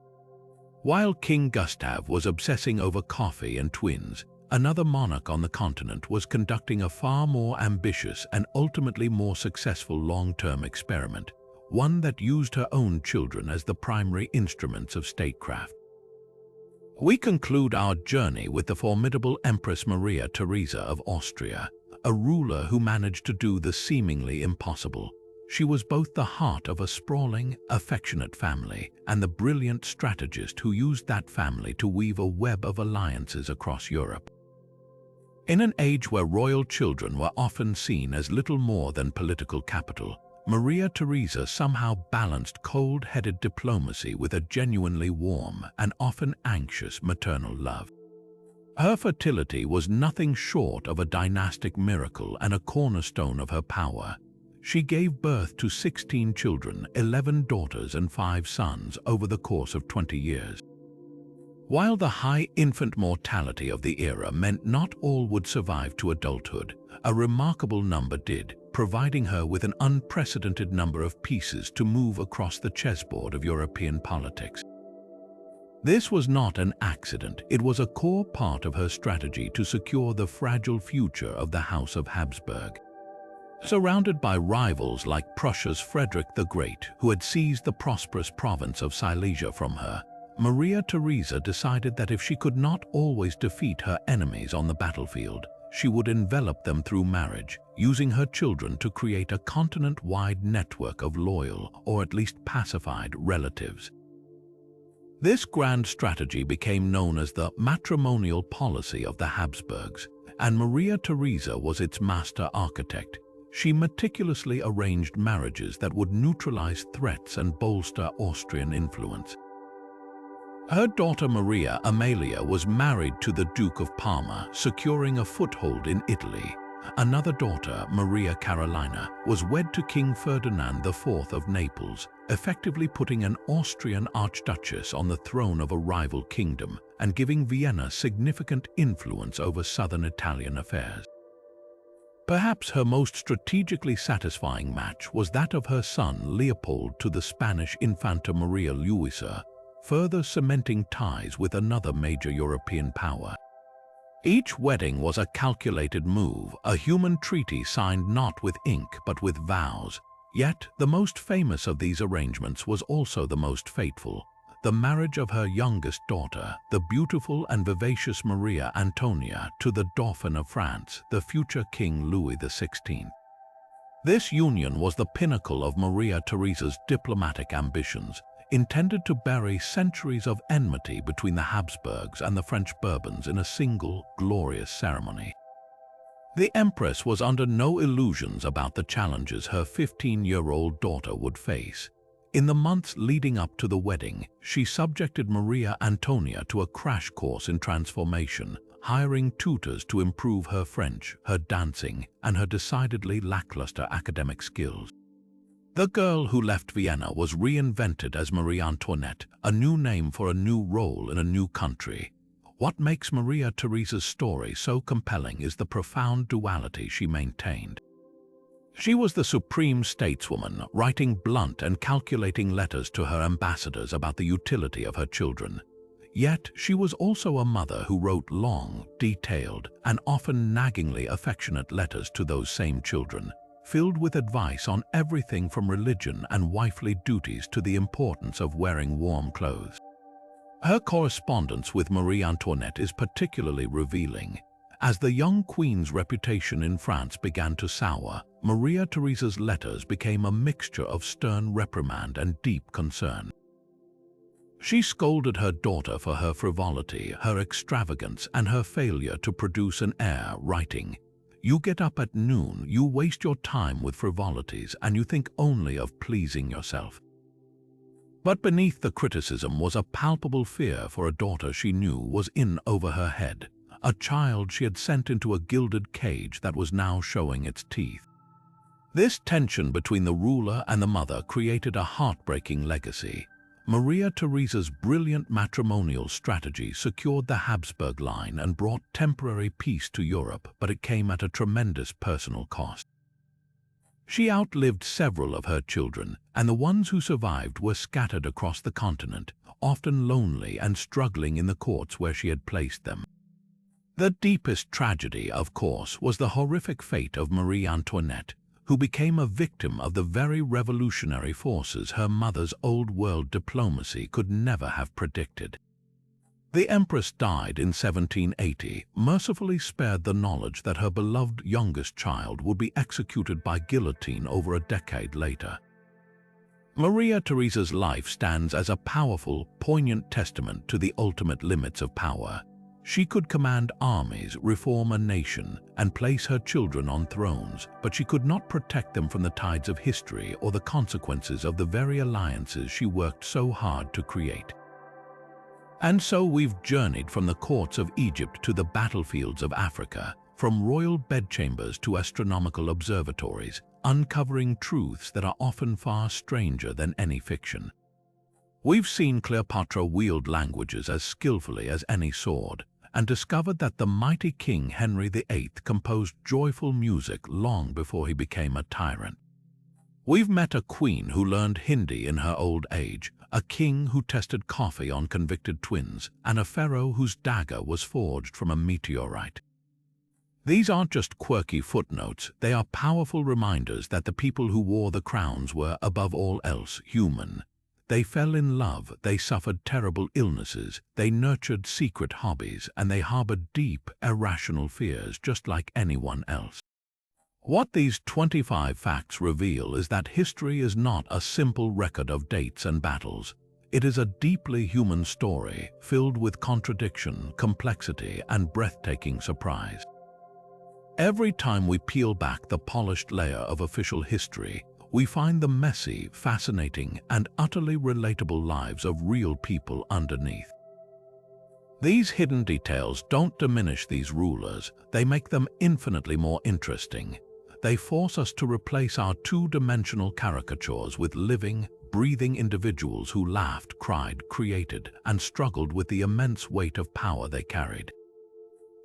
While King Gustav was obsessing over coffee and twins, another monarch on the continent was conducting a far more ambitious and ultimately more successful long-term experiment, one that used her own children as the primary instruments of statecraft. We conclude our journey with the formidable Empress Maria Theresa of Austria, a ruler who managed to do the seemingly impossible. She was both the heart of a sprawling, affectionate family and the brilliant strategist who used that family to weave a web of alliances across Europe. In an age where royal children were often seen as little more than political capital, Maria Theresa somehow balanced cold-headed diplomacy with a genuinely warm and often anxious maternal love. Her fertility was nothing short of a dynastic miracle and a cornerstone of her power. She gave birth to 16 children, 11 daughters and 5 sons over the course of 20 years. While the high infant mortality of the era meant not all would survive to adulthood, a remarkable number did, providing her with an unprecedented number of pieces to move across the chessboard of European politics. This was not an accident. It was a core part of her strategy to secure the fragile future of the House of Habsburg. Surrounded by rivals like Prussia's Frederick the Great, who had seized the prosperous province of Silesia from her, Maria Theresa decided that if she could not always defeat her enemies on the battlefield, she would envelop them through marriage, using her children to create a continent-wide network of loyal, or at least pacified, relatives. This grand strategy became known as the matrimonial policy of the Habsburgs, and Maria Theresa was its master architect. She meticulously arranged marriages that would neutralize threats and bolster Austrian influence. Her daughter Maria Amalia was married to the Duke of Parma, securing a foothold in Italy. Another daughter, Maria Carolina, was wed to King Ferdinand IV of Naples, effectively putting an Austrian archduchess on the throne of a rival kingdom and giving Vienna significant influence over southern Italian affairs. Perhaps her most strategically satisfying match was that of her son Leopold to the Spanish Infanta Maria Luisa, further cementing ties with another major European power. Each wedding was a calculated move, a human treaty signed not with ink but with vows. Yet, the most famous of these arrangements was also the most fateful: the marriage of her youngest daughter, the beautiful and vivacious Maria Antoinette, to the Dauphin of France, the future King Louis XVI. This union was the pinnacle of Maria Theresa's diplomatic ambitions, intended to bury centuries of enmity between the Habsburgs and the French Bourbons in a single, glorious ceremony. The Empress was under no illusions about the challenges her 15-year-old daughter would face. In the months leading up to the wedding, she subjected Maria Antoinette to a crash course in transformation, hiring tutors to improve her French, her dancing, and her decidedly lackluster academic skills. The girl who left Vienna was reinvented as Marie Antoinette, a new name for a new role in a new country. What makes Maria Theresa's story so compelling is the profound duality she maintained. She was the supreme stateswoman, writing blunt and calculating letters to her ambassadors about the utility of her children. Yet she was also a mother who wrote long, detailed, and often naggingly affectionate letters to those same children, filled with advice on everything from religion and wifely duties to the importance of wearing warm clothes. Her correspondence with Marie Antoinette is particularly revealing. As the young queen's reputation in France began to sour, Maria Theresa's letters became a mixture of stern reprimand and deep concern. She scolded her daughter for her frivolity, her extravagance, and her failure to produce an heir, writing, "You get up at noon, you waste your time with frivolities, and you think only of pleasing yourself." But beneath the criticism was a palpable fear for a daughter she knew was in over her head, a child she had sent into a gilded cage that was now showing its teeth. This tension between the ruler and the mother created a heartbreaking legacy. Maria Theresa's brilliant matrimonial strategy secured the Habsburg line and brought temporary peace to Europe, but it came at a tremendous personal cost. She outlived several of her children, and the ones who survived were scattered across the continent, often lonely and struggling in the courts where she had placed them. The deepest tragedy, of course, was the horrific fate of Marie Antoinette, who became a victim of the very revolutionary forces her mother's old-world diplomacy could never have predicted. The Empress died in 1780, mercifully spared the knowledge that her beloved youngest child would be executed by guillotine over a decade later. Maria Theresa's life stands as a powerful, poignant testament to the ultimate limits of power. She could command armies, reform a nation, and place her children on thrones, but she could not protect them from the tides of history or the consequences of the very alliances she worked so hard to create. And so we've journeyed from the courts of Egypt to the battlefields of Africa, from royal bedchambers to astronomical observatories, uncovering truths that are often far stranger than any fiction. We've seen Cleopatra wield languages as skillfully as any sword, and discovered that the mighty King Henry VIII composed joyful music long before he became a tyrant. We've met a queen who learned Hindi in her old age, a king who tested coffee on convicted twins, and a pharaoh whose dagger was forged from a meteorite. These aren't just quirky footnotes, they are powerful reminders that the people who wore the crowns were, above all else, human. They fell in love, they suffered terrible illnesses, they nurtured secret hobbies, and they harbored deep, irrational fears just like anyone else. What these 25 facts reveal is that history is not a simple record of dates and battles. It is a deeply human story, filled with contradiction, complexity, and breathtaking surprise. Every time we peel back the polished layer of official history, we find the messy, fascinating, and utterly relatable lives of real people underneath. These hidden details don't diminish these rulers, they make them infinitely more interesting. They force us to replace our two-dimensional caricatures with living, breathing individuals who laughed, cried, created, and struggled with the immense weight of power they carried.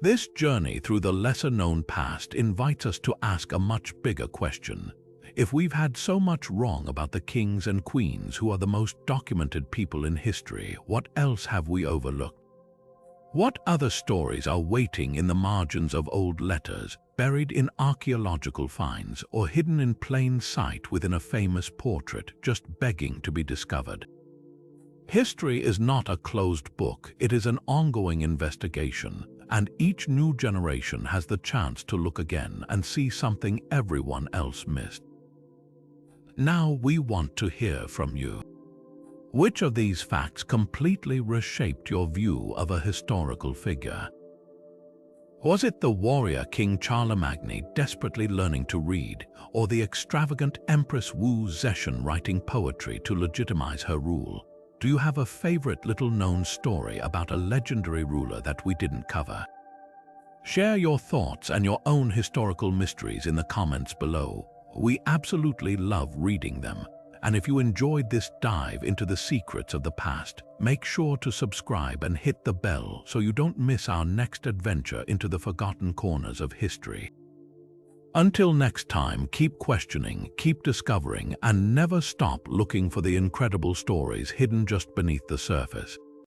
This journey through the lesser-known past invites us to ask a much bigger question. If we've had so much wrong about the kings and queens who are the most documented people in history, what else have we overlooked? What other stories are waiting in the margins of old letters, buried in archaeological finds, or hidden in plain sight within a famous portrait, just begging to be discovered? History is not a closed book, it is an ongoing investigation, and each new generation has the chance to look again and see something everyone else missed. Now we want to hear from you. Which of these facts completely reshaped your view of a historical figure? Was it the warrior King Charlemagne desperately learning to read, or the extravagant Empress Wu Zetian writing poetry to legitimize her rule? Do you have a favorite little-known story about a legendary ruler that we didn't cover? Share your thoughts and your own historical mysteries in the comments below. We absolutely love reading them. And if you enjoyed this dive into the secrets of the past, make sure to subscribe and hit the bell so you don't miss our next adventure into the forgotten corners of history. Until next time, keep questioning, keep discovering, and never stop looking for the incredible stories hidden just beneath the surface.